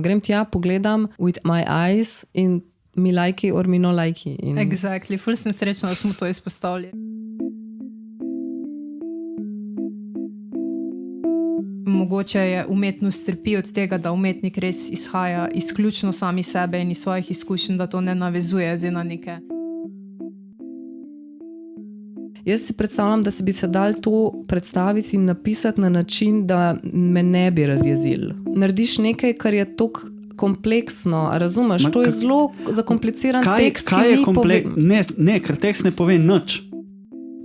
grem tja, pogledam with my eyes in mi lajki or mi no lajki. Exactly, ful sem srečna, da smo to izpostavili. Mogoče je umetnost trpi od tega, da umetnik res izhaja izključno sami sebe in iz svojih izkušenj, da to ne navezuje zdaj na neke. Jaz si predstavljam, da se bi se dal to predstaviti in napisati na način, da me ne bi razjezil. Narediš nekaj, kar je toliko kompleksno, razumeš? To je zelo zakompliciran tekst, ki ni ker tekst ne pove nič.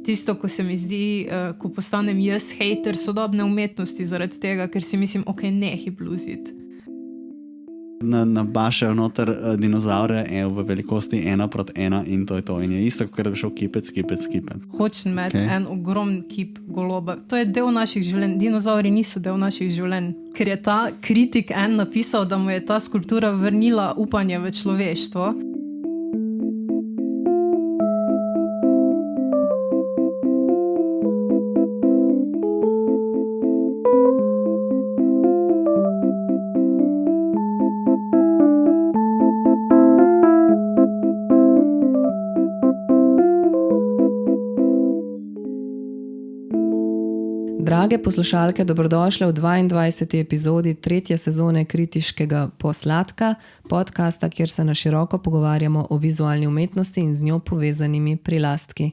Tisto, ko se mi zdi, ko postanem jaz hejter sodobne umetnosti zaradi tega, ker si mislim, nehi bluziti. Nabašajo noter dinozaure v velikosti 1:1 in to je to. In je isto, kot da bi šel kipec. Hočem imeti en ogromen kip goloba. To je del naših življenj. Dinozauri niso del naših življenj. Ker je ta kritik napisal, da mu je ta skulptura vrnila upanje v človeštvo. Drage poslušalke, dobrodošle v 22. epizodi 3. sezone Kritiškega posladka, podcasta, kjer se na široko pogovarjamo o vizualni umetnosti in z njo povezanimi prilastki.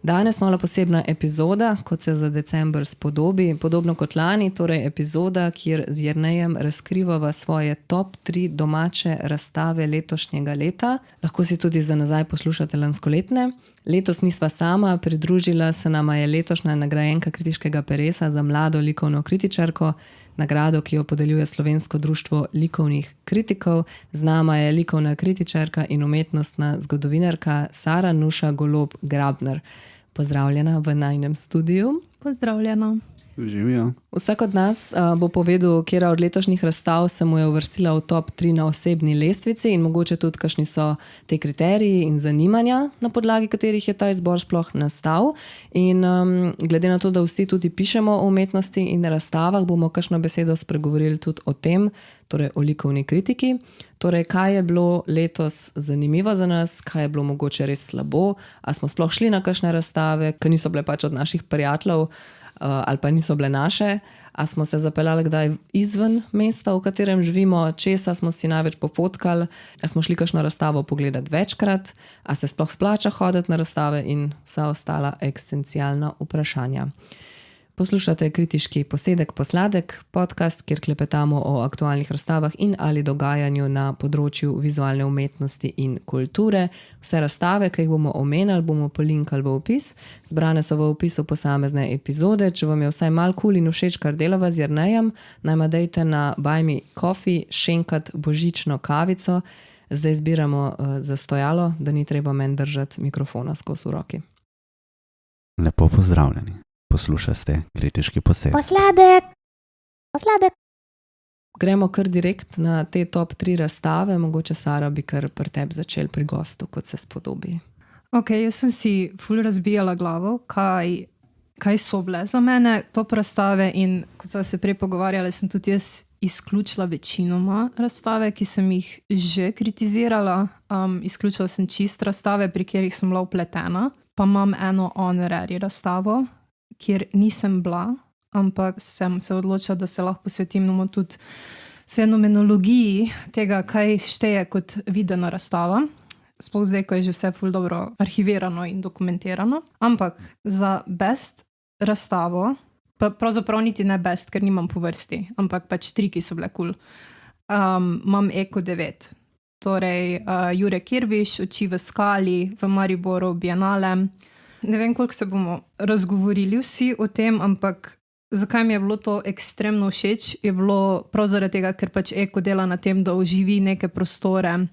Danes malo posebna epizoda, kot se za december spodobi, podobno kot lani, torej epizoda, kjer z Jernejem razkrivava svoje top 3 domače razstave letošnjega leta. Lahko si tudi za nazaj poslušate lanskoletne. Letos nisva sama, pridružila se nama je letošnja nagrajenka Kritiškega peresa za mlado likovno kritičarko, nagrado, ki jo podeljuje Slovensko društvo likovnih kritikov. Z nama je likovna kritičarka in umetnostna zgodovinarka Sara Nuša Golob Grabner. Pozdravljena v najinem studiu. Pozdravljena. Živijo. Vsak od nas bo povedal, katera od letošnjih razstav se mu je uvrstila v top 3 na osebni lestvici in mogoče tudi, kakšni so te kriteriji in zanimanja, na podlagi katerih je ta izbor sploh nastal. In glede na to, da vsi tudi pišemo o umetnosti in razstavah, bomo kakšno besedo spregovorili tudi o tem, torej o likovni kritiki. Torej, kaj je bilo letos zanimivo za nas, kaj je bilo mogoče res slabo, a smo sploh šli na kakšne razstave, ki niso bile pač od naših prijateljev, ali pa niso bile naše, a smo se zapeljali kdaj izven mesta, v katerem živimo, česa smo si največ pofotkali, a smo šli kakšno razstavo pogledati večkrat, a se sploh splača hoditi na razstave in vsa ostala eksistencialna vprašanja. Poslušate Kritiški posladek, podcast, kjer klepetamo o aktualnih razstavah in ali dogajanju na področju vizualne umetnosti in kulture. Vse razstave, ki jih bomo omenjali, bomo polinkali v opis. Zbrane so v opisu posamezne epizode. Če vam je vsaj malo kul in všeč, kar delava z Jernejem, najma dejte na Buy Me Coffee šenkat božično kavico. Zdaj zbiramo za stojalo, da ni treba meni držati mikrofona skozi v roki. Lepo pozdravljeni. Poslušate Kritiški posladek. Gremo kar direkt na te top 3 razstave. Mogoče, Sara, bi kar pri tebi začel pri gostu, kot se spodobi. Jaz sem si ful razbijala glavo, kaj so bile za mene top razstave in kot sva se prej pogovarjali, sem tudi jaz izključila večinoma razstave, ki sem jih že kritizirala. Izključila sem čist razstave, pri katerih sem bila vpletena, pa imam eno honorary razstavo, kjer nisem bila, ampak sem se odločila, da se lahko posvetim tudi fenomenologiji tega, kaj šteje kot videna razstava. Sploh zdaj, ko je že vse ful dobro arhivirano in dokumentirano. Ampak za best razstavo, pa pravzaprav niti ne best, ker nimam po vrsti, ampak pač 3, ki so bile kul. Imam Eko 9. Torej, Jure Kirbiš, Oči v skali, v Mariboru, Bienale. Ne vem, koliko se bomo razgovorili vsi o tem, ampak zakaj mi je bilo to ekstremno všeč, je bilo prav zaradi tega, ker pač Eko dela na tem, da oživi neke prostore,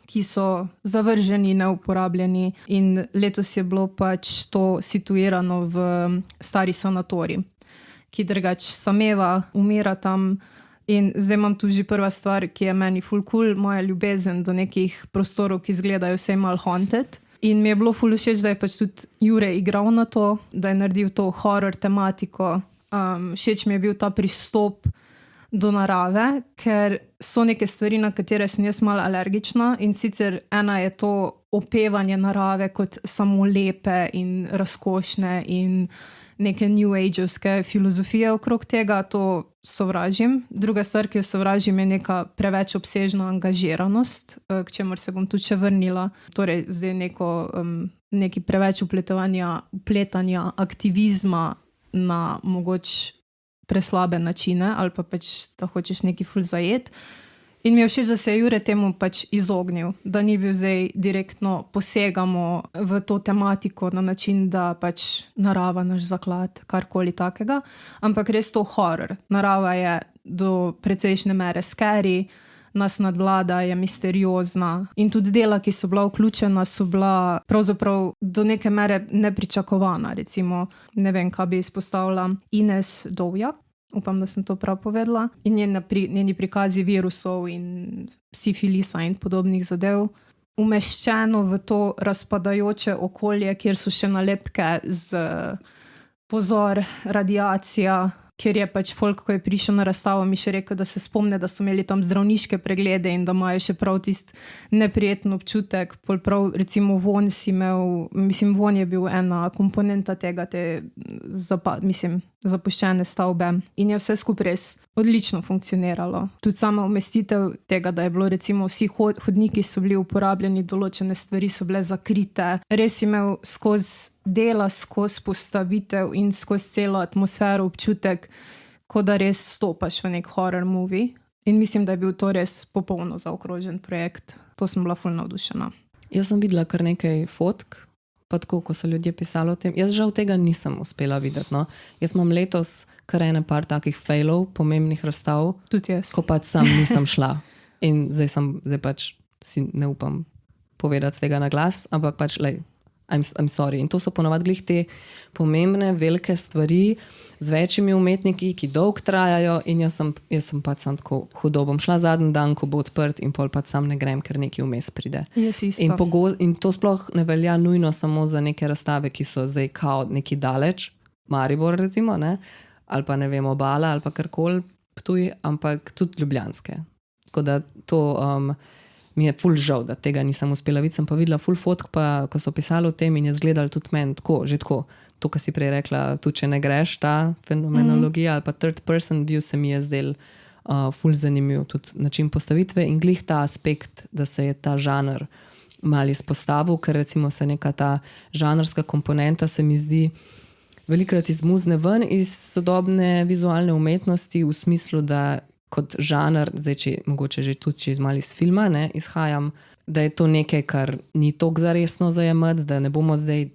ki so zavrženi, neuporabljeni, in letos je bilo pač to situirano v stari sanatorij, ki drugač sameva, umira tam. In zdaj imam tu že prva stvar, ki je meni ful cool, moja ljubezen do nekih prostorov, ki izgledajo vse mal haunted. In mi je bilo ful všeč, da je pač tudi Jure igral na to, da je naredil to horror tematiko. Všeč mi je bil ta pristop, do narave, ker so neke stvari, na katere sem jaz malo alergična, in sicer ena je to opevanje narave kot samo lepe in razkošne in neke new age-ovske filozofije okrog tega, to sovražim. Druga stvar, ki jo sovražim, je neka preveč obsežna angažiranost, k čemur se bom tudi še vrnila. Torej, zdaj neki preveč upletanja aktivizma na mogoče preslabe načine ali pa pač, da hočeš neki ful zajet. In mi je všeč, da se je Jure temu pač izognil, da ni bil zdaj direktno posegamo v to tematiko na način, da pač narava naš zaklad, karkoli takega, ampak res to horror. Narava je do precejšnje mere scary, nas nadvlada, je misteriozna in tudi dela, ki so bila vključena, so bila pravzaprav do neke mere nepričakovana. Recimo, ne vem, kaj bi izpostavila, Ines Dovjak, upam, da sem to prav povedala, in njeni prikazi virusov in sifilisa in podobnih zadev, umeščeno v to razpadajoče okolje, kjer so še nalepke z pozor, radiacija, ker je pač folk, ko je prišel na razstavo, mi še rekel, da se spomne, da so imeli tam zdravniške preglede in da imajo še prav tist neprijeten občutek. Prav, recimo, von si imel, mislim, von je bil ena komponenta tega, zapuščene stavbe in je vse skupaj res odlično funkcioniralo. Tudi sama umestitev tega, da je bilo recimo vsi hodniki so bili uporabljeni, določene stvari so bile zakrite. Res imel skozi dela, skozi postavitev in skozi celo atmosfero občutek, kot da res stopaš v nek horror movie. In mislim, da je bil to res popolno zaokrožen projekt. To sem bila ful navdušena. Jaz sem videla kar nekaj fotk, pa tako, ko so ljudje pisali o tem. Jaz žal tega nisem uspela videti. No. Jaz imam letos kar par takih failov, pomembnih razstav, tudi jaz, ko pač sam nisem šla. In zdaj pač si ne upam povedati tega na glas, ampak pač, I'm sorry. In to so ponovadi glih te pomembne, velike stvari z večjimi umetniki, ki dolgo trajajo in jaz sem pač sam tako hudo. Bom šla zadnji dan, ko bo odprt in pol pač sam ne grem, ker nekaj vmes pride. In to sploh ne velja nujno samo za neke razstave, ki so zdaj kao neki daleč, Maribor recimo, ne? Ali pa ne vem, Obala ali pa karkoli Ptuj, ampak tudi ljubljanske. Tako da to mi je ful žal, da tega nisem uspela videti. Sem pa videla ful fotk, pa ko so pisali o tem in je zgledali tudi meni tako, že tako. To, kar si prej rekla, tudi če ne greš, ta fenomenologija ali pa third person view se mi je zdel ful zanimiv. Tudi način postavitve in glih ta aspekt, da se je ta žanr malo izpostavil, ker recimo se neka ta žanrska komponenta se mi zdi velikrat izmuzne ven iz sodobne vizualne umetnosti v smislu, da kot žanr, zdaj mogoče že tudi iz malo iz filma, ne, izhajam, da je to nekaj, kar ni toliko zaresno zajemati, da ne bomo zdaj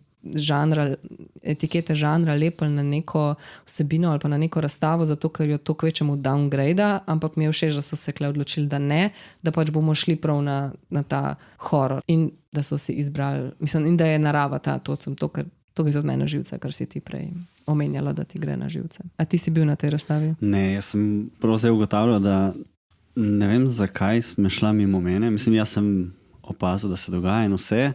etikete žanra lepili na neko vsebino ali pa na neko razstavo, zato ker jo to kvečemo downgrade, ampak mi je všeč, da so se kle odločili, da ne, da pač bomo šli prav na ta horror in da so si izbrali, mislim, in da je narava to, ker to je od mene živce, kar si ti prej omenjala, da ti gre na živce. A ti si bil na tej razstavi? Ne, jaz sem prav zdaj ugotavljal, da ne vem, zakaj sme šla mimo mene. Mislim, jaz sem opazil, da se dogaja in vse.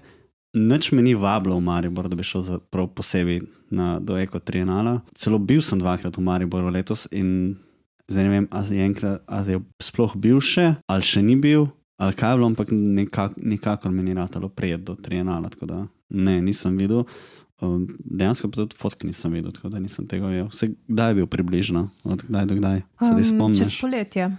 Nič me ni vabilo v Maribor, da bi šel prav posebej do Eko Trienala. Celo bil sem 2-krat v Mariboru letos in zdaj ne vem, a je sploh bil še, ali še ni bil, ali kaj je bilo, ampak nikakor mi ni ratalo prijeti do Trienala, tako da ne, nisem videl. Dejansko pa tudi fotk nisem videl, tako da nisem tega videl. Kdaj je bil približno? Od kdaj do kdaj? Se ti spomniš? Čez poletje.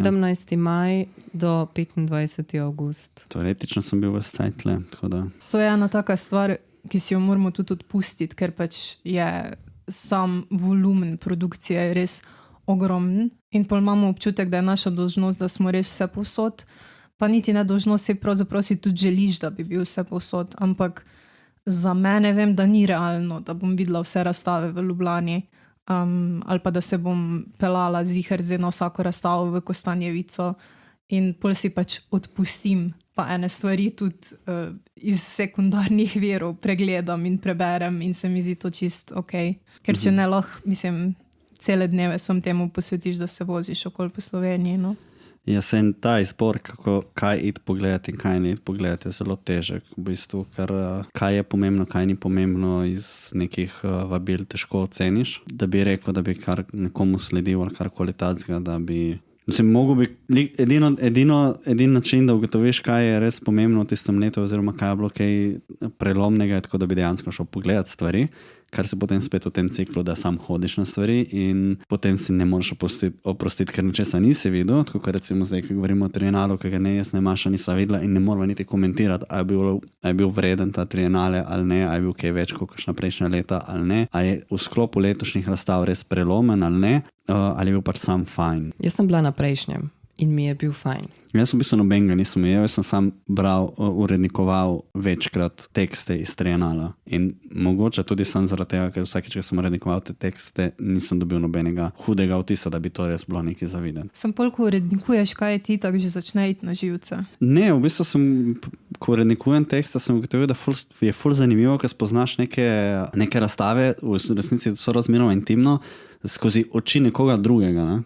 17. maj do 25. august. Teoretično sem bil v Scajtle, tako da... To je ena taka stvar, ki si jo moramo tudi odpustiti, ker pač je sam volumen produkcije res ogromen in pol imamo občutek, da je naša dolžnost, da smo res vse povsod, pa niti ne dolžnost, se pravzaprav si tudi želiš, da bi bil vse povsod, ampak za mene vem, da ni realno, da bom videla vse razstave v Ljubljani ali pa da se bom pelala ziher zdaj na vsako razstavo v Kostanjevico in pol si pač odpustim, pa ene stvari tudi iz sekundarnih virov pregledam in preberem in se mi zdi to čist ok. Ker če ne lahko, mislim, cele dneve sem temu posvetiš, da se voziš okoli po Sloveniji, no? Jaz sem ta izbor, kaj iti pogledati in kaj ne iti pogledati, je zelo težek. V bistvu, ker kaj je pomembno, kaj ni pomembno iz nekih vabil težko oceniš. Da bi rekel, da bi kar nekomu sledil ali karkoli tacga, da bi... Mislim, edin način, da ugotoviš, kaj je res pomembno v tistem letu oziroma kaj je bilo kaj prelomnega, je tako, da bi dejansko šel pogledati stvari, kar se potem spet v tem ciklu, da sam hodiš na stvari in potem si ne moreš oprostiti, ker nečesa nisi videl, tako kot recimo zdaj, ko govorimo o trienalu, ki ga ne jaz, ne Maša nisa videla in ne moramo niti komentirati, a je bil vreden ta trienale ali ne, a je bil kaj več kot kakšna prejšnja leta ali ne, a je v sklopu letošnjih razstav res prelomen ali ne, ali je bil pač sam fajn. Jaz sem bila na prejšnjem in mi je bil fajn. Jaz sem v bistvu nobenega nisem imel, jaz sem sam bral, urednikoval večkrat tekste iz trienala in mogoče tudi sem zaradi tega, ker vsakič, ko sem urednikoval te tekste, nisem dobil nobenega hudega vtisa, da bi to res bilo nekaj zaviden. Sem koliko urednikuješ, kaj je ti tako že začne iti na živce? Ne, v bistvu sem, ko urednikujem tekste, sem ugotovil, da je ful zanimivo, ker spoznaš neke razstave, v resnici so razmeroma intimno, skozi oči nekoga drugega, ne?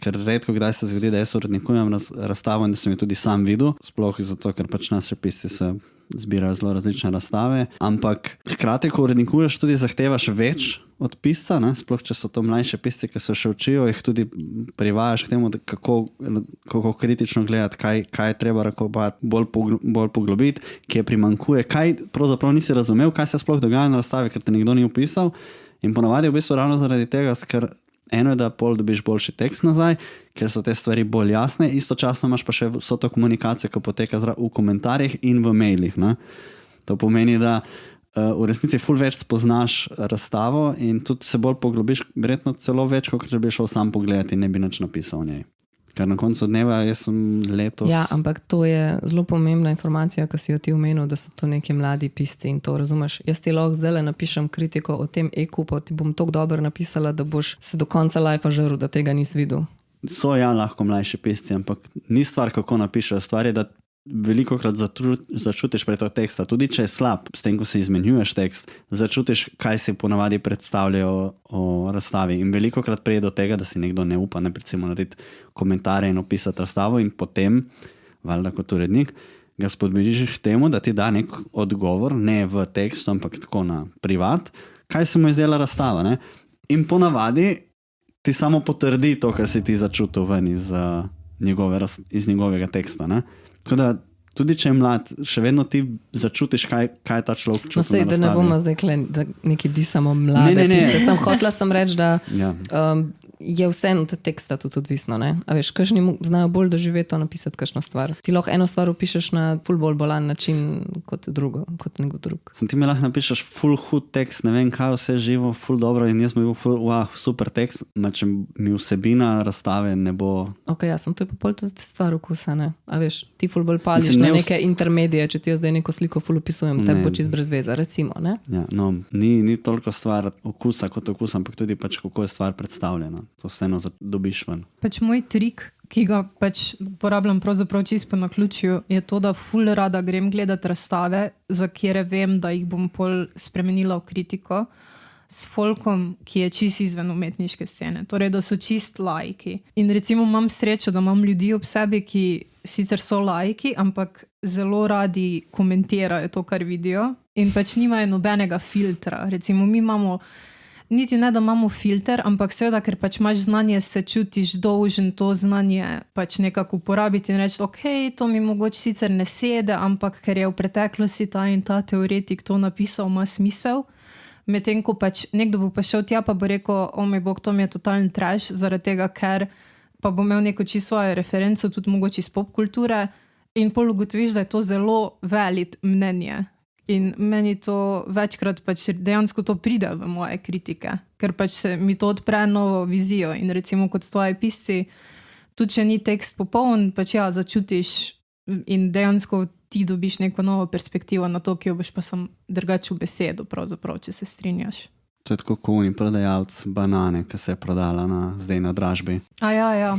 Ker redko kdaj se zgodi, da jaz urednikujem razstavo in da sem jo tudi sam videl, sploh zato, ker pač naši pisci se zbirajo zelo različne razstave, ampak hkrati, ko urednikuješ, tudi zahtevaš več od pisca, ne? Sploh če so to mlajše pisci, ki se še učijo, jih tudi privajaš k temu, kako kritično gledati, kaj je treba bolj poglobiti, kje primanjkuje, kaj pravzaprav nisi razumel, kaj se sploh dogaja na razstavi, ker te nekdo ni opisal. In ponavadi v bistvu ravno zaradi tega, ker eno je, da pol dobiš boljši tekst nazaj, ker so te stvari bolj jasne, istočasno imaš pa še vso to komunikacijo, ki poteka v komentarjih in v mailih. Ne? To pomeni, da v resnici ful več spoznaš razstavo in tudi se bolj poglobiš, verjetno celo več, kot če bi šel sam pogledati in ne bi nič napisal o njej. Ker na koncu dneva jaz sem letos... Ja, ampak to je zelo pomembna informacija, ki si jo ti omenil, da so to neki mladi pisci in to razumeš. Jaz ti lahko zdaj napišem kritiko o tem e-kupu, ti bom tako dobro napisala, da boš se do konca lajfa žrl, da tega nisi videl. So ja lahko mlajši pisci, ampak ni stvar, kako napišejo. Stvar je, da velikokrat začutiš pred to teksta, tudi če je slab, s tem, ko se izmenjuješ tekst, začutiš, kaj si ponavadi predstavljajo o razstavi in velikokrat prije do tega, da si nekdo ne upa, ne recimo narediti komentarje in opisati razstavo in potem, valjda kot urednik, ga spodbudiš k temu, da ti da nek odgovor, ne v tekstu, ampak tako na privat, kaj se mu je zdela razstava, ne? In ponavadi ti samo potrdi to, kar si ti začutil ven iz njegovega teksta, ne? Tako da, tudi če je mlad, še vedno ti začutiš, kaj je ta človek čutil. No sej, da ne bomo zdaj da neki disamo mlade piste. Hotela sem reči, da je vseeno te teksta tudi odvisno. Ne? A veš, kakšni znajo bolj doživeti to napisati kakšno stvar. Ti lahko eno stvar opišeš na ful bolj bolan način kot nekdo drug. Ti mi lahko napišeš ful hud tekst, ne vem kaj, vse živo, ful dobro in jaz mi bil ful, super tekst, če mi vsebina razstave ne bo... Ok, ja, to je pa pol tudi stvar okusa, ne? A veš, ti ful bolj pališ na neke intermedije, če ti jaz zdaj neko sliko ful opisujem, te bo čist brez veze, recimo, ne? Ja, no, ni toliko stvar okusa kot okus, ampak tudi pač kako je stvar predstavljena. To vseeno dobiš ven. Pač moj trik, ki ga pač uporabljam pravzaprav čisto po naključju, je to, da ful rada grem gledati razstave, za kjere vem, da jih bom pol spremenila v kritiko, s folkom, ki je čist izven umetniške scene. Torej, da so čist laiki. In recimo imam srečo, da imam ljudi ob sebi, ki sicer so laiki, ampak zelo radi komentirajo to, kar vidijo in pač nimajo nobenega filtra. Recimo mi imamo niti ne, da imamo filter, ampak seveda, ker pač imaš znanje, se čutiš dolžen to znanje pač nekako uporabiti in reči, ok, to mi mogoče sicer ne sede, ampak ker je v preteklosti ta in ta teoretik to napisal, ima smisel. Medtem ko pač nekdo bo pa šel tja, pa bo rekel, o moj bog, to mi je totalen trash, zaradi tega, ker pa bo imel neko čisto svojo referenco, tudi mogoče iz popkulture in pol ugotoviš, da je to zelo valid mnenje. In meni to večkrat pač dejansko to pride v moje kritike, ker pač se mi to odpre novo vizijo in recimo kot tvoji pisci, tudi če ni tekst popoln, pač ja, začutiš in dejansko ti dobiš neko novo perspektivo na to, ki jo boš pa sam drugače v besedo, pravzaprav, če se strinjaš. To je tako kuni prodajalc banane, ki se je prodala zdaj na dražbi. Ja.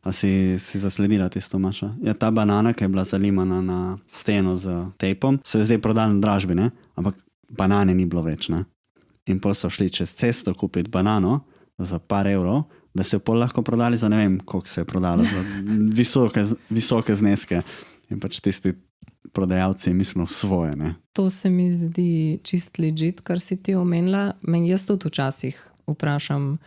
A si zasledila tisto, Maša? Ja, ta banana, ki je bila zalimana na steno z tejpom, so jo zdaj prodali na dražbi, ne? Ampak banane ni bilo več, ne? In pol so šli čez cesto kupiti banano za par evrov, da se jo pol lahko prodali za ne vem, koliko se je prodalo, za visoke zneske. In pač tisti prodajalci mislijo svoje. Ne? To se mi zdi čist legit, kar si ti omenila. Jaz tudi včasih vprašam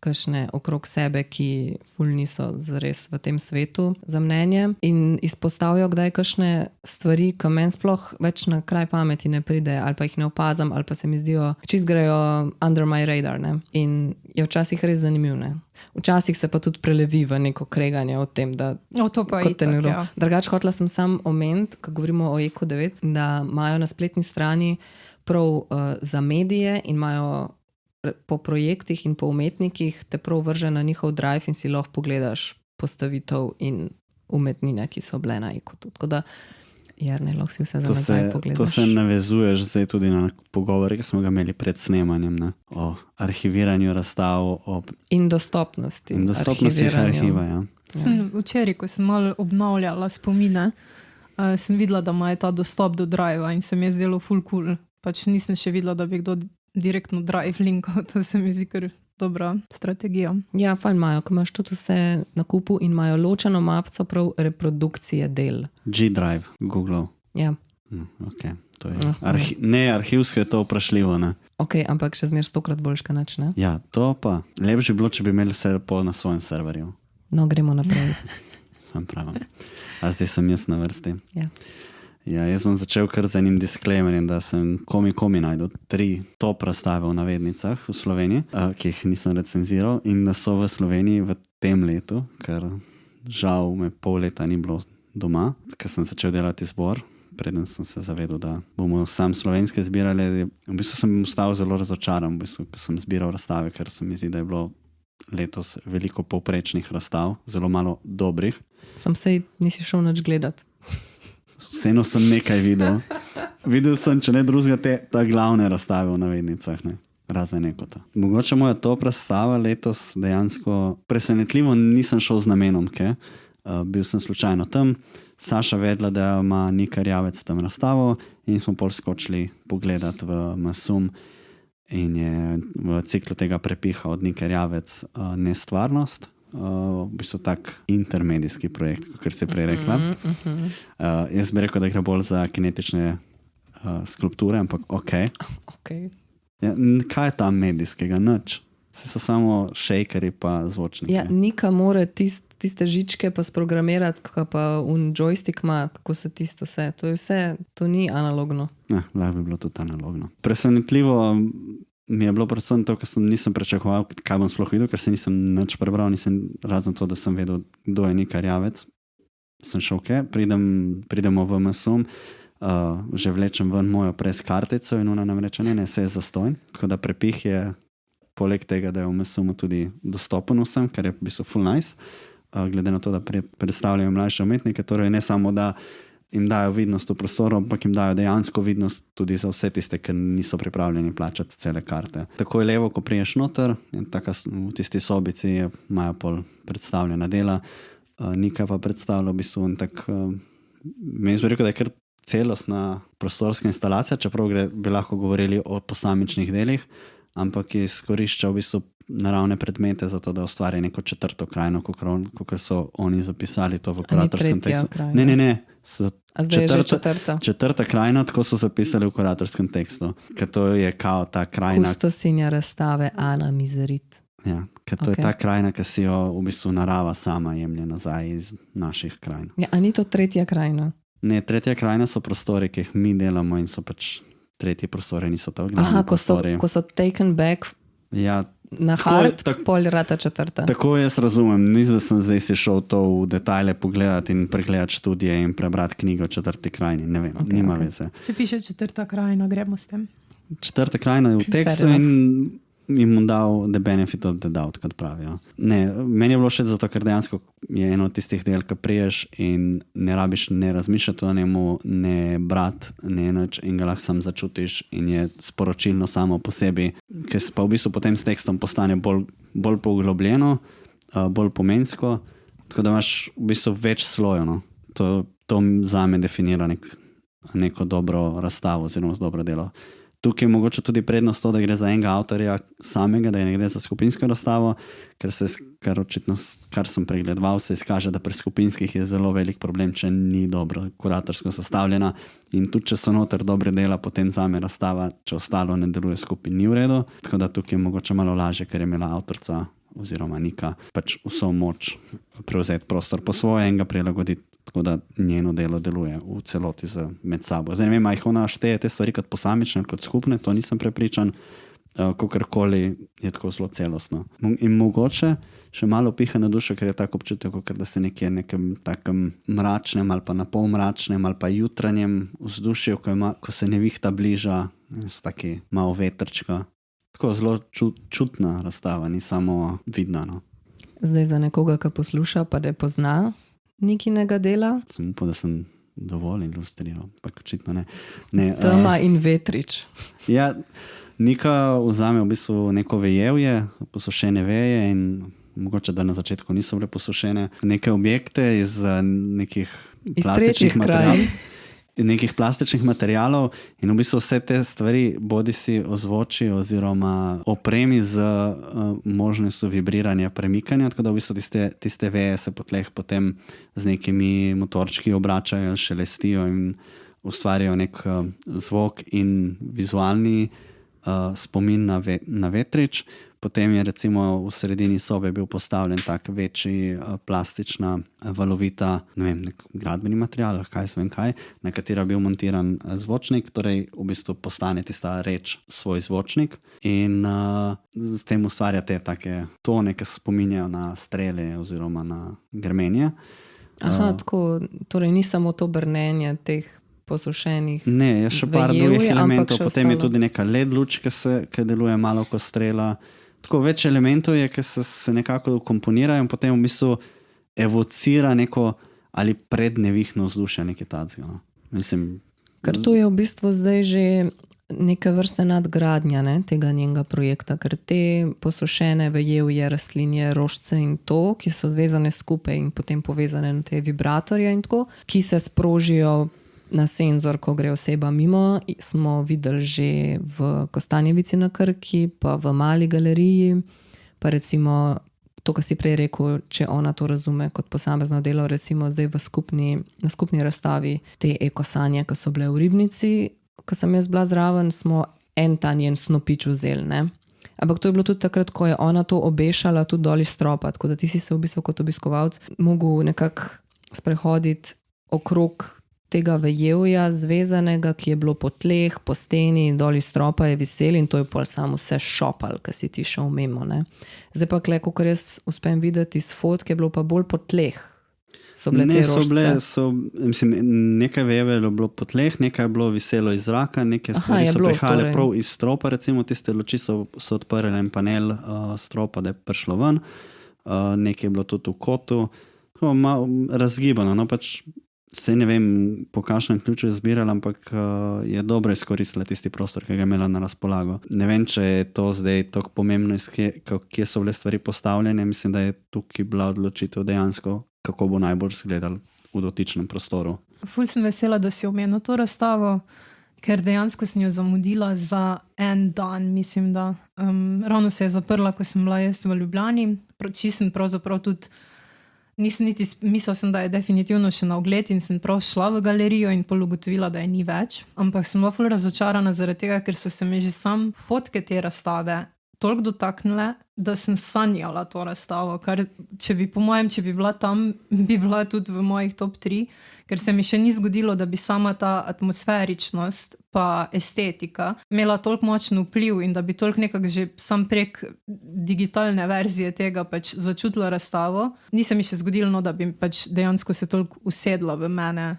kakšne okrog sebe, ki ful niso zares v tem svetu za mnenje in izpostavijo kdaj kakšne stvari, ki meni sploh več na kraj pameti ne pride ali pa jih ne opazam ali pa se mi zdijo, čist grejo under my radar. Ne? In je včasih res zanimiv. Ne? Včasih se pa tudi prelevi v neko kreganje o tem, da to pa je itak, ja. Drugače hotela sem sam omeniti, ko govorimo o Eko9, da imajo na spletni strani prav za medije in imajo po projektih in po umetnikih te prav vrže na njihov drive in si lahko pogledaš postavitev in umetnine, ki so bile na Eko. Tako da, Jernej, lahko si vse za nazaj pogledaš. To se navezuješ zdaj tudi na pogovor, ki smo ga imeli pred snemanjem, ne? O arhiviranju razstav. In dostopnosti arhiva, ja. Včeraj, ko sem malo obnavljala spomine, sem videla, da imajo ta dostop do drive in se mi je zdelo ful cool. Pač nisem še videla, da bi kdo direktno drive linkal, to se mi zdi kar dobra strategija. Ja, fajn imajo, ko imaš tudi vse na kupu in imajo ločeno mapco prav reprodukcije del. G-Drive, Google. Ja. Ok, to je ne arhivsko, je to vprašljivo, ne? Ok, ampak še zmer 100-krat boljška nač, ne? Ja, to pa. Lepše bi bilo, če bi imeli vse na svojem serverju. No, gremo naprej. Sam pravim. A zdaj sem jaz na vrsti. Ja. Ja, jaz bom začel kar z enim disclaimerjem, da sem komi najdel 3 top razstave v navednicah v Sloveniji, ki jih nisem recenziral in da so v Sloveniji v tem letu, ker žal me pol leta ni bilo doma, ker sem začel delati zbor, preden sem se zavedel, da bomo sam slovenske zbirali. V bistvu sem ostal zelo razočaran, v bistvu, ko sem zbiral razstave, ker se mi zdi, da je bilo letos veliko povprečnih razstav, zelo malo dobrih. Sam sej nisi šel nič gledati. Vseeno sem nekaj videl. Videl sem, če ne drugega, ta glavne razstave v navednicah, ne? Razen Ekota. Mogoče moja top razstava letos dejansko presenetljivo nisem šel z namenom, bil sem slučajno tam, Saša vedela, da ima Nika Rjavec tam razstavo in smo pol skočili pogledati v Masum in je v ciklu tega prepiha od Nike Rjavec Nestvarnost. V bistvu tak intermedijski projekt, kot si prej rekla. Jaz bi rekel, da gre bolj za kinetične skulpture, ampak okay. Ja, kaj je tam medijskega? Nič. So samo šejkeri pa zvočniki. Ja, Nika mora tiste žičke pa sprogramirati, kako pa joystick ima, kako se tisto vse. To je vse, to ni analogno. Ja, lahko bi bilo tudi analogno. Presenetljivo mi je bilo predvsem to, ker nisem pričakoval, kaj bom sploh videl, ker se nisem nič prebral, razen to, da sem vedel, kdo je Nika Rjavec. Sem šel, pridemo v Masum, že vlečem ven mojo pres kartico in ona nam reče, ne, se je zastojn. Tako da prepih je, poleg tega, da je v Masumu tudi dostopen vsem, kar je v bistvu full nice, glede na to, da predstavljajo mlajše umetnike, torej ne samo, da jim dajo vidnost v prostoru, ampak jim dajo dejansko vidnost tudi za vse tiste, ki niso pripravljeni plačati cele karte. Tako je levo, ko priješ noter, v tisti sobici imajo pol predstavljena dela, Nika pa predstavlja v bistvu meni bi rekel, da je kar celostna prostorska instalacija, čeprav bi lahko govorili o posamičnih delih, ampak izkorišča v bistvu naravne predmete za to, da ustvari neko četrto krajino, kako so oni zapisali to v kuratorskem tekstu. Ne. A zdaj je že četrta? Četrta krajina, tako so zapisali v kuratorskem tekstu. Ker to je kao ta krajina... Kustosinja razstave Ana Mizerit. Ja, ker to je ta krajina, ki si jo v bistvu narava sama jemlje nazaj iz naših krajin. Ja, a ni to tretja krajina? Ne, tretja krajina so prostori, ki jih mi delamo in so pač tretji prostori, niso to glavni prostori. Ko so taken back... Ja, na hard, pol rata četrta. Tako jaz razumem. Mislim, da sem zdaj si šel to v detajle pogledati in pregledati študije in prebrati knjigo o četrti krajini. Ne vem, nima veze. Če piše četrta krajina, gremo s tem. Četrta krajina je v tekstu in jim bom dal the benefit of the doubt, kot pravijo. Ne, meni je bilo všeč zato, ker dejansko je eno od tistih del, ki priješ in ne rabiš ne razmišljati o njemu, ne brati, ne nič in ga lahko sam začutiš in je sporočilno samo po sebi, ki pa v bistvu potem s tekstom postane bolj poglobljeno, bolj pomensko, tako da imaš v bistvu več slojev. No. To zame definira neko dobro razstavo oziroma dobro delo. tukaj je mogoče tudi prednost to, da gre za enega avtorja samega, da ne gre za skupinsko razstavo, kar očitno, kar sem pregledoval, se izkaže, da pri skupinskih je zelo velik problem, če ni dobro kuratorsko sestavljena in tudi, če so noter dobre dela, potem zame razstava, če ostalo ne deluje skupaj, ni v redu. Tako da tukaj je mogoče malo lažje, ker je imela avtorca oziroma Nika pač vso moč prevzeti prostor po svoje in ga prilagoditi, tako da njeno delo deluje v celoti med sabo. Zdaj ne vem, a jih ona šteje te stvari kot posamične, kot skupne, to nisem prepričan, kakorkoli je tako zelo celostno. In mogoče še malo piha na dušo, ker je tako občutek, da se nekem takem mračnem ali pa napol mračnem ali pa jutranjem vzdušju, ko se nevihta bliža, so taki malo vetrčka. Tako zelo čutna razstava, ni samo vidna. No. Zdaj za nekoga, ki posluša, pa da pozna Nikinega dela. Sem upal, da sem dovolj ilustriral, pa očitno ne. Tema in vetrič. Ja, Nika vzame v bistvu neko vejevje, posušene veje in mogoče, da na začetku niso bile posušene, neke objekte iz nekih plastičnih materialov. Nekih plastičnih materialov in v bistvu vse te stvari bodi si ozvoči oziroma opremi z možnostjo vibriranja, premikanja, tako da v bistvu tiste veje se po tleh potem z nekimi motorčki obračajo, šelestijo in ustvarjajo nek zvok in vizualni spomin na vetrič. Potem je recimo v sredini sobe bil postavljen tak večji plastična valovita, ne vem, nek gradbeni material, na katera bil montiran zvočnik, torej v bistvu postane tista reč svoj zvočnik in s tem ustvarja te take tone, ki spominjajo na strele oziroma na grmenje. Aha, tako, torej ni samo to brnenje teh posušenih vejevj. Ne, je še par drugih elementov, potem je tudi neka LED luč, ki deluje malo kot strela. Tako več elementov je, ki se nekako komponirajo in potem v bistvu evocira neko ali prednevihno vzdušje, nekaj tacga. Ker to je v bistvu zdaj že neke vrste nadgradnja tega njenega projekta, ker te posušene vejevje, rastlinje, rožice in to, ki so zvezane skupaj in potem povezane na te vibratorje in tako, ki se sprožijo na senzor, ko gre oseba mimo, smo videli že v Kostanjevici na Krki, pa v Mali galeriji, pa recimo to, kar si prej rekel, če ona to razume kot posamezno delo, recimo zdaj na skupni razstavi te ekosanje, ki so bile v Ribnici, ko sem jaz bila zraven, smo en ta njen snopič vzeli, ne? Ampak to je bilo tudi takrat, ko je ona to obešala tudi dol iz stropa, tako da ti si se v bistvu kot obiskovalc mogel nekako sprehoditi okrog tega vejevja zvezanega, ki je bilo po tleh, po steni in dol iz stropa je visel in to je pol samo vse šopal, ki si ti šel mimo. Ne? Zdaj pa, kakor jaz uspem videti iz fotke, je bilo pa bolj po tleh. So bile te rožice? Nekaj vejeve je bilo po tleh, nekaj je bilo viselo iz zraka, nekaj stvari so prihajale prav iz stropa, recimo tiste luči so odprli en panel stropa, da je prišlo ven, nekaj je bilo tudi v kotu, malo razgibano, no pač se ne vem, po kakšnem ključu je zbirala, ampak je dobro izkoristila tisti prostor, ki ga je imela na razpolago. Ne vem, če je to zdaj tako pomembno, kje so bile stvari postavljene, mislim, da je tukaj bila odločitev dejansko, kako bo najbolj izgledal v dotičnem prostoru. Ful sem vesela, da si omenil to razstavo, ker dejansko sem jo zamudila za en dan, mislim, da ravno se je zaprla, ko sem bila jaz v Ljubljani, čisto pravzaprav tudi nisem niti mislila sem, da je definitivno še na ogled in sem prav šla v galerijo in pol ugotovila, da je ni več. Ampak sem bila ful razočarana zaradi tega, ker so se mi že sam fotke te razstave toliko dotaknile, da sem sanjala to razstavo, kar če bi bila tam, bi bila tudi v mojih top 3, ker se mi še ni zgodilo, da bi sama ta atmosferičnost pa estetika imela toliko močen vpliv in da bi toliko nekako že sam prek digitalne verzije tega pač začutila razstavo. Ni se mi še zgodilo, no, da bi pač dejansko se toliko usedla v mene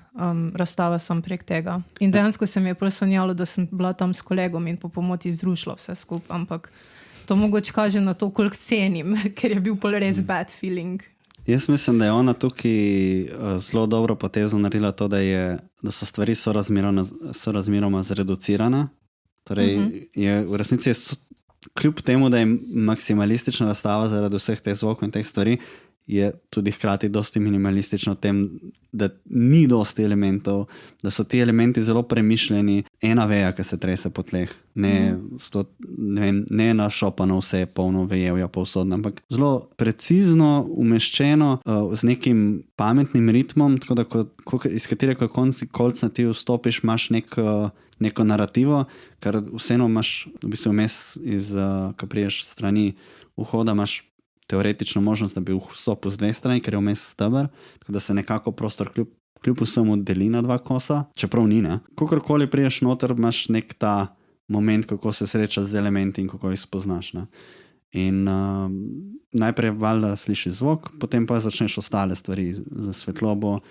razstava sam prek tega. In dejansko se mi je sanjalo, da sem bila tam s kolegom in po pomoti zrušila vse skupaj, ampak to mogoče kaže na to, koliko cenim, ker je bil pol res bad feeling. Jaz mislim, da je ona tukaj zelo dobro potezo naredila to, da so stvari sorazmeroma zreducirane. Torej, v resnici je kljub temu, da je maksimalistična razstava zaradi vseh teh zvokov in teh stvari, je tudi hkrati dosti minimalistično v tem, da ni dosti elementov, da so ti elementi zelo premišljeni, ena veja, ki se trese po tleh, ne našopano vse, polno vejevja povsod, ampak zelo precizno umeščeno z nekim pametnim ritmom, tako da iz katerega kolca ti vstopiš, imaš neko narativo, ker vseeno imaš v bistvu vmes ko priješ strani vhoda, imaš teoretično možnost, da bi vstopil z dveh strani, ker je vmes steber, tako da se nekako prostor kljub vsemu deli na dva kosa, čeprav ni, ne. Kakorkoli priješ noter, imaš nek ta moment, kako se srečaš z elementi in kako jih spoznaš, ne. In najprej valjda slišiš zvok, potem pa začneš ostale stvari za svetlobo,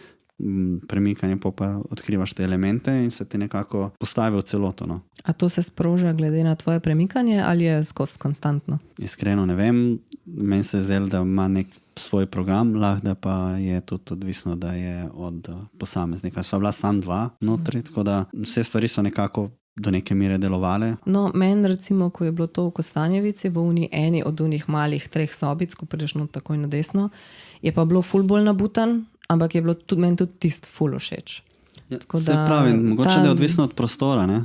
premikanje, pa odkrivaš te elemente in se ti nekako postavi v celoto. No. A to se sproža glede na tvoje premikanje ali je skozi konstantno? Iskreno ne vem, meni se zdelo, da ima nek svoj program, lahko da pa je tudi odvisno, da je od posameznika. Sva bila sam dva notri, tako da vse stvari so nekako do neke mere delovale. No, meni recimo, ko je bilo to v Kostanjevici, v eni od unih malih 3 sobic, ko prideš not takoj na desno, je pa bilo ful bolj nabutan, ampak je bilo meni tudi tisto ful všeč. Ja, se pravi, mogoče da je odvisno od prostora, ne?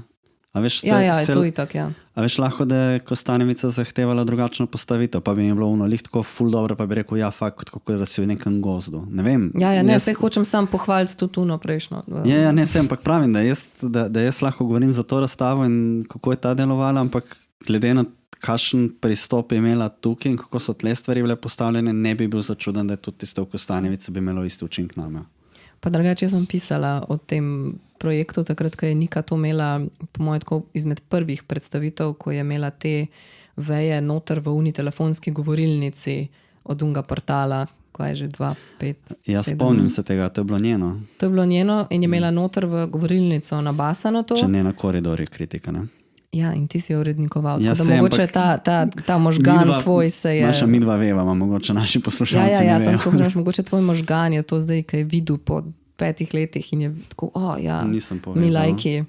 A veš, je to itak, ja. A veš, lahko da je Kostanjevica zahtevala drugačno postavitev, pa bi mi bilo lih tako ful dobro, pa bi rekel, fakt, kako da si v nekem gozdu. Ne vem. Se hočem sam pohvaliti tudi tuno prejšnjo. Ne, ampak pravim, da jaz lahko govorim za to razstavo in kako je ta delovala, ampak glede na kakšen pristop je imela tukaj in kako so tle stvari bile postavljene, ne bi bil začuden, da je tudi tisto v Kostanjevici bi imelo isti učink name. Pa drugače sem pisala o tem projektu, takrat, ko je Nika to imela, po mojem, tako izmed prvih predstavitev, ko je imela te veje noter v uni telefonski govorilnici od unga portala, ko je že 2, 5, 7. Spomnim se tega, to je bilo njeno. To je bilo njeno in je imela noter v govorilnico nabasano to. Če ne na koridorju kritika, ne? Ja, in ti si jo urednikoval. Tako da mogoče ta možgan tvoj se je... Naša midva veva, mogoče naši poslušalci ne vejo. Sem tako, mogoče tvoj možgan je to zdaj, kaj je videl po 5 letih in je tako, nisem povedal. Mi lajki.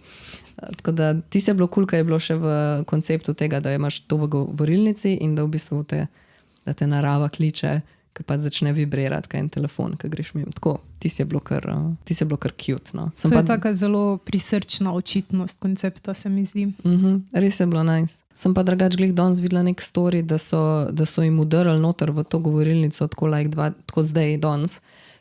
Tako da ti se je bilo kul, kaj je bilo še v konceptu tega, da imaš to v govorilnici in da v bistvu da te narava kliče, ki pa začne vibrirati, kaj je telefon, ki greš mimo. Tako, ti si je bilo kar cute. No. To je taka zelo prisrčna očitnost koncepta, se mi zdi. Res je bilo nice. Sem pa drugač glih danes videla nek story, da so jim udarili noter v to govorilnico, tako zdaj danes,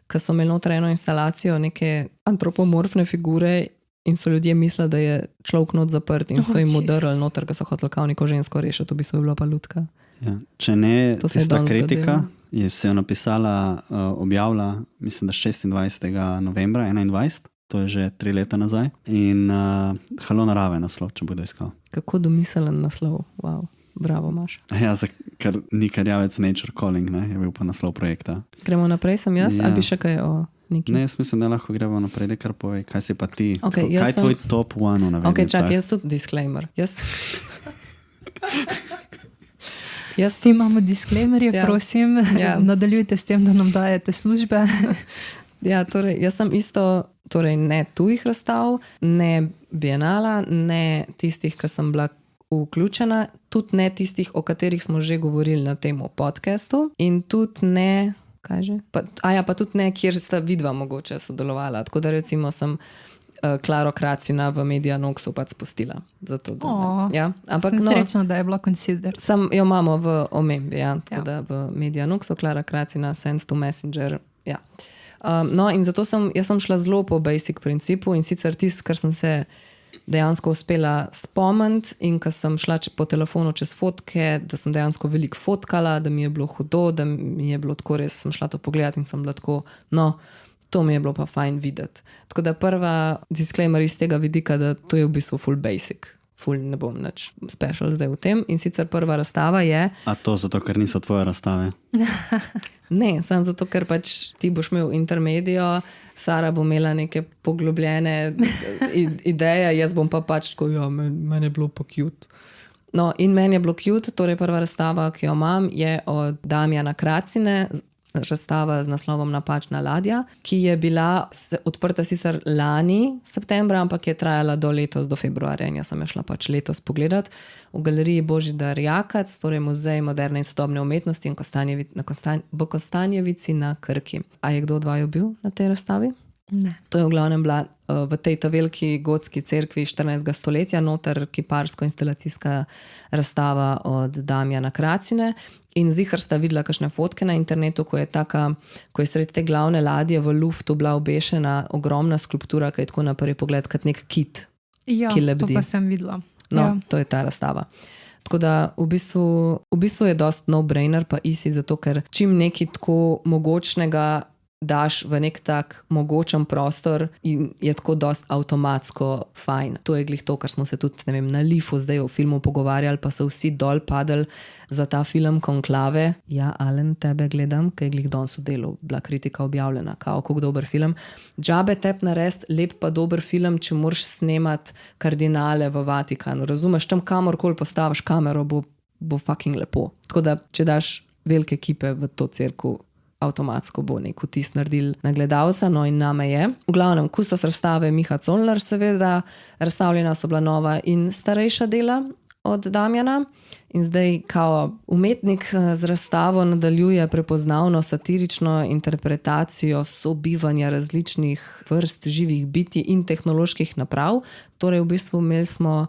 ker so imeli noter eno instalacijo neke antropomorfne figure in so ljudje mislili, da je človek not zaprt in so jim udarili noter, ker so hoteli kao neko žensko rešiti, to bi se bila pa lutka. Ja. Če ne, tista kritika se je napisala, objavila, mislim, da 26. novembra 2021, to je že 3 leta nazaj, in Halo narave naslov, če bodo iskal. Kako domiselen naslov, wow, bravo Maša. Ja, ker Nika Rjavec Nature Calling, ne, je bil pa naslov projekta. Gremo naprej, sem jaz, ali bi še kaj o Niki? Ne, jaz mislim, da lahko gremo naprej, da kar povej, kaj si pa ti, okay, kaj je tvoj top 1 v navednicah? Ok, čak, jaz tudi disclaimer. Vsi imamo disclaimerje, prosim, nadaljujte s tem, da nam dajete službe. Ja, torej, jaz sem isto, ne tujih razstav, ne bienala, ne tistih, ki sem bila vključena, tudi ne tistih, o katerih smo že govorili na tem podcastu in tudi ne, pa tudi ne, kjer sta vidva mogoče sodelovala. Tako da recimo sem Klaro Kracina v Media Noxu pač spustila. Zato, ampak, sem srečna, da je bila consider. Jo imamo v omembi, tako da v Media Noxu, Klara Kracina, Send to Messenger. Ja. No in zato jaz sem šla zelo po basic principu in sicer tisto, kar sem se dejansko uspela spomniti in ko sem šla po telefonu čez fotke, da sem dejansko veliko fotkala, da mi je bilo hudo, da mi je bilo tako res, sem šla to pogledati in sem bila tako, to mi je bilo pa fajn videti. Tako da prva disclaimer iz tega vidika, da to je v bistvu full basic. Full ne bom nič special zdaj v tem. In sicer prva razstava je... A to zato, ker niso tvoje razstave? Ne, samo zato, ker pač ti boš imel intermedijo, Sara bo imela neke poglobljene ideje, jaz bom pa pač tako, meni je bilo pa cute. No, in meni je bilo cute, torej prva razstava, ki jo imam, je od Damjana Kracine, razstava z naslovom Napačna ladja, ki je bila odprta sicer lani septembra, ampak je trajala do letos, do februarja, in jaz sem jo šla pač letos pogledat v galeriji Božidar Jakac, torej Muzej moderne in sodobne umetnosti v Kostanjevici na Krki. A je kdo od vaju bil na tej razstavi? Ne. To je v glavnem bila v tej veliki gotski cerkvi 14. stoletja, noter kiparsko-instalacijska razstava od Damjana Kracine. In zihar sta videla kakšne fotke na internetu, ko je sredi te glavne ladje v luftu bila obešena ogromna skulptura, ki je tako na prvi pogled kot nek kit, Ja, ki lebdi. to pa sem videla. No, Ja. to je ta razstava. Tako da v bistvu je dost no-brainer pa isi, zato ker čim nekaj tako mogočnega daš v nek tak mogočen prostor in je tako dost avtomatsko fajn. To je glih to, kar smo se tudi, ne vem, na Lifu zdaj o filmu pogovarjali, pa so vsi dol padali za ta film Konklave. Ja, Alen, tebe gledam, kaj je glih danes v delu bila kritika objavljena, kao kako dober film. Džabe tep narediti lep pa dober film, če moraš snemati kardinale v Vatikanu. Razumeš, tam kamorkoli postaviš kamero, bo fucking lepo. Tako da, če daš velike ekipe v to cerkev, avtomatsko bo nek vtis naredil na gledalca, no in name je. V glavnem, kustos razstave Miha Colnar, seveda, razstavljena so bila nova in starejša dela od Damjana. In zdaj kao umetnik z razstavo nadaljuje prepoznavno satirično interpretacijo sobivanja različnih vrst živih bitij in tehnoloških naprav. Torej v bistvu imeli smo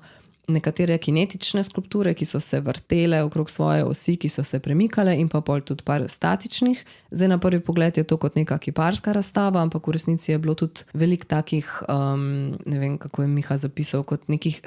nekatere kinetične skulpture, ki so se vrtele okrog svoje osi, ki so se premikale, in pa pol tudi par statičnih. Zdaj na prvi pogled je to kot neka kiparska razstava, ampak v resnici je bilo tudi veliko takih, ne vem, kako je Miha zapisal, kot nekih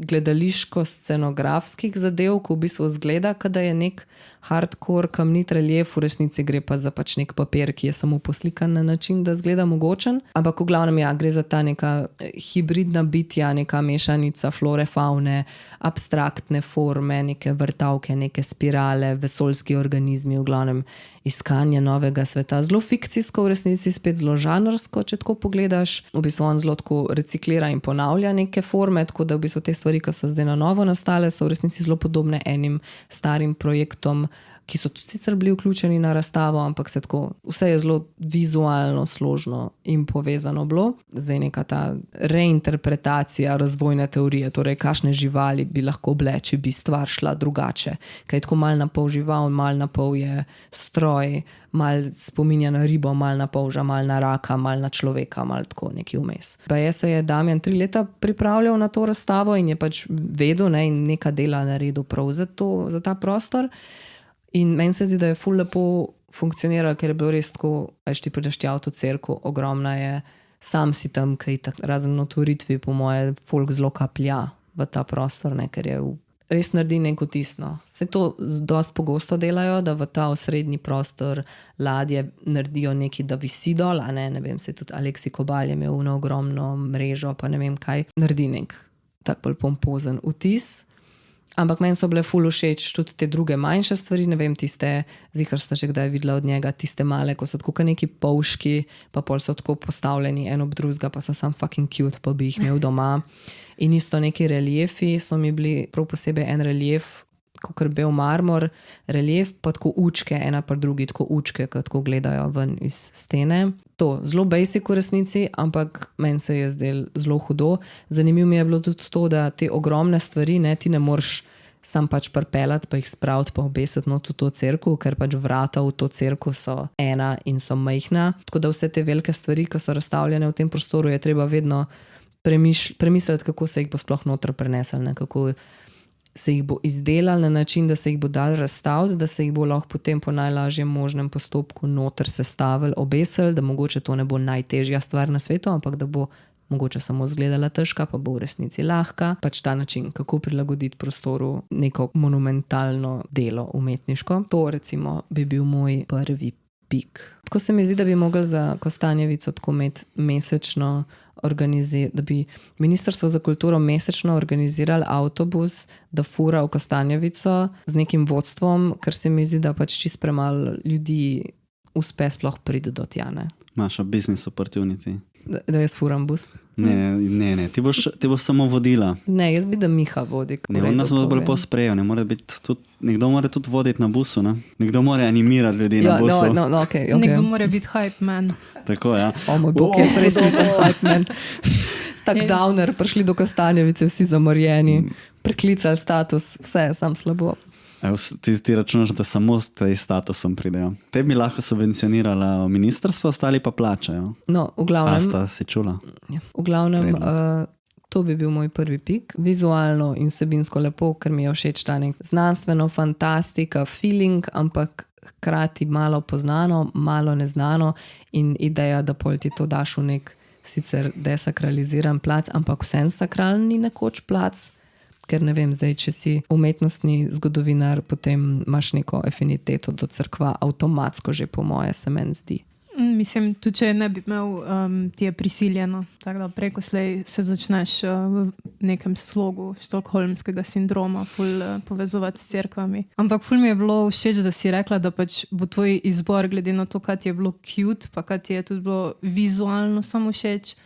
gledališko-scenografskih zadev, ko v bistvu zgleda, da je nek hardcore kamnit relief, v resnici gre pa za pač nek papir, ki je samo poslikan na način, da zgleda mogočen. Ampak v glavnem, ja, gre za ta neka hibridna bitja, neka mešanica flore, faune, abstraktne forme, neke vrtavke, neke spirale, vesoljski organizmi, v glavnem iskanje novega sveta. Zelo fikcijsko, v resnici spet zelo žanrsko, če tako pogledaš. V bistvu on zelo tako reciklira in ponavlja neke forme, tako da v bistvu te stvari, ki so zdaj na novo nastale, so v resnici zelo podobne enim starim projektom, ki so tudi sicer bili vključeni na razstavo, ampak se tako, vse je zelo vizualno složno in povezano bilo. Zdaj neka ta reinterpretacija razvojne teorije, torej kakšne živali bi lahko bile, če bi stvar šla drugače. Kaj je tako mal na pol žival, mal na pol je stroj, mal spominja na ribo, mal na polža, mal na raka, mal na človeka, mal tako neki vmes. Baje se je Damjan 3 leta pripravljal na to razstavo in je pač vedel, ne, in neka dela naredil prav za ta prostor. In meni se zdi, da je ful lepo funkcioniralo, ker je bilo res tako, veš, ti prideš tja v to cerkev, ogromna je, sam si tam, kaj razen otvoritvi, po moje, folk zelo kaplja v ta prostor, ne, ker je res naredi neko tisno. Se to dost pogosto delajo, da v ta osrednji prostor ladje naredijo neki, da visi dol, a ne vem, se tudi Aleksi Kobal je imel na ogromno mrežo, pa ne vem kaj, naredi nek tak bolj pompozen vtis. Ampak meni so bile ful všeč tudi te druge manjše stvari, ne vem, tiste, zihar sta že kdaj videla od njega, tiste male, ko so tako neki polški, pa pol so tako postavljeni en ob drugega, pa so sam fucking cute, pa bi jih imel doma. In isto neki reliefi so mi bili, prav posebej en relief, kakor bel marmor, relief, pa tako učke, ena pa drugi, tako učke, ki tako gledajo ven iz stene. To, zelo basic v resnici, ampak meni se je zdelo zelo hudo. Zanimivo mi je bilo tudi to, da te ogromne stvari, ne, ti ne moreš sam pač prpelati, pa jih spraviti, pa obesiti not v to cerkev, ker pač vrata v to cerkev so ena in so majhna. Tako da vse te velike stvari, ki so razstavljene v tem prostoru, je treba vedno premisliti, kako se jih bo sploh noter prenesel, ne, kako se jih bo izdelal na način, da se jih bo dal razstaviti, da se jih bo lahko potem po najlažjem možnem postopku noter sestavili, obesili, da mogoče to ne bo najtežja stvar na svetu, ampak da bo mogoče samo izgledala težka, pa bo v resnici lahka. Pač ta način, kako prilagoditi prostoru neko monumentalno delo umetniško. To recimo bi bil moj prvi pik. Tako se mi zdi, da bi mogli za Kostanjevico tako imeti mesečno da bi Ministrstvo za kulturo mesečno organizirali avtobus, da fura v Kostanjevico z nekim vodstvom, ker se mi zdi, da pač čist premalo ljudi uspe sploh priti do tja. Ne? Imaš business opportunity. Da jaz furam bus. Ne, ti boš samo vodila. Ne, jaz bi, da Miha vodi. Ne, on nas bo bolj posprejel, nekdo mora tudi voditi na busu, ne? Nekdo mora animirati ljudi na busu. Okay. Nekdo mora biti hype man. Tako, ja. O moj bog, jaz res nisem hype man. Tak downer, prišli do Kostanjevice, vsi zamorjeni, preklicali status, vse je sam slabo. Ti računaš, da samo s tej statusom pridejo. Te bi lahko subvencionirala ministrstvo, ostali pa plačajo. No, v glavnem... Asta si čula? Ja, v glavnem, to bi bil moj prvi pik. Vizualno in vsebinsko lepo, ker mi je všeč ta nek znanstveno fantastika, feeling, ampak hkrati malo poznano, malo neznano in ideja, da pol ti to daš v nek sicer desakraliziran plac, ampak vsem sakralni nekoč plac, ker ne vem, zdaj, če si umetnostni zgodovinar, potem imaš neko afiniteto do crkva, avtomatsko že po moje se meni zdi. Mislim, tudi če ne bi imel, ti je prisiljeno. Tako da preko slej se začneš v nekem slogu štokholmskega sindroma povezovati s cerkvami. Ampak ful mi je bilo všeč, da si rekla, da pač bo tvoj izbor glede na to, kaj ti je bilo cute, pa kaj ti je tudi bilo vizualno samo všeč,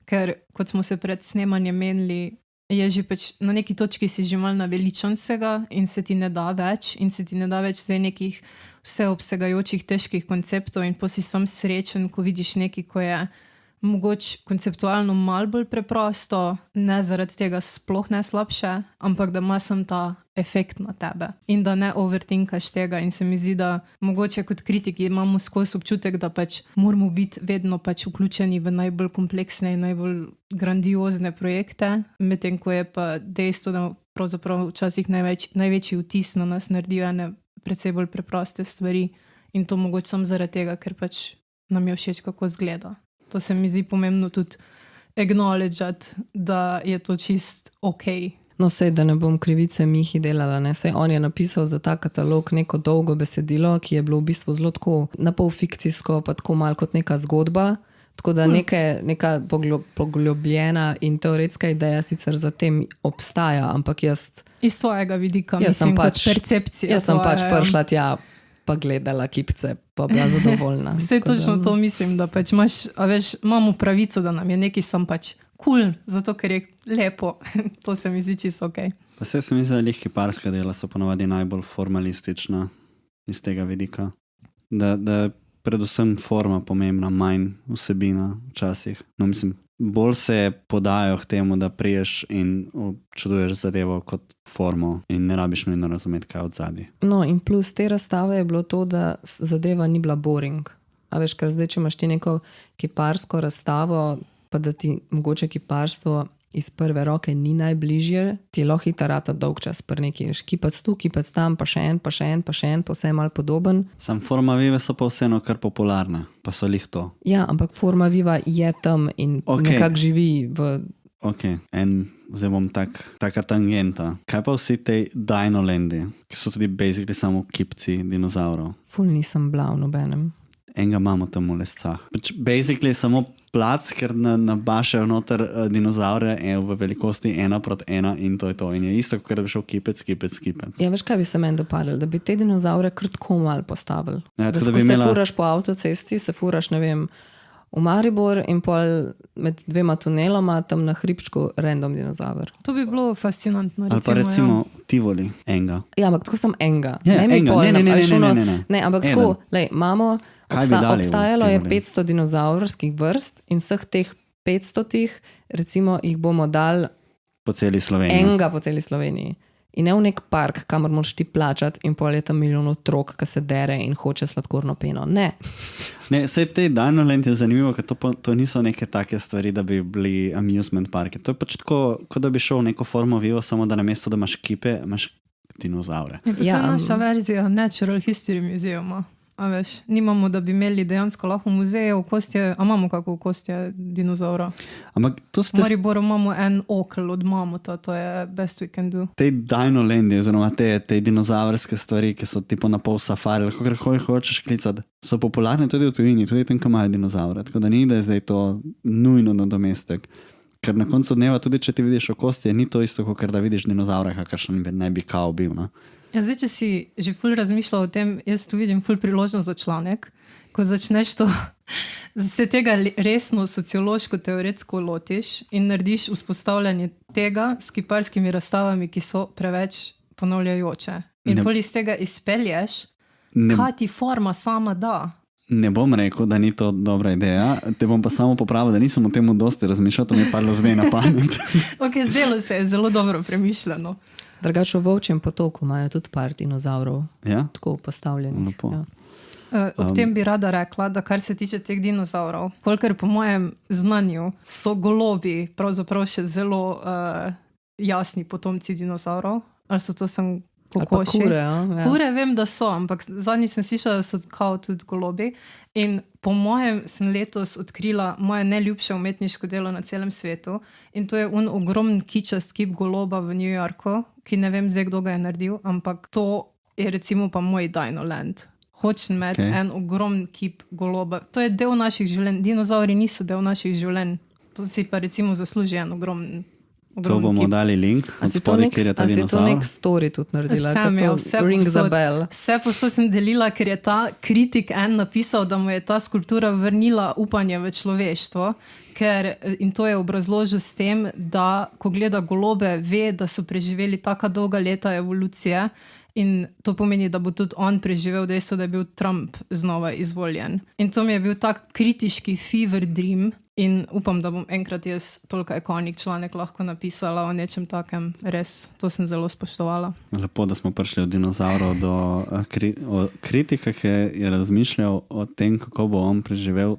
ker kot smo se pred snemanjem menili, je že pač na neki točki si že mal naveličan vsega in se ti ne da več zdaj nekih vseobsegajočih težkih konceptov in si sam srečen, ko vidiš nekaj, ko je mogoče konceptualno malo bolj preprosto, ne zaradi tega sploh ne slabše, ampak da ima sem ta efekt na tebe in da ne overthinkaš tega in se mi zdi, da mogoče kot kritiki imamo skozi občutek, da pač moramo biti vedno pač vključeni v najbolj kompleksne in najbolj grandiozne projekte, medtem ko je pa dejstvo, da pravzaprav včasih največji vtis na nas naredijo ene precej bolj preproste stvari in to mogoče samo zaradi tega, ker pač nam je všeč, kako izgleda. To se mi zdi pomembno tudi acknowledgeati, da je to čist okej. No, sej, da ne bom krivice Mihi delala, ne. Sej on je napisal za ta katalog neko dolgo besedilo, ki je bilo v bistvu zelo tako napol fikcijsko, pa tako malo kot neka zgodba, tako da neka poglobljena in teoretska ideja sicer za tem obstaja, ampak jaz... Iz tvojega vidika, mislim, kot percepcija. Jaz sem pač prišla tja, pa gledala kipce, pa bila zadovoljna. Vse točno to mislim, da pač imamo pravico, da nam je nekaj sam pač cool, zato ker je lepo. To se mi zdi čisto okej. Pa se mi zdi, da kiparska dela so ponovadi najbolj formalistična iz tega vidika. Da predvsem forma pomembna, manj vsebina včasih. No, mislim, bolj se podajo k temu, da priješ in občuduješ zadevo kot formo in ne rabiš nujno razumeti, kaj od zadaj. No, in plus te razstave je bilo to, da zadeva ni bila boring. A veš, ker zdaj, če imaš ti neko kiparsko razstavo, pa da ti mogoče kiparstvo iz prve roke ni najbližje, ti je lahko hitarata dolg čas pri neki kipac tu, kipac tam, pa še en, pa vse malo podoben. Sam forma vive so pa vseeno kar popularne, pa so lih to. Ja, ampak forma viva je tam in nekako živi v... Zdaj bom taka tangenta. Kaj pa vsi te Dinolandi, ki so tudi basically samo kipci dinozaurov? Ful nisem bila v nobenem. Enega imamo tam v lescah. Basically samo plac, ker nabašajo noter dinozaure v velikosti 1:1 in to je to. In je isto, kot da bi šel kipec. Ja, veš, kaj bi se meni dopadalo? Da bi te dinozaure kratko malo postavili. Ja, da se furaš po avtocesti, se furaš, ne vem, v Maribor in pol med dvema tuneloma tam na hribčku random dinozaur. To bi bilo fascinantno. Ali pa recimo Tivoli, enga. Ja, ampak tako sem enga. Ja, ne, ampak tako, imamo... Obstajalo je 500 dinozaurskih vrst in vseh teh 500 recimo jih bomo dali po celi Sloveniji. Enga po celi Sloveniji. In ne v nek park, kamor moraš ti plačati in pol je tam milijon otrok, ki se dere in hoče sladkorno peno. Ne. Sej te Dinoland je zanimivo, ker to niso neke take stvari, da bi bili amusement parke. To je pač tako, kot da bi šel v neko formo vivo, samo da namesto, da imaš kipe, imaš dinozaure. To je naša verzija Natural History Museuma. A veš, nimamo, da bi imeli dejansko lahko muzeje v kostje, a imamo kako v kostje dinozaura. Ampak to ste... V Mariboru imamo en okl od mamuta, to je best we can do. Te Dinolandi, oziroma te dinozaurske stvari, ki so tipo na pol safari, kako hočeš klicati, so popularne tudi v tujini, tudi tam, ko imajo dinozaure. Tako da ni, da je zdaj to nujno nadomestek. Ker na koncu dneva, tudi če ti vidiš v kostje, ni to isto, kot da vidiš dinozaure, kakršen ne bi kao bil, no? Ja, zdaj, če si že ful razmišljal o tem, jaz tu vidim ful priložnost za članek, ko začneš se tega resno sociološko teoretsko lotiš in narediš vzpostavljanje tega s kiparskimi razstavami, ki so preveč ponavljajoče. In pol iz tega izpelješ, kaj ti forma sama da. Ne bom rekel, da ni to dobra ideja, te bom pa samo popravil, da nisem o tem dosti razmišljal, to mi je padlo zdaj na pamet. Zdelo se je zelo dobro premišljeno. Drugače v Volčjem potoku imajo tudi par dinozavrov, tako postavljenih. Ob tem bi rada rekla, da kar se tiče teh dinozavrov, kolikor po mojem znanju so golobi pravzaprav še zelo jasni potomci dinozavrov, ali so to sem kokoši. Kure vem, da so, ampak zadnji sem slišala, da so kao tudi golobi. In po mojem sem letos odkrila moje najljubše umetniško delo na celem svetu in to je ogromen kičast kip goloba v New Yorku, ki ne vem zdaj, kdo ga je naredil, ampak to je recimo pa moj Dinoland. Hočem imeti en ogromen kip goloba. To je del naših življenj. Dinozauri niso del naših življenj. To si pa recimo zasluži en ogromen To bomo dali link. A si to nek story tudi naredila? Vse posod sem delila, ker je ta kritik napisal, da mu je ta skulptura vrnila upanje v človeštvo. In to je obrazložil s tem, da ko gleda golobe, ve, da so preživeli taka dolga leta evolucije in to pomeni, da bo tudi on preživel dejstvo, da je bil Trump znova izvoljen. In to mi je bil tak kritiški fever dream in upam, da bom enkrat jaz toliko ikonik članek lahko napisala o nečem takem. Res, to sem zelo spoštovala. Lepo, da smo prišli od dinozavrov do kritika, ki je razmišljal o tem, kako bo on preživel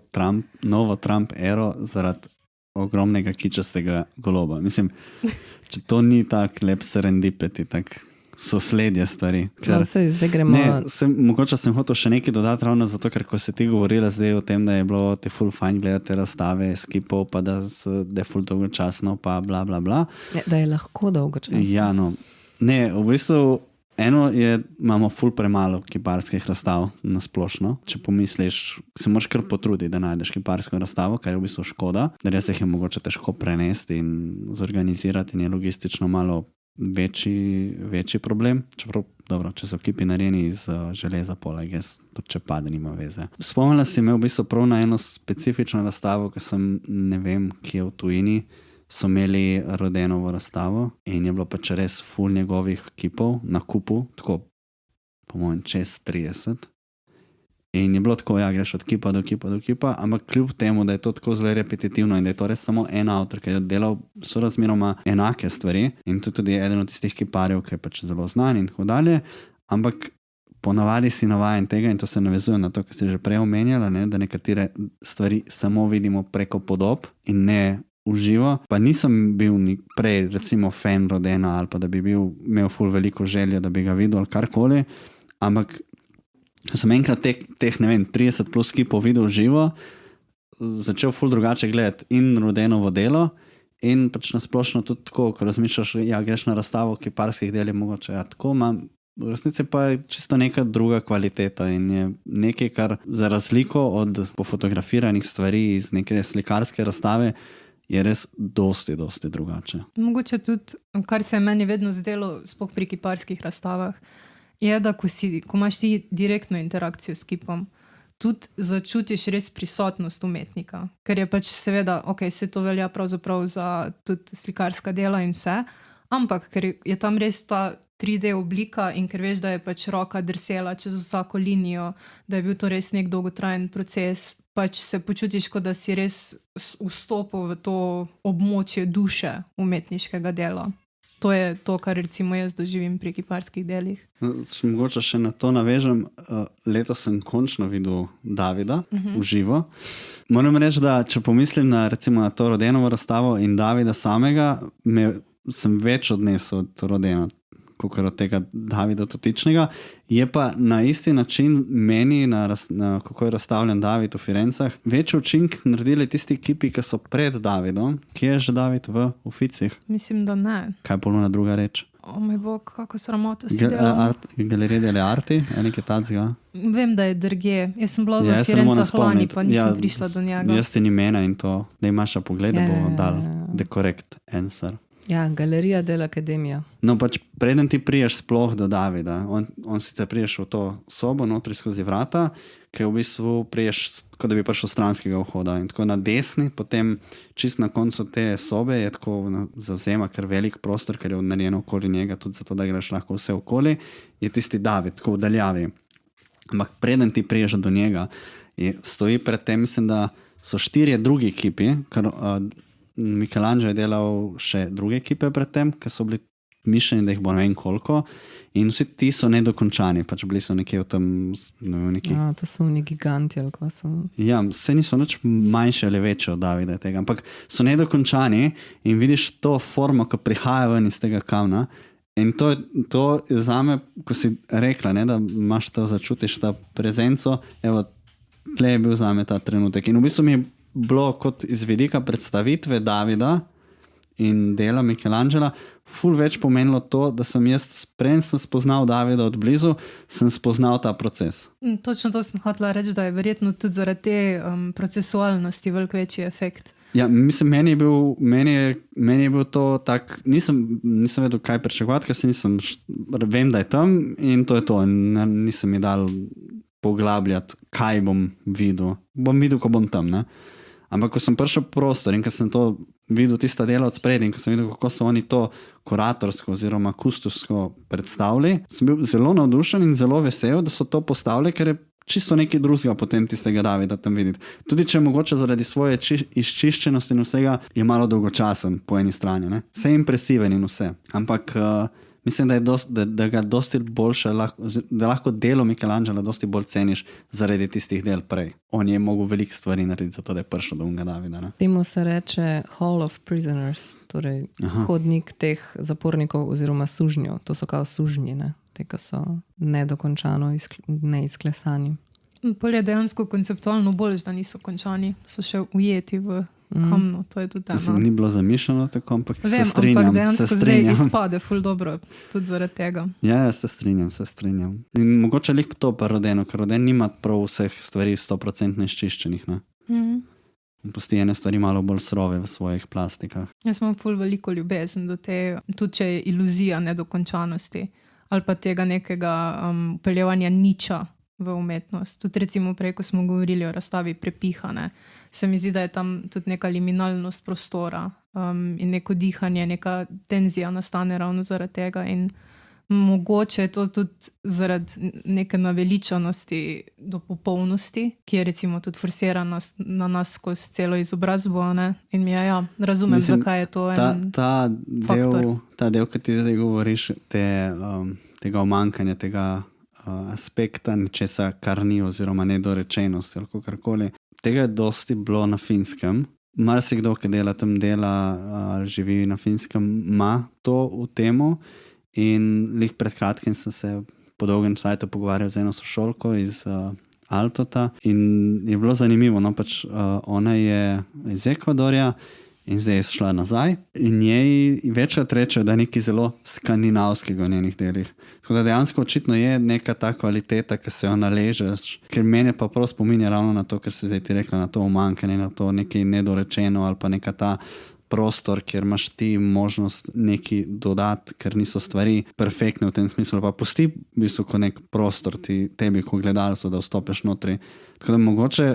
novo Trump ero zaradi ogromnega kičastega goloba. Mislim, če to ni tak lep serendipity, tak sosledje stvari. Zdaj gremo... Mogoče sem hotel še nekaj dodati ravno zato, ker ko si ti govorila zdaj o tem, da je bilo te ful fajn gledati razstave skipov, pa da je ful dolgočasno, pa bla bla bla. Da je lahko dolgočasno. Ja, no. Ne, v bistvu eno je, imamo ful premalo kiparskih razstav na splošno. Če pomisliš, se moraš kar potruditi, da najdeš kiparsko razstavo, kar je v bistvu škoda, da res jih je mogoče težko prenesti in zorganizirati in je logistično malo večji problem, čeprav, dobro, če so kipi narejeni iz železa pola, če pade, nima veze. Spomnila si me v bistvu prav na eno specifično razstavo, ki sem, ne vem, kje v tujini, so imeli Rodenovo razstavo in je bilo pač res ful njegovih kipov na kupu, tako po mojem čez 30. In je bilo tako, greš od kipa do kipa do kipa, ampak kljub temu, da je to tako zelo repetitivno in da je to res samo en avtor, ki je delal sorazmeroma enake stvari in tudi eden od tistih kiparjev, ki je pač zelo znan in tako dalje, ampak ponavadi si navajen tega in to se navezuje na to, kar si že prej omenjala, da nekatere stvari samo vidimo preko podob in ne uživo. Pa nisem bil prej recimo fan Rodena ali pa da bi imel ful veliko želje, da bi ga videl ali karkoli, ampak sem enkrat teh, ne vem, 30 plus kipov videl živo, začel ful drugače gledati in Rodenovo delo in pač nasplošno tudi tako, ko razmišljaš, greš na razstavo kiparskih del je mogoče, tako imam, v resnici pa je čisto neka druga kvaliteta in je nekaj, kar za razliko od pofotografiranih stvari iz neke slikarske razstave je res dosti drugače. Mogoče tudi, kar se je meni vedno zdelo, sploh pri kiparskih razstavah, je, da ko imaš ti direktno interakcijo s kipom, tudi začutiš res prisotnost umetnika. Ker je pač seveda, se to velja pravzaprav za tudi slikarska dela in vse, ampak ker je tam res ta 3D oblika in ker veš, da je pač roka drsela čez vsako linijo, da je bil to res nek dolgotrajen proces, pač se počutiš, kot da si res vstopil v to območje duše umetniškega dela. To je to, kar recimo jaz doživim pri kiparskih delih. Mogoče še na to navežem. Letos sem končno videl Davida v živo. Moram reči, da če pomislim recimo na to Rodenovo razstavo in Davida samega, sem več odnesel od Rodena, kakor od tega Davida Totičnega. Je pa na isti način meni, kako je razstavljen David v Firencah, večji učink naredili tisti kipi, ki so pred Davidom. Kje je že David v Uficih? Mislim, da ne. Kaj je poluna druga reč? O moj bog, kako sramoto si delal. Galerija delle Arti, nekaj tacga. Vem, da je drugje. Jaz sem bila v Firencah lani, pa nisem prišla do njega. Jaz ti ni imena in to, da imaš pogled, da bo dal the correct answer. Ja, galerija del Akademija. No, pač preden ti priješ sploh do Davida, on sicer priješ v to sobo, notri skozi vrata, ki v bistvu priješ, kot da bi prišel stranskega vhoda. In tako na desni, potem čist na koncu te sobe je tako zavzema kar velik prostor, ker je narejeno okoli njega, tudi zato, da greš lahko vse okoli, je tisti David, tako v daljavi. Ampak preden ti priješ do njega, stoji pred tem, mislim, da so 4 drugi ekipi, ker Michelangelo je delal še druge ekipe predtem, ki so bili mišljeni, da jih bo ne vem koliko, in vsi ti so nedokončani, pač bili so nekje v tem nekih... To so neki giganti ali kva so. Ja, vse niso nič manjše ali večje od Davida tega, ampak so nedokončani in vidiš to formo, ki prihaja ven iz tega kamna. In to je zame, ko si rekla, ne, da imaš to, začutiš ta prezenco, evo, tle je bil zame ta trenutek. In v bistvu mi je bilo kot iz vidika predstavitve Davida in dela Michelangela ful več pomenilo to, da sem jaz, preden sem spoznal Davida od blizu, sem spoznal ta proces. Točno to sem hotela reči, da je verjetno tudi zaradi te procesualnosti veliko večji efekt. Ja, mislim, meni je bil to tak, nisem vedel, kaj pričakovati, ker vem, da je tam in to je to. Nisem mi dal poglabljati, kaj bom videl. Bom videl, ko bom tam, ne? Ampak ko sem prišel v prostor in ko sem to videl, tista dela od spredi in ko sem videl, kako so oni to kuratorsko oziroma kustosko predstavili, sem bil zelo navdušen in zelo vesel, da so to postavili, ker je čisto nekaj drugega potem tistega Davida tam videti. Tudi če mogoče zaradi svoje izčiščenosti in vsega je malo dolgočasen po eni strani, ne? Vse je impresiven in vse. Ampak mislim, da ga dosti boljše, da lahko delo Michelangela dosti bolj ceniš zaradi tistih del prej. On je mogel veliko stvari narediti, zato da je prišel do unga Davida. Ne? Temu se reče Hall of Prisoners, torej hodnik teh zapornikov oziroma sužnjev. To so kao sužnji, ne? Te, ki so nedokončano neizklesani. Bolje je dejansko konceptualno bolj, da niso končani, so še ujeti v kamnu, to je tudi tema. Mislim, ni bilo zamišljeno tako, ampak Vem, se strinjam. ampak dejansko zdaj izpade ful dobro, tudi zaradi tega. Ja, se strinjam. In mogoče lik to pa Rodenu, ker Roden nima prav vseh stvari 100% izčiščenih, ne? Pusti ene stvari malo bolj surove v svojih plastikah. Jaz imam ful veliko ljubezen do te, tudi če je iluzija nedokončanosti ali pa tega nekega upeljevanja niča v umetnost. Tudi recimo prej, ko smo govorili o razstavi Prepihane, se mi zdi, da je tam tudi neka liminalnost prostora in neko dihanje, neka tenzija nastane ravno zaradi tega in mogoče je to tudi zaradi neke naveličanosti do popolnosti, ki je recimo tudi forsirana na nas skozi celo izobrazbo, ne? In mi je, razumem, mislim, zakaj je to en faktor. Ta del, ki ti zdaj govoriš, tega omankanja, tega aspekta nečesa, kar ni oziroma nedorečenosti ali kakorkoli. Tega je dosti bilo na Finskem. Marsikdo, ki dela tam ali živi na Finskem, ima to v temu in lih pred kratkim sem se po dolgem času pogovarjal z eno sošolko iz Altota in je bilo zanimivo, no pač ona je iz Ekvadorja in zdaj je šla nazaj in njej večkrat reče, da je nekaj zelo skandinavskega v njenih delih. Tako da dejansko očitno je neka ta kvaliteta, ki se jo naležeš, ker mene pa prav spominja ravno na to, ker si zdaj ti rekla, na to umankanje, na to nekaj nedorečeno ali pa neka ta prostor, kjer imaš ti možnost nekaj dodati, ker niso stvari perfektne v tem smislu, pa pusti v bistvu kot nek prostor tebi, ko gledalcu, da vstopiš notri. Tako da mogoče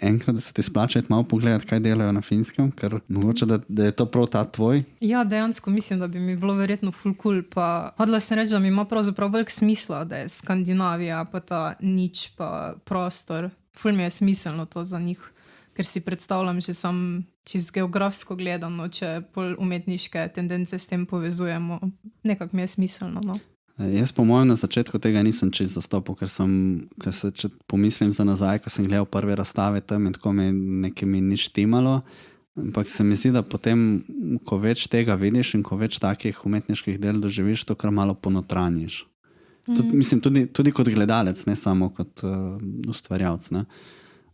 enkrat, da se ti splača malo pogledati, kaj delajo na Finskem, ker mogoče, da je to prav ta tvoj. Ja, dejansko mislim, da bi mi bilo verjetno ful cool, pa hodila sem reči, da mi ima pravzaprav velik smisla, da je Skandinavija, pa ta nič, pa prostor. Ful mi je smiselno to za njih, ker si predstavljam že sam čisto geografsko gledano, če pol umetniške tendence s tem povezujemo. Nekako mi je smiselno, no. Jaz po mojem na začetku tega nisem čisto zastopil, ker se pomislim za nazaj, ko sem gledal prve razstave tam in tako mi ni štimalo, ampak se mi zdi, da potem, ko več tega vidiš in ko več takih umetniških del doživiš, to kar malo ponotranjiš. Mislim, tudi kot gledalec, ne samo kot ustvarjalec, ne.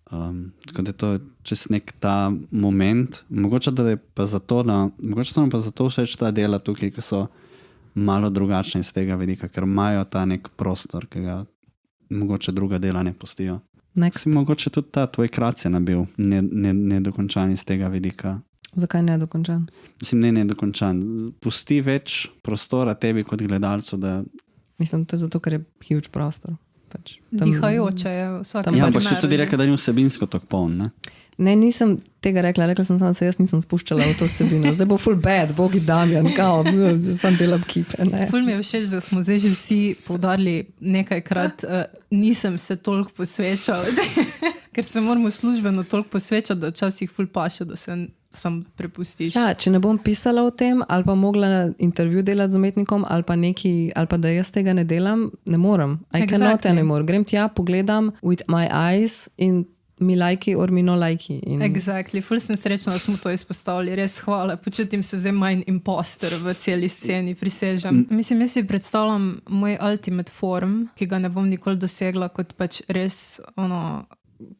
Tako da je to čist nek ta moment, mogoče da je pa zato, mogoče so nam pa zato všeč ta dela tukaj, ki so malo drugačne iz tega vidika, ker imajo ta nek prostor, ki ga mogoče druga dela ne pustijo. Mogoče tudi ta tvoj krat je nabil nedokončan iz tega vidika. Zakaj ne dokončan? Mislim, ne dokončan. Pusti več prostora tebi kot gledalcu, da Mislim, to je zato, ker je huge prostor. Pač, tam, Dihajoče je vsak. tam ja, pač ampak še tudi rekel, da ni vsebinsko tako poln, ne? Ne, nisem tega rekla. Rekla sem samo, da se jaz nisem spuščala v to vsebino. Zdaj bo full bad, bogi Damjan, kao, sam delam kipe. Ne? Ful mi je všeč, da smo zdaj že vsi poudarili nekajkrat, nisem se toliko posvečala, ker se moramo službeno toliko posvečati, da včasih ful paše, da se sam prepustiš. Ja, če ne bom pisala o tem, ali pa mogla intervju delati z umetnikom, ali pa, ali pa da jaz tega ne delam, ne morem. I cannot anymore. Grem tja, pogledam with my eyes in mi lajki or mi no lajki. Exactly. Ful sem srečna, da smo to izpostavili. Res hvala. Počutim se zdaj manj imposter v celi sceni, prisežem. Mislim, jaz si predstavljam moj ultimate form, ki ga ne bom nikoli dosegla, kot pač res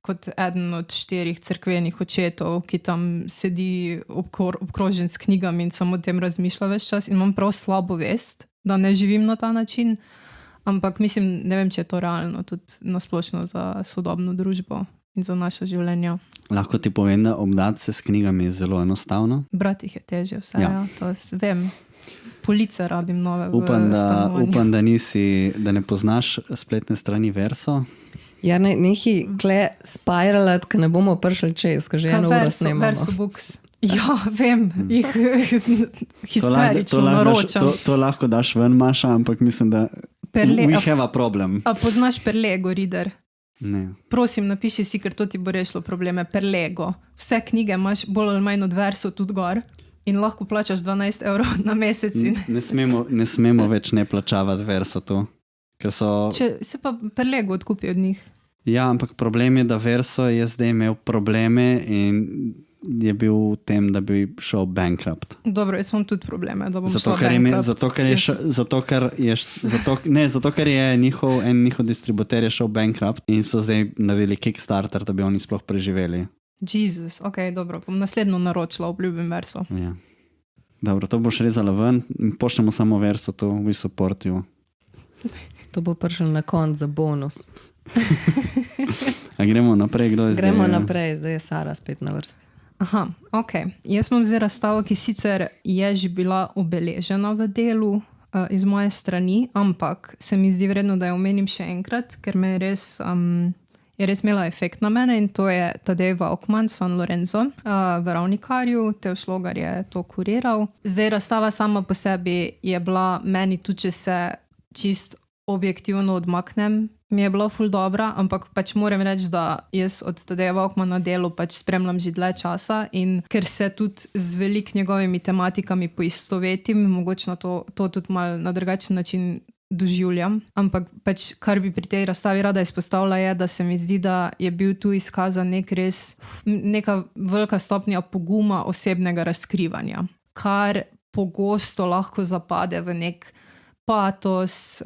kot eden od 4 cerkvenih očetov, ki tam sedi obkrožen s knjigami in samo o tem razmišlja ves čas in imam prav slabo vest, da ne živim na ta način, ampak mislim, ne vem, če je to realno tudi nasplošno za sodobno družbo in za naše življenje. Lahko ti povem, da obdati se s knjigami je zelo enostavno. Brati jih je težje vse, ja. To vem. Police rabim nove Upam, v stanovanju. Da ne poznaš spletne strani Verso. Ja, nehi kle spiralat, ker ne bomo prišli čez, ker že eno uro snemamo. Verso Books. Ja, vem, jih histerično naročam. To lahko daš ven, Maša, ampak mislim, da we have a problem. A poznaš Perlego, reader? Ne. Prosim, napiši si, ker to ti bo rešilo probleme. Perlego. Vse knjige imaš bolj ali manj od Verso tudi gor in lahko plačaš 12 € na mesec. Ne smemo več ne plačavati Verso tu. Se pa Perlego odkupi od njih. Ja, ampak problem je, da Verso je zdaj imel probleme in je bil v tem, da bi šel bankrupt. Dobro, jaz imam tudi probleme, da bom šel bankrupt. Zato, ker je njihov distributer je šel bankrupt in so zdaj naredili Kickstarter, da bi oni sploh preživeli. Jezus, ok, dobro, bom naslednjo naročila, obljubim Verso. Ja. Dobro, to boš rezala ven in pošljemo samo Verso, to we support you. To bo prišel na konc za bonus. A gremo naprej, kdo je zdaj? Gremo naprej, zdaj je Sara spet na vrsti. Aha, ok. Jaz imam zdaj razstavo, ki sicer je že bila obeležena v delu iz moje strani, ampak se mi zdi vredno, da jo omenim še enkrat, ker me je res imela efekt na mene in to je Tadej Vaukman, San Lorenzo, v Ravnikarju, Teo Šlogar je to kuriral. Zdaj razstava sama po sebi je bila meni tudi, če se čist objektivno odmaknem, mi je bila ful dobra, ampak pač moram reči, da jaz od Tadeja Vaukmana delu pač spremljam že dlje časa in ker se tudi z veliko njegovimi tematikami poistovetim, mogoče to tudi malo na drugačen način doživljam, ampak pač kar bi pri tej razstavi rada izpostavila je, da se mi zdi, da je bil tu izkazan neka velika stopnja poguma osebnega razkrivanja, kar pogosto lahko zapade v nek patos,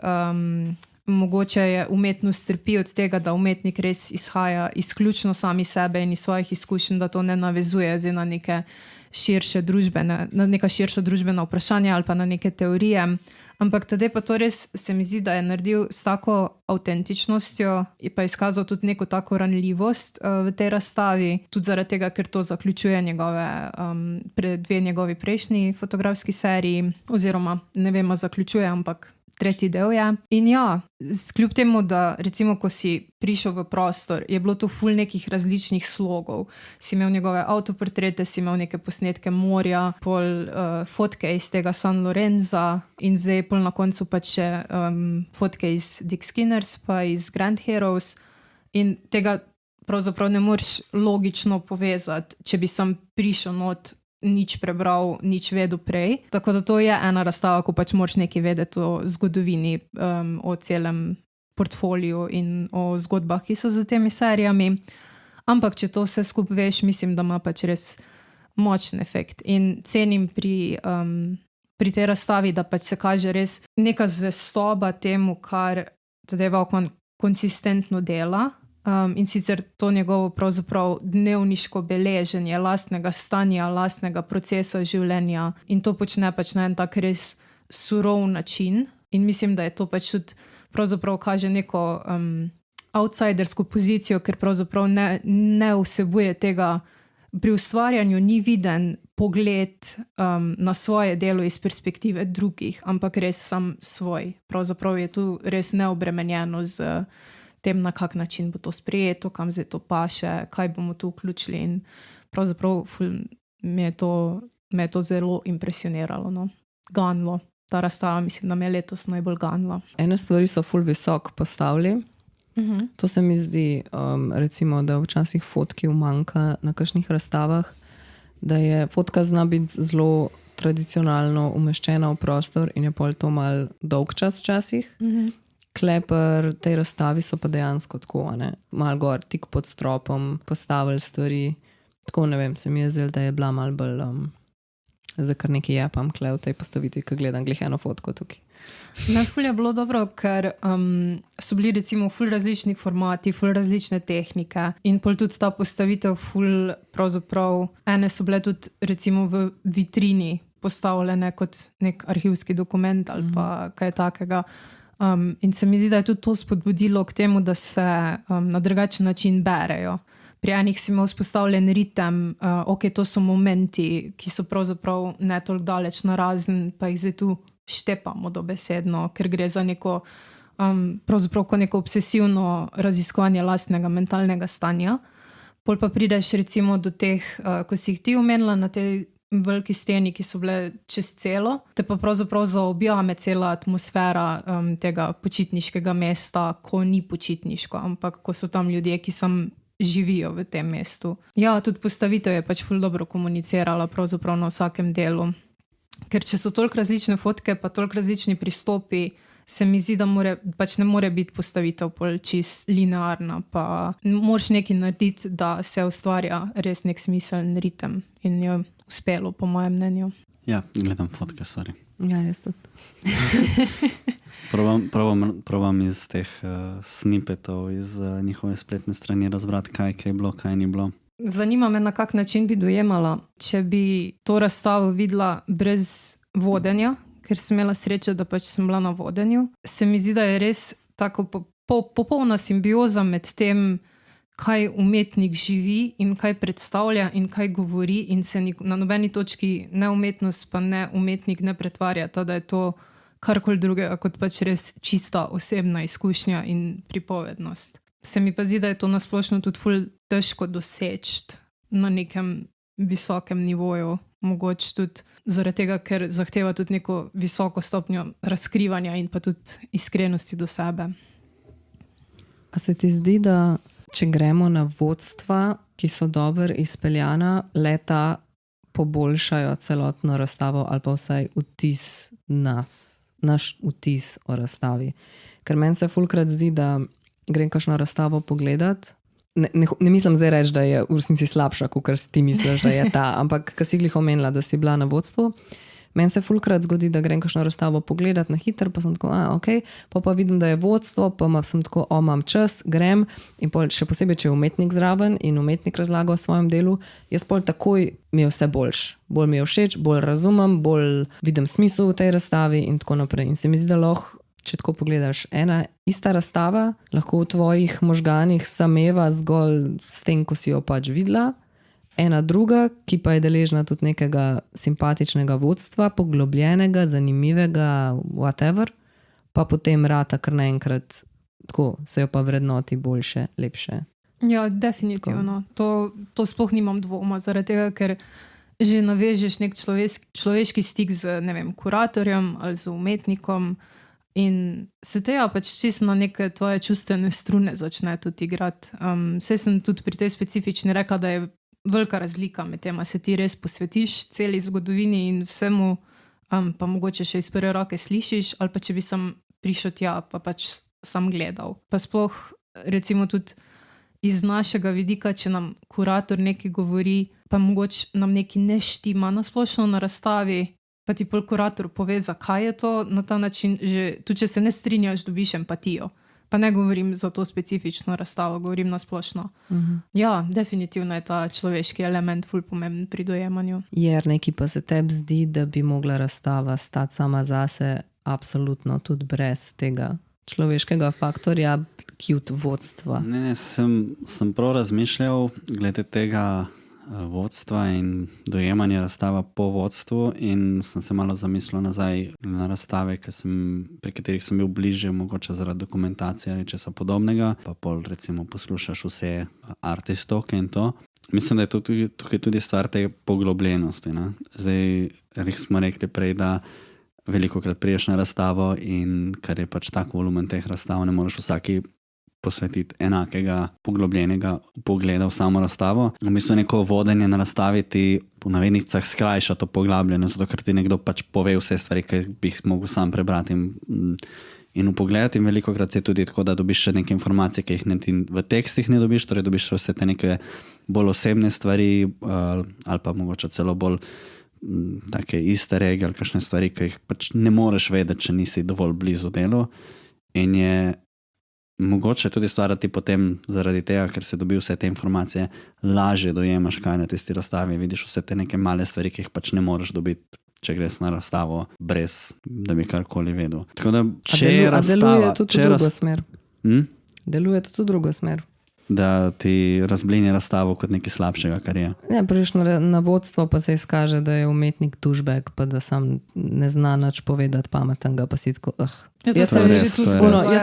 mogoče je umetnost trpi od tega, da umetnik res izhaja izključno sami sebe in iz svojih izkušenj, da to ne navezuje zdaj na neka širša družbena vprašanja ali pa na neke teorije. Ampak tedaj pa to res se mi zdi, da je naredil s tako avtentičnostjo in pa izkazal tudi neko tako ranljivost v tej razstavi, tudi zaradi tega, ker to zaključuje dve njegovi prejšnji fotografski seriji, oziroma ne vem, zaključuje, ampak tretji del je. In ja, kljub temu, da recimo, ko si prišel v prostor, je bilo to ful nekih različnih slogov. Si imel njegove avtoportrete, si imel neke posnetke morja, pol fotke iz tega San Lorenza in zdaj pol na koncu pa še fotke iz Dick Skinners pa iz Grand Heroes. In tega pravzaprav ne moreš logično povezati, če bi sam prišel not, nič prebral, nič vedel prej. Tako da to je ena razstava, ko pač moraš nekaj vedeti o zgodovini, o celem portfoliju in o zgodbah, ki so za temi serijami. Ampak če to vse skupaj veš, mislim, da ima pač res močen efekt. In cenim pri tej razstavi, da pač se kaže res neka zvestoba temu, kar Tadej Vaukman konsistentno dela. In sicer to njegovo pravzaprav dnevniško beleženje lastnega stanja, lastnega procesa življenja in to počne pač na en tak res surov način in mislim, da je to pač tudi pravzaprav kaže neko outsidersko pozicijo, ker pravzaprav ne vsebuje tega pri ustvarjanju ni viden pogled na svoje delo iz perspektive drugih, ampak res sam svoj. Pravzaprav je tu res neobremenjeno z tem, na kak način bo to sprejeto, kam zdaj to paše, kaj bomo tu vključili in pravzaprav me je to zelo impresioniralo, no. Ganilo. Ta razstava, mislim, da me je letos najbolj ganila. Ene stvari so ful visok postavili. To se mi zdi, recimo, da včasih fotki umanjka na kakšnih razstavah, da je fotka zna biti zelo tradicionalno umeščena v prostor in je pol to mal dolg čas včasih. Kleper, tej razstavi so pa dejansko tako, ne? Mal gor, tik pod stropom, postavili stvari. Tako, ne vem, se mi je zdelo, da je bila mal bolj... Zdaj kar nekaj jepam kle v tej postavitvi, ko gledam glih eno fotko tukaj. Ful je bilo dobro, ker so bili recimo ful različni formati, ful različne tehnike in pol tudi ta postavitev ful pravzaprav, ene so bile tudi recimo v vitrini postavljene kot nek arhivski dokument ali pa kaj takega. In se mi zdi, da je tudi to spodbudilo k temu, da se na drugačen način berejo. Pri enih si imel vzpostavljen ritem, ok, to so momenti, ki so pravzaprav ne toliko daleč narazen, pa jih zdaj tu štepamo dobesedno, ker gre za neko, pravzaprav neko obsesivno raziskovanje lastnega mentalnega stanja. Pol pa prideš recimo do teh, ko si jih ti omenila na tej veliki steni, ki so bile čez celo, te pa pravzaprav zaobjame cela atmosfera tega počitniškega mesta, ko ni počitniško, ampak ko so tam ljudje, ki živijo v tem mestu. Ja, tudi postavitev je pač ful dobro komunicirala pravzaprav na vsakem delu. Ker če so toliko različne fotke, pa toliko različni pristopi, se mi zdi, da pač ne more biti postavitev pol čist linearna, pa moraš nekaj narediti, da se ustvarja res nek smiseln ritem in je uspelo, po mojem mnenju. Ja, gledam fotke, sorry. Ja, jaz tudi. Probam iz teh snippetov, iz njihove spletne strani razbrati, kaj je bilo, kaj ni bilo. Zanima me, na kak način bi dojemala, če bi to razstavo videla brez vodenja, ker sem imela srečo, da pač sem bila na vodenju. Se mi zdi, da je res tako popolna simbioza med tem, kaj umetnik živi in kaj predstavlja in kaj govori in se na nobeni točki ne umetnost pa ne umetnik ne pretvarjata, da je to karkoli drugega kot pač res čista osebna izkušnja in pripovednost. Se mi pa zdi, da je to nasplošno tudi ful težko doseči na nekem visokem nivoju, mogoče tudi zaradi tega, ker zahteva tudi neko visoko stopnjo razkrivanja in pa tudi iskrenosti do sebe. A se ti zdi, da če gremo na vodstva, ki so dobro izpeljana, leta poboljšajo celotno razstavo ali pa vsaj vtis naš vtis o razstavi? Ker meni se fulkrat zdi, da grem kakšno razstavo pogledat. Ne mislim zdaj reči, da je v resnici slabša, kot ti misliš, da je ta, ampak ko si glih omenila, da si bila na vodstvu, meni se fulkrat zgodi, da grem kakšno razstavo pogledat na hiter, pa sem tako, ok, pa vidim, da je vodstvo, pa sem tako, imam čas, grem in pol, še posebej, če je umetnik zraven in umetnik razlaga o svojem delu, jaz pol takoj mi je vse boljš. Bolj mi je všeč, bolj razumem, bolj vidim smisel v tej razstavi in tako naprej. In se mi zdi, da lahko, če tako pogledaš, ena ista razstava lahko v tvojih možganih sameva zgolj s tem, ko si jo pač videla, ena druga, ki pa je deležna tudi nekega simpatičnega vodstva, poglobljenega, zanimivega, whatever, pa potem rata kar naenkrat, tako se jo pa vrednoti boljše, lepše. Ja, definitivno. To sploh nimam dvoma, zaradi tega, ker že navežeš nek človeški stik z, ne vem, kuratorjem ali z umetnikom in se teja pač čisto na neke tvoje čustvene strune začne tudi igrati. Saj sem tudi pri tej specifični rekla, da je velika razlika med tem, se ti res posvetiš celi zgodovini in vsemu, pa mogoče še iz prve roke slišiš, ali pa če bi sam prišel tja, pa pač sam gledal. Pa sploh recimo tudi iz našega vidika, če nam kurator nekaj govori, pa mogoče nam nekaj ne štima na splošno na razstavi, pa ti pol kurator pove, zakaj je to na ta način, že tudi če se ne strinjaš, dobiš empatijo. Pa ne govorim za to specifično razstavo, govorim na splošno. Ja, definitivno je ta človeški element ful pomemben pri dojemanju. Jer neki pa se tebi zdi, da bi mogla razstava stati sama zase absolutno tudi brez tega človeškega faktorja, cute vodstva. Ne, sem prav razmišljal glede tega vodstva in dojemanja razstava po vodstvu in sem se malo zamislil nazaj na razstave, pri katerih sem bil bliže, mogoče zaradi dokumentacije ali česa podobnega, pa pol recimo poslušaš vse artistoke in to. Mislim, da je tukaj tudi stvar te poglobljenosti. Ne? Zdaj, smo rekli prej, da velikokrat priješ na razstavo in kar je pač tak volumen teh razstav, ne moreš vsaki posvetiti enakega poglobljenega pogleda v samo razstavo. V bistvu neko vodenje na razstavi ti v navednicah skrajša to poglabljanje, zato ker ti nekdo pač pove vse stvari, ki bi jih mogel sam prebrati in upogledati. In velikokrat je tudi tako, da dobiš še neke informacije, ki jih v tekstih ne dobiš, torej dobiš vse te neke bolj osebne stvari ali pa mogoče celo bolj take iste regije ali kakšne stvari, ki jih pač ne moreš vedeti, če nisi dovolj blizu delu. In je mogoče tudi stvarati potem zaradi tega, ker se dobi vse te informacije, lažje dojemaš, kaj na tisti razstavi, vidiš vse te neke male stvari, ki jih pač ne moreš dobiti, če greš na razstavo, brez da bi karkoli vedel. Tako da, deluje tudi v drugo smer. Deluje tudi v drugo smer. Da ti razblinje razstavo kot nekaj slabšega, kar je. Ja, priš na vodstvo pa se izkaže, da je umetnik douchebag, pa da sam ne zna nič povedati pametnega, pa si tako, Jaz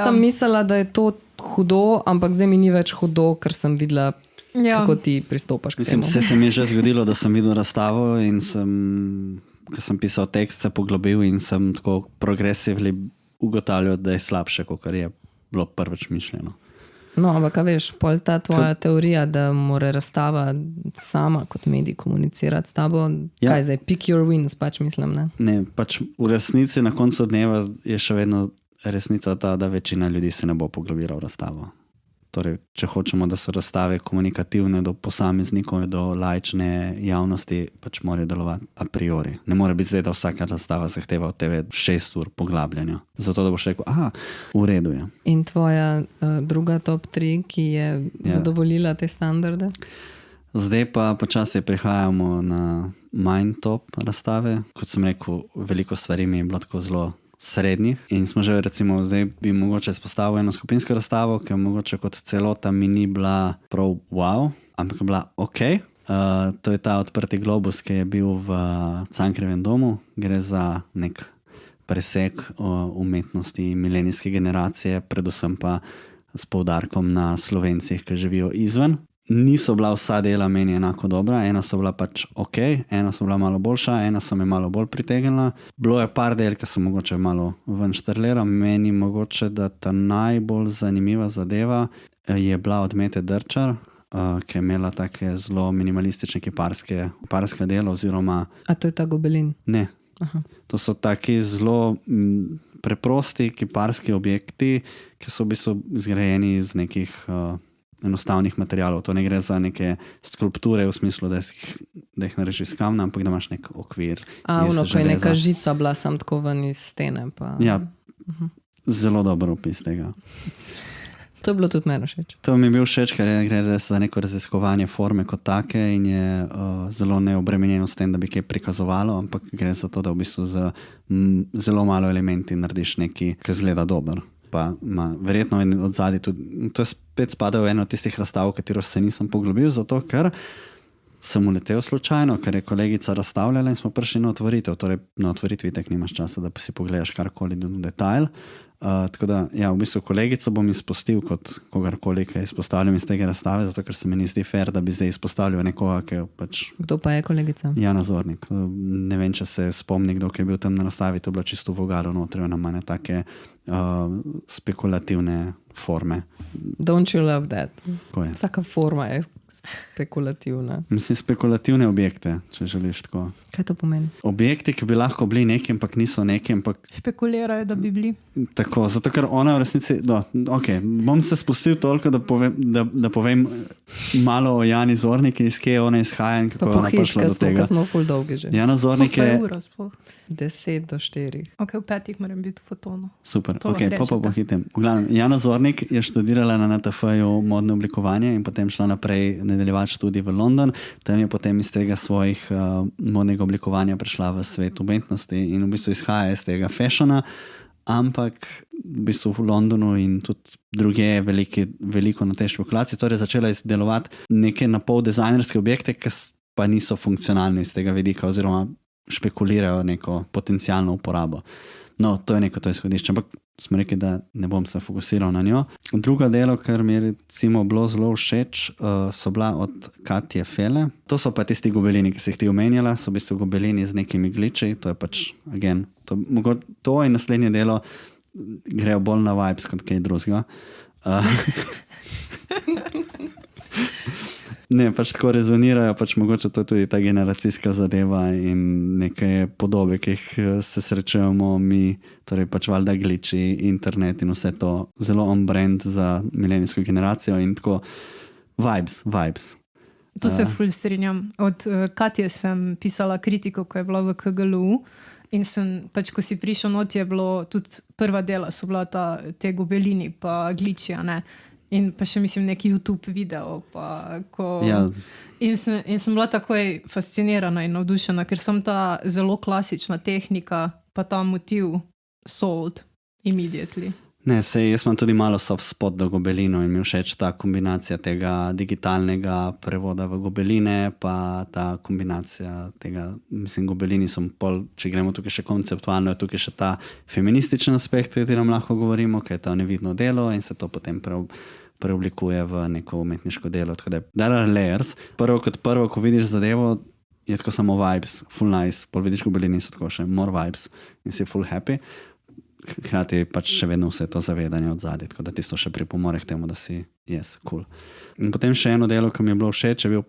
sem mislila, da je to hudo, ampak zdaj mi ni več hudo, ker sem videla, kako ti pristopaš k temu. Se mi je že zgodilo, da sem videl razstavo in ko sem pisal tekst, se poglobil in sem tako progresivno ugotavljal, da je slabše, kot je bilo prvič mišljeno. No, ampak veš, pol ta tvoja teorija, da mora razstava sama kot medij komunicirati s tabo, kaj zdaj, pick your wins, pač mislim, ne? Ne, pač v resnici na koncu dneva je še vedno resnica ta, da večina ljudi se ne bo poglobila v razstavo. Torej, če hočemo, da so razstave komunikativne do posameznikov, do laične javnosti, pač morajo delovati a priori. Ne more biti zdaj, da vsaka razstava zahteva od tebe 6 ur poglabljanja. Zato, da boš rekel, v redu je. In tvoja druga top 3, ki je zadovoljila te standarde? Zdaj pa počasi prihajamo na manj top razstave. Kot sem rekel, veliko stvari mi je bilo tako zelo srednjih in smo že recimo, zdaj bi mogoče izpostavil eno skupinsko razstavo, ki je mogoče kot celota mi ni bila prav wow, ampak je bila ok. To je ta odprti globus, ki je bil v Cankarjevem domu. Gre za nek presek umetnosti milenijske generacije, predvsem pa s poudarkom na Slovencih, ki živijo izven. Niso bila vsa dela meni enako dobra, ena so bila pač ok, ena so bila malo boljša, ena so me malo bolj pritegnila. Bilo je par del, ki so mogoče malo ven štrlera, meni mogoče, da ta najbolj zanimiva zadeva je bila od Mete Drčar, ki je imela take zelo minimalistične kiparske dela oziroma... A to je ta gobelin? Ne. Aha. To so taki zelo preprosti kiparski objekti, ki so v bistvu zgrajeni iz nekih... enostavnih materialov. To ne gre za neke skulpture v smislu, da jih narediš iz kamna, ampak da imaš nek okvir. Ko je neka žica bila sam tako ven iz stene. Pa... Ja, zelo dober opis tega. To je bilo tudi meni všeč. To mi je bil všeč, ker gre za neko raziskovanje forme kot take in je zelo neobremenjeno s tem, da bi kaj prikazovalo, ampak gre za to, da v bistvu z zelo malo elementi narediš nekaj, ki zgleda dober. Pa verjetno od zadaj tudi, to je spet spada v eno od tistih razstav, v katero se nisem poglobil, zato ker sem uletel slučajno, ker je kolegica razstavljala in smo prišli na otvoritev. Torej, na otvoritvi tek nimaš časa, da si pogledaš karkoli detajl. Tako da, ja, v bistvu kolegico bom izpustil kot kogarkoli, ki izpostavljam iz tega razstave, zato ker se mi ni zdi fair, da bi zdaj izpostavljal nekoga, ki je pač... Kdo pa je kolegica? Jana Zornik. Ne vem, če se spomni, kdo, ki je bil tam na razstavi, to je bilo čisto vogalo notri, ona ima take spekulativne forme. Don't you love that? Vsaka forma je spekulativna. Mislim, spekulativne objekte, če želiš tako. Kaj to pomeni? Objekti, ki bi lahko bili neki, ampak niso neki, ampak... Špekulirajo, da bi bili. Tako, zato ker ona v resnici... bom se spustil toliko, da povem malo o Jani Zornik, iz kje ona izhaja in kako ona prišla do tega. Pa smo ful dolgi že. Jana Zornik je... 10 do 4. Ok, v 5 moram biti v fotonu. Super, ok, pa pohitem. V glavnem, Jana Zornik je študirala na NTF-ju modne oblikovanje in potem šla naprej nadaljevati študij v London. Tam je potem iz tega svojih modnega oblikovanja prišla v svet umetnosti in v bistvu izhaja iz tega fashiona, ampak v bistvu v Londonu in tudi druge veliko na tej špekulaciji, torej začela izdelovati neke napol dizajnerske objekte, ki pa niso funkcionalni iz tega vidika oziroma špekulirajo neko potencijalno uporabo. No, to je neko to izhodišče, ampak smo rekli, da ne bom se fokusiral na njo. Drugo delo, kar mi je recimo bilo zelo všeč, so bila od Katje Fele. To so pa tisti gobelini, ki si jih ti omenjala, so v bistvu gobelini z nekimi gliči, to je pač, again, to in naslednje delo grejo bolj na vibes kot kaj drugega. Ne, pač tako rezonirajo, pač mogoče to je tudi ta generacijska zadeva in neke podobe, ki jih se srečujemo mi, torej pač valjda gliči, internet in vse to zelo on brand za milenijsko generacijo in tako vibes. Tu se ful strinjam. Od Katje sem pisala kritiko, ko je bila v KGLU in sem, pač ko si prišel not, je bilo tudi prva dela, so bila te gobelini pa gliči, a ne? In pa še mislim neki YouTube video. In sem bila takoj fascinirana in navdušena, ker sem ta zelo klasična tehnika pa ta motiv sold immediately. Ne, jaz imam tudi malo soft spot do gobelinov in mi všeč ta kombinacija tega digitalnega prevoda v gobeline pa ta kombinacija tega, mislim, gobelini so pol, če gremo tukaj še konceptualno, je tukaj še ta feminističen aspekt, o katerem lahko govorimo, ki je ta nevidno delo in se to potem preoblikuje v neko umetniško delo. Tako da, there are layers. Prvo, ko vidiš zadevo, je tako samo vibes, full nice, pol vidiš gobelini, so tako še more vibes in si full happy. Hkrati pač še vedno vse to zavedanje od zadaj, tako da ti so še pripomore k temu, da si cool. In potem še eno delo, ki mi je bilo všeč, je bilo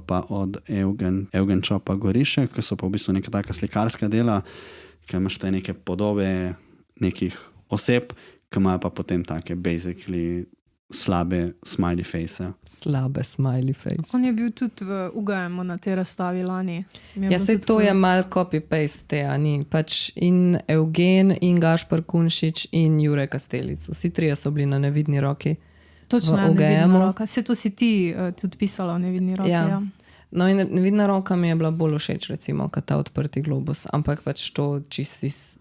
pa od Eugen Čopa Goriše, ki so pa v bistvu neka taka slikarska dela, ki imaš te neke podobe nekih oseb, ki imajo pa potem take basically slabe smiley face. Slabe smiley face. On je bil tudi v UGM na tej razstavi lani. Ja, se to je mal copy-paste te, ni? Pač in Eugen, in Gašpar Kunšič, in Jure Kastelic. Vsi trije so bili na Nevidni roki. Točno, Nevidna roka. Se to si ti tudi pisala o Nevidni roki. Ja. No in Nevidna roka mi je bila bolj všeč, recimo, kot ta Odprti globus, ampak pač to čisto iz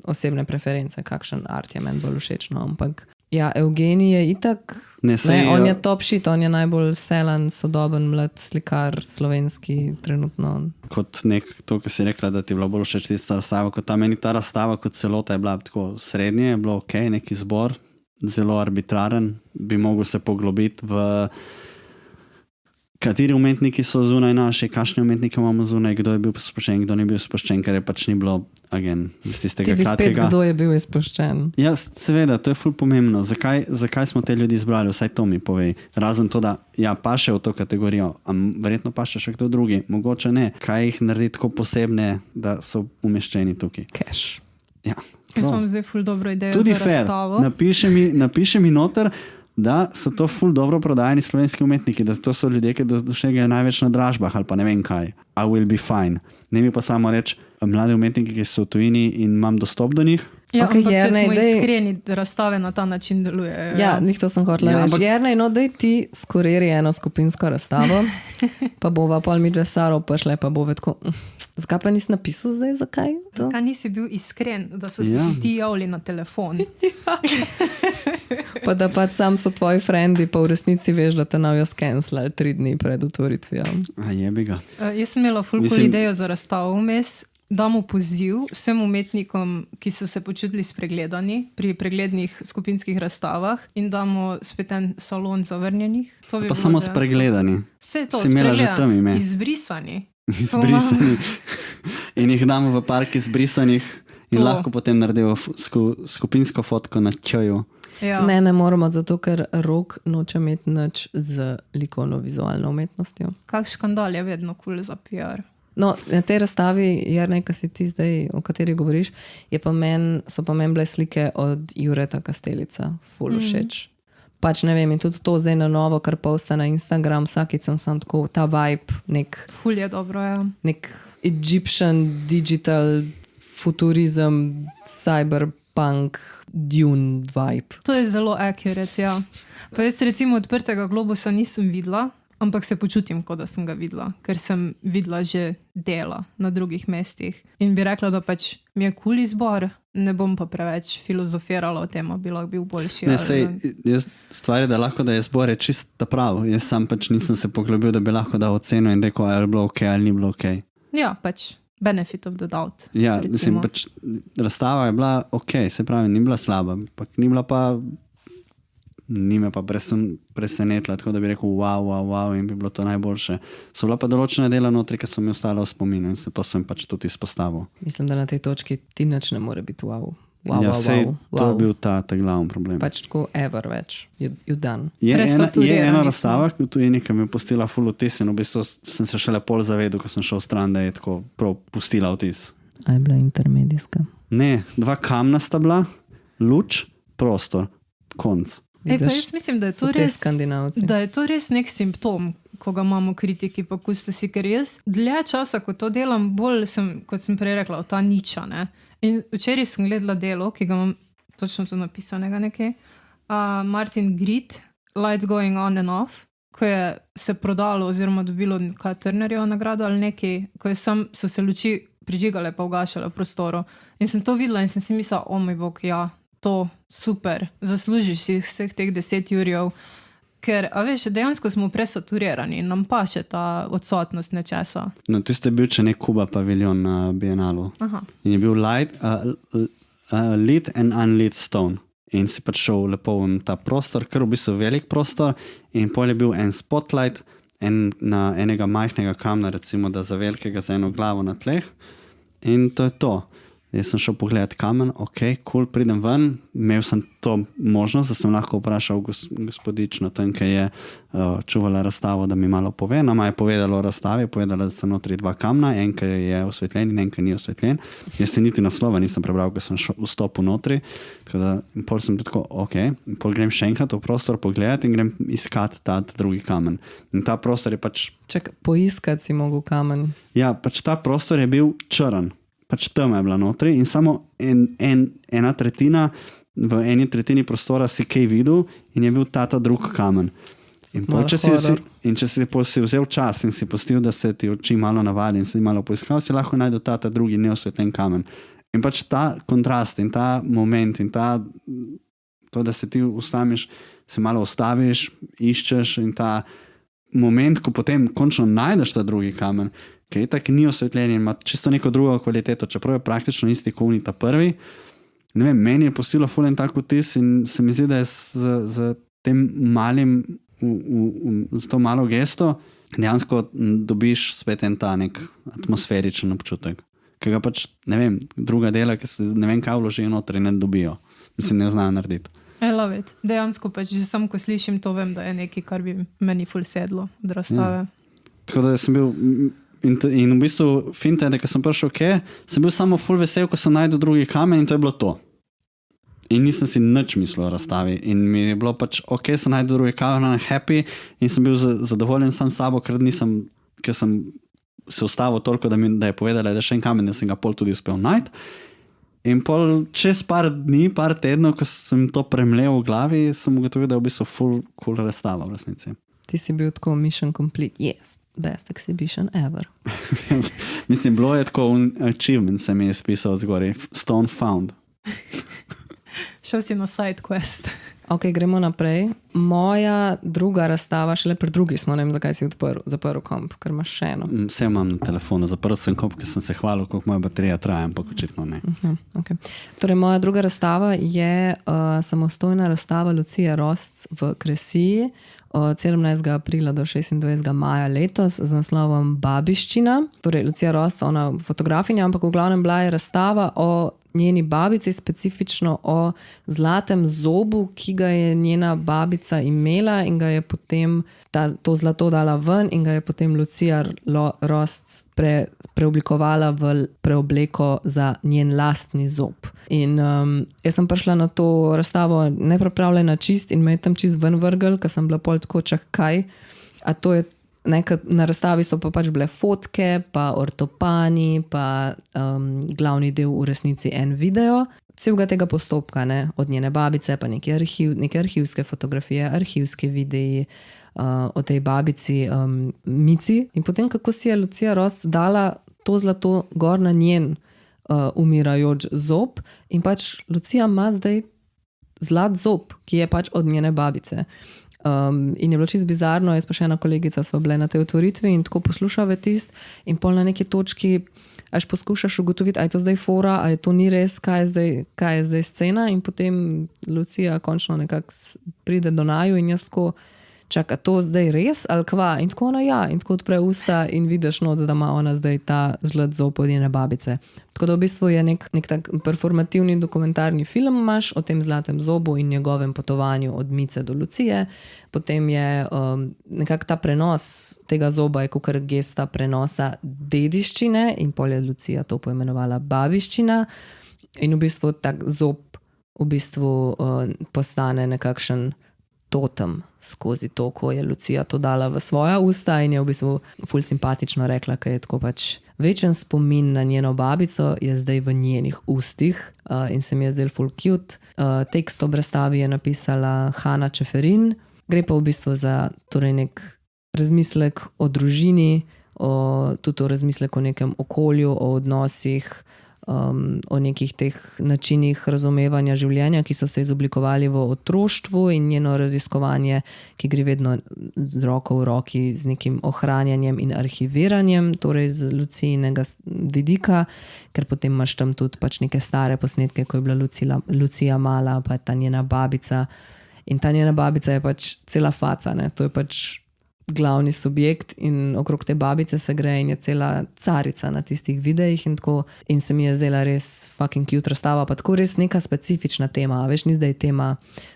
osebne preference, kakšen art je meni bolj všeč, no, ampak ja, Eugenij je itak, on je top shit, on je najbolj selan, sodoben, mlad slikar slovenski trenutno. Kot to, ki si rekla, da ti je bila bolj všeč tista razstava, kot meni ta razstava kot celota je bila tako srednje, je bilo ok, neki zbor, zelo arbitraren, bi mogel se poglobiti v kateri umetniki so zunaj naši, kakšne umetnike imamo zunaj, kdo je bil sproščen, kdo ni bil sproščen, ker je pač ni bilo, iz tistega kratkega. Ti bi spet, kdo je bil izpuščen. Ja, seveda, to je ful pomembno. Zakaj smo te ljudi izbrali? Vsaj to mi povej. Razen to, da paše v to kategorijo, a verjetno paše še kdo drugi, mogoče ne. Kaj jih naredi tako posebne, da so umeščeni tukaj? Cash. Ja. Jaz imam zdaj ful dobro idejo tudi za razstavo. Napiši mi noter, da so to ful dobro prodajani slovenski umetniki, da to so ljudje, ki dosegajo največ na dražbah ali pa ne vem kaj. I will be fine. Ne mi pa samo reči, mladi umetniki, ki so v tujini in imam dostop do njih. Ja, okay, ampak če smo iskreni, razstave na ta način delujejo. Ja, njih to sem hotela reči. Jernej, no daj ti skuriri eno skupinsko razstavo, pa bova pol midve Saro prišle, pa bo vedko, zakaj pa nisi napisal zdaj, zakaj? Zakaj nisi bil iskren, da so se ti javili na telefon? Pa da pa sam so tvoji frendi, pa v resnici veš, da te navijo skenslali 3 dni pred otvoritvijo. A jebi ga. Jaz sem imela ful cool idejo za razstavo vmes. Damo poziv vsem umetnikom, ki so se počutili spregledani pri preglednih skupinskih razstavah in damo spet en salon zavrnjenih. Pa samo spregledani. Vse to, si imela že tam ime. Izbrisani. Izbrisani. In jih damo v park izbrisanih in to. Lahko potem naredijo skupinsko fotko na čaju. Ja. Ne moramo, zato ker Rok noče imeti nič z likovno-vizualno umetnostjo. Kak škandal je vedno cool za PR. No, na tej razstavi, Jernej, ki si ti zdaj, o kateri govoriš, so pa meni bile slike od Jureta Kastelica, ful všeč. Pač ne vem, in tudi to zdaj na novo, kar posta na Instagram, vsakič sem tako, ta vibe, ful je dobro, ja. Nek Egyptian, digital, futurizem, cyberpunk, Dune vibe. To je zelo accurate, ja. Pa jaz recimo Odprtega globusa nisem videla, ampak se počutim, kot da sem ga videla, ker sem videla že dela na drugih mestih. In bi rekla, da pač mi je cool izbor, Ne bom pa preveč filozofirala o tem, bi lahko bil boljši. Ne, stvar je, da lahko da je zbor je čist prav. Jaz sam pač nisem se poglobil, da bi lahko dal oceno in rekel, ali je bilo ok ali ni bilo ok. Ja, pač benefit of the doubt. Ja, mislim, pač razstava je bila ok, se pravi, ni bila slaba, ampak ni bila pa, ni me pa presenetila, tako da bi rekel wow in bi bilo to najboljše. So bila pa določena dela notri, ki so mi ostala v spominu in to sem pač tudi izpostavil. Mislim, da na tej točki ti nič ne more biti wow. To je bil ta glavni problem. Pač tako ever več, you done. Je ena razstava, ki tu je nekaj mi pustila full vtis in v bistvu sem se šele pol zavedel, ko sem šel v stran, da je tako prav pustila vtis. A je bila intermedijska? Ne, 2 kamna sta bila, luč, prostor, konc. Pa jaz mislim, da je to res nek simptom, ko ga imamo kritiki pa kustosi, ker jaz dlje časa, ko to delam, bolj sem, kot sem prej rekla, ta niča, ne. In včeraj sem gledala delo, ki ga imam točno tu napisanega nekaj, Martin Grit, Lights Going On and Off, ko je se prodalo oziroma dobilo Turnerjevo nagrado ali nekaj, ko so se luči prižigale pa ugašale v prostoru. In sem to videla in sem si mislila, moj bog, ja, to super, zaslužiš si vseh teh 10 jurjev, ker, a veš, dejansko smo presaturirani in nam pa še ta odsotnost nečesa. No, tiste je bil če nek Kuba paviljon na Bienalu. Aha. In je bil lit and unlit stone. In si pač šel lepo v ta prostor, ker v bistvu velik prostor in pol je bil en spotlight na enega majhnega kamna, recimo, da za velikega za eno glavo na tleh. In to je to. Jaz sem šel pogledat kamen, ok, cool, pridem ven, imel sem to možnost, da sem lahko vprašal gospodično tam, ki je čuvala razstavo, da mi malo pove. Nama je povedala o razstavi, povedala, da so notri 2 kamna, en, ki je osvetljen in en, ki ni osvetljen. Jaz se niti naslova nisem prebral, ko sem vstopil notri, tako da pol sem tako, ok, pol grem še enkrat v prostor pogledat in grem iskat ta drugi kamen. In ta prostor je pač... Čak, poiskat si mogel kamen. Ja, pač ta prostor je bil črn. Pač tema je bila notri in samo ena tretjina, v eni tretjini prostora si kaj videl in je bil ta drug kamen. In če si vzel čas in si pustil, da se ti oči malo navadi in si malo poiskal, si lahko najdel ta drugi neosvetljen kamen. In pač ta kontrast in ta moment in to, da se ti ustaviš, se malo ustaviš, iščeš in ta moment, ko potem končno najdeš ta drugi kamen, ki je tako ni osvetljen in ima čisto neko drugo kvaliteto, čeprav je praktično isti kot ta prvi. Ne vem, meni je postilo ful en tak vtis in se mi zdi, da je z tem malim, z to malo gesto, dejansko dobiš spet en ta nek atmosferičen občutek. Ki ga pač, ne vem, druga dela, ki se ne vem kaj vložijo notri, ne dobijo. Mislim, ne znajo narediti. I love it. Dejansko pač, že sam, ko slišim to, vem, da je nekaj, kar bi meni ful sedlo od razstave. Ja. Tako da sem bil... In v bistvu finte, da ko sem prišel sem bil samo ful vesel, ko sem najdel drugi kamen in to je bilo to. In nisem si nič mislil o razstavi. In mi je bilo pač ok, sem najdel drugi kamen, happy in sem bil zadovoljen sam s sabo, ker sem se ustavil toliko, da je povedala, da je še en kamen, da sem ga pol tudi uspel najti. In pol čez par dni, par tednov, ko sem to premlel v glavi, sem ugotovil, da je v bistvu ful cool razstava v resnici. Ti si bil tako mission complete. Yes, best exhibition ever. Mislim, bilo je tako achievement, se mi je spisal zgori. Stone found. Šel si na side quest. Ok, gremo naprej. Moja druga razstava, šele pri drugi smo, ne vem, zakaj si zaprl komp, ker imaš še eno. Vse imam na telefonu, zaprl sem komp, ker sem se hvalil, koliko moja baterija traja, ampak očitno ne. Okay. Torej, moja druga razstava je samostojna razstava Lucije Rost v Kresiji, od 17. aprila do 26. maja letos z naslovom Babiščina. Torej, Lucija Rost, ona fotografinja, ampak v glavnem bila je razstava o njeni babici, specifično o zlatem zobu, ki ga je njena babica imela in ga je potem to zlato dala ven in ga je potem Lucija Rost preoblikovala v preobleko za njen lastni zob. In jaz sem prišla na to razstavo nepripravljena čist in me je tam čist ven vrgel, ker sem bila pol tako čakaj, a to je na razstavi so pa pač bile fotke, pa ortopani, pa glavni del v resnici en video. Celega tega postopka, ne? Od njene babice, pa neke arhivske fotografije, arhivske videi o tej babici Mici. In potem, kako si je Lucija Rost dala to zlato gor na njen umirajoč zob in pač Lucija ima zdaj zlat zob, ki je pač od njene babice. In je bilo čisto bizarno, jaz pa še ena kolegica sva bile na tej otvoritvi in tako poslušava tist in pol na neki točki až poskušaš ugotoviti, ali je to zdaj fora, ali to ni res, kaj je zdaj scena in potem Lucija končno nekako pride do naju in jaz tako čaka, to zdaj res ali kva? In tako ona ja, in tako odpre usta in vidiš not, da ima ona zdaj ta zlat zob od njene babice. Tako da v bistvu je nek tak performativni dokumentarni film imaš o tem zlatem zobu in njegovem potovanju od Mice do Lucije. Potem je nekako ta prenos tega zoba je kakor gesta prenosa dediščine in pol je Lucija to poimenovala babiščina in v bistvu tak zob v bistvu postane nekakšen totem skozi to, ko je Lucija to dala v svoja usta in je v bistvu ful simpatično rekla, ker je tako pač večen spomin na njeno babico je zdaj v njenih ustih in se mi je zdel ful cute. Tekst ob razstavi je napisala Hana Čeferin, gre pa v bistvu za torej nek razmislek o družini, tudi o razmislek o nekem okolju, o odnosih, o nekih teh načinih razumevanja življenja, ki so se izoblikovali v otroštvu in njeno raziskovanje, ki gre vedno z roko v roki z nekim ohranjanjem in arhiviranjem, torej z Lucijinega vidika, ker potem imaš tam tudi pač neke stare posnetke, ko je bila Lucija mala, pa ta njena babica in ta njena babica je pač cela faca, ne? To je pač glavni subjekt in okrog te babice se gre in je cela carica na tistih videih in tako in se mi je zdela res fucking cute razstava, pa tako res neka specifična tema, veš, ni zdaj tema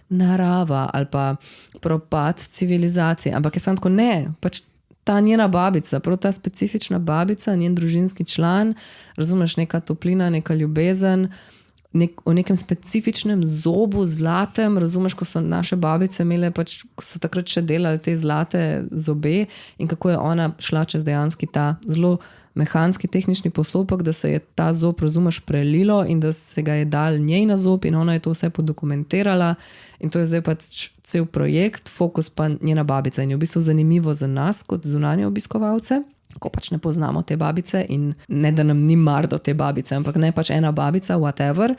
narava ali pa propad civilizacije, ampak je samo tako ne, pač ta njena babica, prav ta specifična babica, njen družinski član, razumeš, neka toplina, neka ljubezen, o nekem specifičnem zobu zlatem, razumeš, ko so naše babice imele, pač, ko so takrat še delali te zlate zobe in kako je ona šla čez dejanski ta zelo mehanski tehnični postopek, da se je ta zob, razumeš, prelilo in da se ga je dal njej na zob in ona je to vse podokumentirala in to je zdaj pač cel projekt, fokus pa njena babica in je v bistvu zanimivo za nas kot zunanje obiskovalce, ko pač ne poznamo te babice in ne, da nam ni mar do te babice, ampak ne pač ena babica, whatever,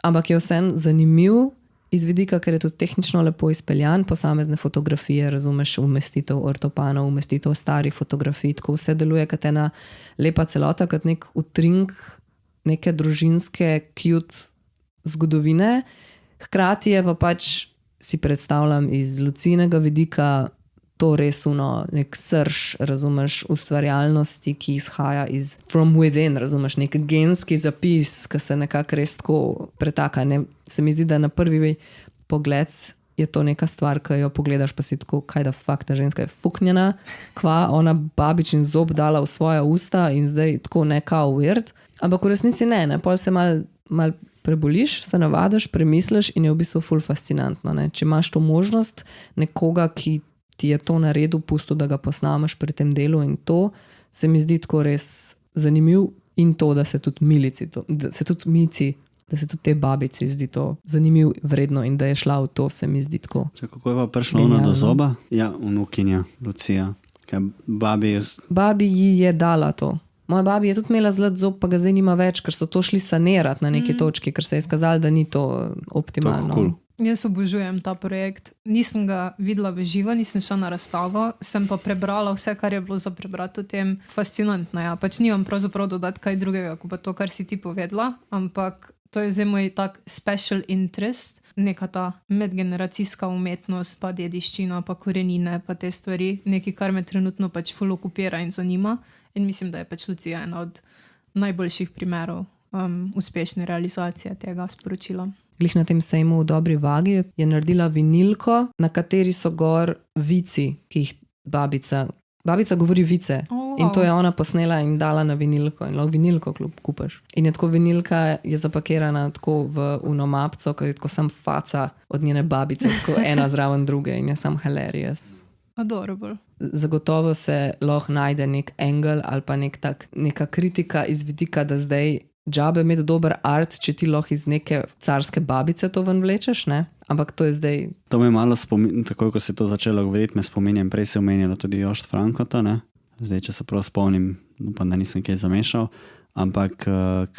ampak je vsem zanimiv iz vidika, ker je tudi tehnično lepo izpeljan, posamezne fotografije, razumeš, umestitev ortopanov, umestitev starih fotografij, tako vse deluje kot ena lepa celota, kot nek utrink neke družinske cute zgodovine, hkrati je pa pač, si predstavljam iz Lucijinega vidika, to res nek srž, razumeš, ustvarjalnosti, ki izhaja iz from within, razumeš, nek genski zapis, ki se nekako res tako pretaka. Ne? Se mi zdi, da na prvi pogled je to neka stvar, ki jo pogledaš, pa si tako, kaj da fakt, ta ženska je fuknjena, kva ona babičin zob dala v svoja usta in zdaj tako neka weird, ampak v resnici ne, pol se mal preboliš, se navadiš, premisliš in je v bistvu ful fascinantno. Ne? Če imaš to možnost nekoga, ki ti je to naredil, pusto, da ga posnameš pri tem delu in to se mi zdi tako res zanimiv in to, da se tudi milici, da se tudi mici, da se tudi te babici zdi to zanimiv, vredno in da je šla v to, se mi zdi tako. Če kako je pa prišla ona do zoba? Ja, vnukinja, Lucija. Babi ji je dala to. Moja babi je tudi imela zlat zob, pa ga zdaj nima več, ker so to šli sanirati na neki točki, ker se je izkazalo, da ni to optimalno. Cool. Jaz obožujem ta projekt. Nisem ga videla v živo, nisem šla na razstavo, sem pa prebrala vse, kar je bilo za prebrati o tem. Fascinantno, ja. Pač nimam pravzaprav dodati kaj drugega, kot pa to, kar si ti povedala, ampak to je zdaj moj tak special interest, neka ta medgeneracijska umetnost, pa dediščina, pa korenine, pa te stvari, nekaj, kar me trenutno pač ful okupira in zanima. In mislim, da je pač Lucija ena od najboljših primerov uspešne realizacije tega sporočila. Glih na tem sejmu v Dobri vagi je naredila vinilko, na kateri so gor vici, ki jih babica govori vice. Wow. In to je ona posnela in dala na vinilko in lahko vinilko kupaš. In je tako vinilka je zapakirana tako v unomapco, ko je tako sam faca od njene babice, tako ena zraven druge in je sam hilarious. Adorable. Zagotovo se lahko najde nek angle ali pa neka kritika iz vidika, da zdaj džabe imeti dober art, če ti lahko iz neke carske babice to ven vlečeš, ne? Ampak to je zdaj... To me malo takoj, ko si to začela govoriti, me spominjam, prej se omenjalo tudi Jošt Frankota, ne? Zdaj, če se prav spomnim, upam, da nisem kaj zamešal, ampak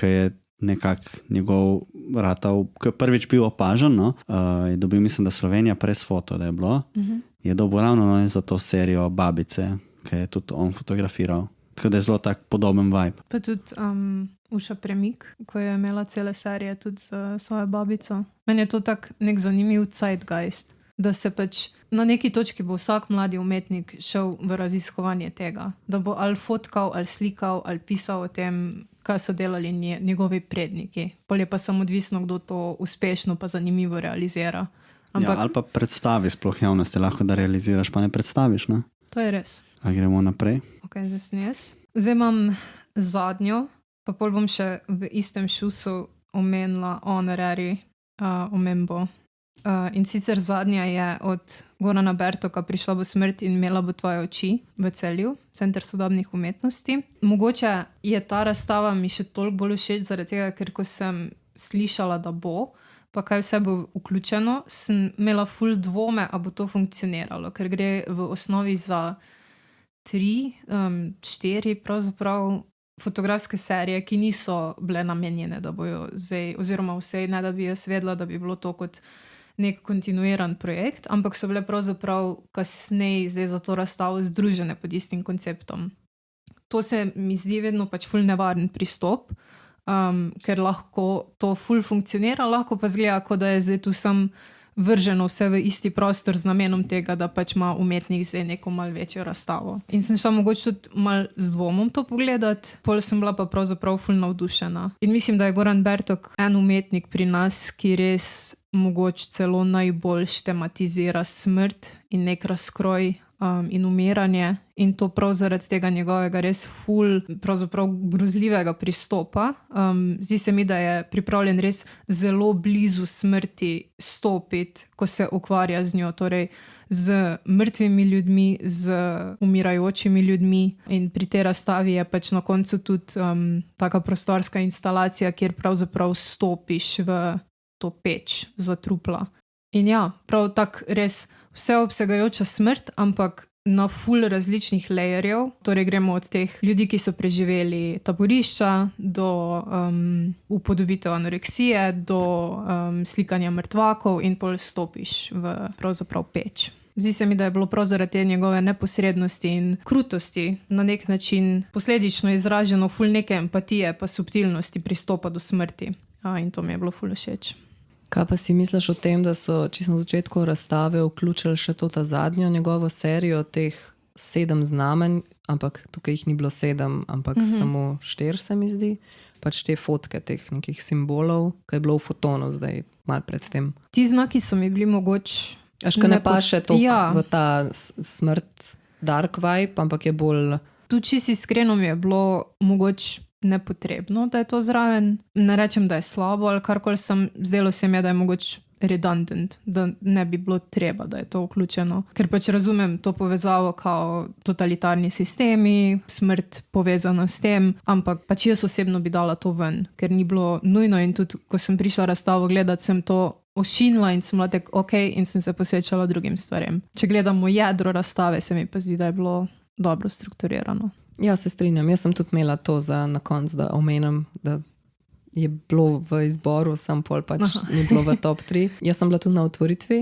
ko je nekako njegov ratal, ko je prvič bil opažen, no, je dobil, mislim, da Slovenija press foto, da je bilo, je dobil ravno za to serijo Babice, ki je tudi on fotografiral. Tako da je zelo tak podoben vibe. Pa tudi Uša Premik, ko je imela cele serije tudi z svojo babico. Meni je to tak nek zanimiv zeitgeist, da se pač na neki točki bo vsak mladi umetnik šel v raziskovanje tega, da bo ali fotkal, ali slikal, ali pisal o tem, kaj so delali njegovi predniki. Pol je pa samo odvisno, kdo to uspešno pa zanimivo realizira. Ampak, ja, ali pa predstavi sploh javnosti, lahko da realiziraš, pa ne predstaviš, ne? To je res. A gremo naprej? Ok, zdaj imam zadnjo, pa pol bom še v istem šusu omenila honorary omembo. In sicer zadnja je od Gorana Bertoka Prišla bo smrt in imela bo tvoje oči v Celju, Center sodobnih umetnosti. Mogoče je ta razstava mi še toliko bolj všeč zaradi tega, ker ko sem slišala, da bo, pa kaj vse bo vključeno, sem imela ful dvome, a bo to funkcioniralo, ker gre v osnovi za 3-4 pravzaprav fotografske serije, ki niso bile namenjene, da bojo zdaj, oziroma vsej ne, da bi jaz vedela, da bi bilo to kot nek kontinuiran projekt, ampak so bile pravzaprav kasneje zdaj za to razstavo združene pod istim konceptom. To se mi zdi vedno pač ful nevaren pristop, ker lahko to ful funkcionira, lahko pa zgleda, kot da je zdaj tu sem vrženo vse v isti prostor z namenom tega, da pač ima umetnik zdaj neko malo večjo razstavo. In sem šla mogoče tudi malo z dvomom to pogledati, pol sem bila pa pravzaprav ful navdušena. In mislim, da je Goran Bertok en umetnik pri nas, ki res mogoče celo najbolj tematizira smrt in nek razkroj in umiranje, in to prav zaradi tega njegovega res ful, pravzaprav grozljivega pristopa. Zdi se mi, da je pripravljen res zelo blizu smrti stopiti, ko se ukvarja z njo, torej z mrtvimi ljudmi, z umirajočimi ljudmi, in pri tej razstavi je pač na koncu tudi taka prostorska instalacija, kjer pravzaprav stopiš v to peč za trupla. In ja, prav tak res vseobsegajoča smrt, ampak na ful različnih layerjev, torej gremo od teh ljudi, ki so preživeli taborišča, do upodobitev anoreksije, do slikanja mrtvakov, in pol stopiš v pravzaprav peč. Zdi se mi, da je bilo prav zaradi te njegove neposrednosti in krutosti na nek način posledično izraženo ful neke empatije pa subtilnosti pristopa do smrti. In to mi je bilo ful všeč. Kaj pa si misliš o tem, da so čisto na začetku razstave vključili še to ta zadnjo njegovo serijo, teh 7 znamenj, ampak tukaj jih ni bilo 7, ampak samo 4, se mi zdi. Pač te fotke teh nekih simbolov, ki je bilo v fotonu zdaj malo pred tem. Ti znaki so mi bili mogoče... Ka ne pa še toliko v ta smrt dark vibe, ampak je bolj... Tu čisto iskreno mi je bilo mogoče nepotrebno, da je to zraven. Ne rečem, da je slabo ali karkoli, zdelo se mi je, da je mogoče redundant, da ne bi bilo treba, da je to vključeno. Ker pač razumem to povezavo kao totalitarni sistemi, smrt povezana s tem, ampak pač jaz osebno bi dala to ven, ker ni bilo nujno, in tudi, ko sem prišla razstavo gledati, sem to ošinila in sem bila tak ok, in sem se posvečala drugim stvarem. Če gledamo jedro razstave, se mi pa zdi, da je bilo dobro strukturirano. Ja, se strinjam. Jaz sem tudi imela to za na konc, da omenim, da je bilo v izboru, sam pol pač ni bilo v top 3. Jaz sem bila tudi na otvoritvi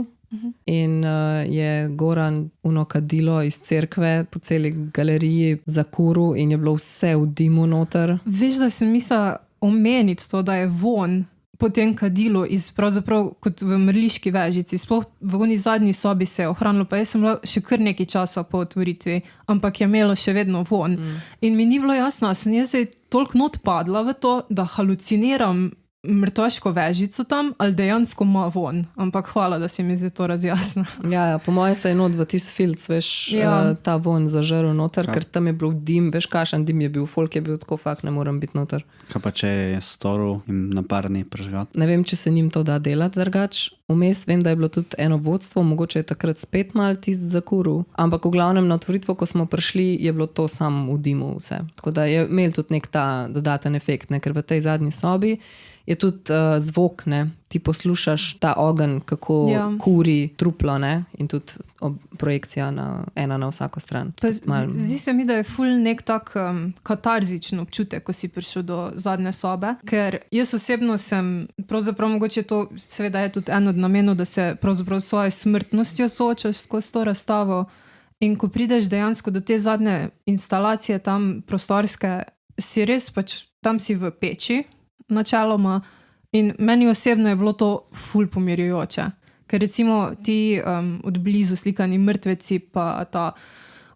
in je Goran uno kadilo iz cerkve po celi galeriji zakuril in je bilo vse v dimu noter. Veš, da sem mislila omeniti to, da je von po tem kadilu iz pravzaprav kot v mrliški vežici. Sploh v oni zadnji sobi se je ohranilo, pa jaz sem bila še kar nekaj časa po otvoritvi, ampak je imelo še vedno von. In mi ni bilo jasno, sem jaz toliko not padla v to, da haluciniram mrtvaško vežico tam, ali dejansko ima von. Ampak hvala, da si mi zdaj to razjasnila. Ja, po moje se je not v tis filc, veš, ta von zažrl noter, ker tam je bil dim, veš, kakšen dim je bil, folk je bil tako, fakt ne moram biti noter. Kaj pa če je storil in na par dni prežgat? Ne vem, če se njim to da delati drugač. Vmes vem, da je bilo tudi eno vodstvo, mogoče je takrat spet mal tist zakuril, ampak v glavnem na otvoritvo, ko smo prišli, je bilo to sam v dimu vse. Tako da je imel tudi nek ta dodaten efekt, ne? Ker v tej zadnji sobi je tudi zvok, ne, ti poslušaš ta ogenj, kako kuri truplo, ne? In tudi projekcija ena na vsako stran. Zdi se mi, da je ful nek tak katarzičen občutek, ko si prišel do zadnje sobe, ker jaz osebno sem, pravzaprav mogoče to seveda je tudi en od namenov, da se pravzaprav s svojo smrtnostjo soočaš skozi to razstavo in ko prideš dejansko do te zadnje instalacije tam prostorske, si res pač, tam si v peči načeloma in meni osebno je bilo to ful pomirjujoče. Ker recimo ti od blizu slikani mrtveci pa ta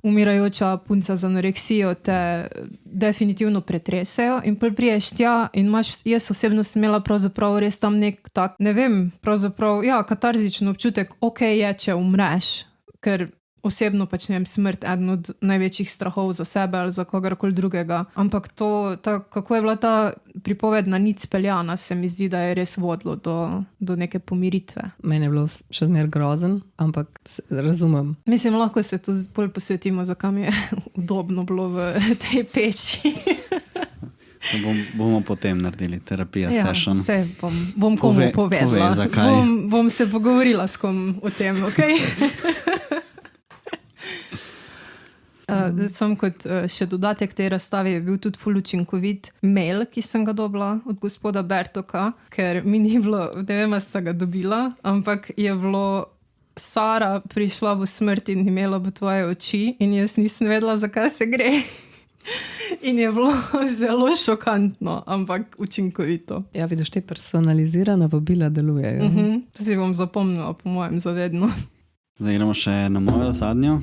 umirajoča punca z anoreksijo te definitivno pretresejo in priješ tja in jaz osebno sem imela pravzaprav res tam nek tak, ne vem, pravzaprav, katarzičen občutek, je, če umreš, ker osebno pač ne vem, smrt eden od največjih strahov za sebe ali za kogarkoli drugega. Ampak kako je bila ta pripovedna nič speljana, se mi zdi, da je res vodilo do neke pomiritve. Meni je bilo še zmer grozen, ampak razumem. Mislim, lahko se tu bolj posvetimo, zakaj mi je udobno bilo v tej peči. Bomo potem naredili terapija session. Vse bom komu povedala. Bom se pogovorila s kom o tem, okej? Sam kot še dodatek tej razstavi je bil tudi ful učinkovit mail, ki sem ga dobila od gospoda Bertoka, ker mi ni bilo, ne vem, ali sta ga dobila, ampak je bilo Sara prišla v smrt in imela v tvoje oči in jaz nisem vedela, zakaj se gre. In je bilo zelo šokantno, ampak učinkovito. Ja, vidiš, te personalizirane vabila delujejo. To si bom zapomnila, po mojem, zavedno. Zdaj gremo še na mojo zadnjo.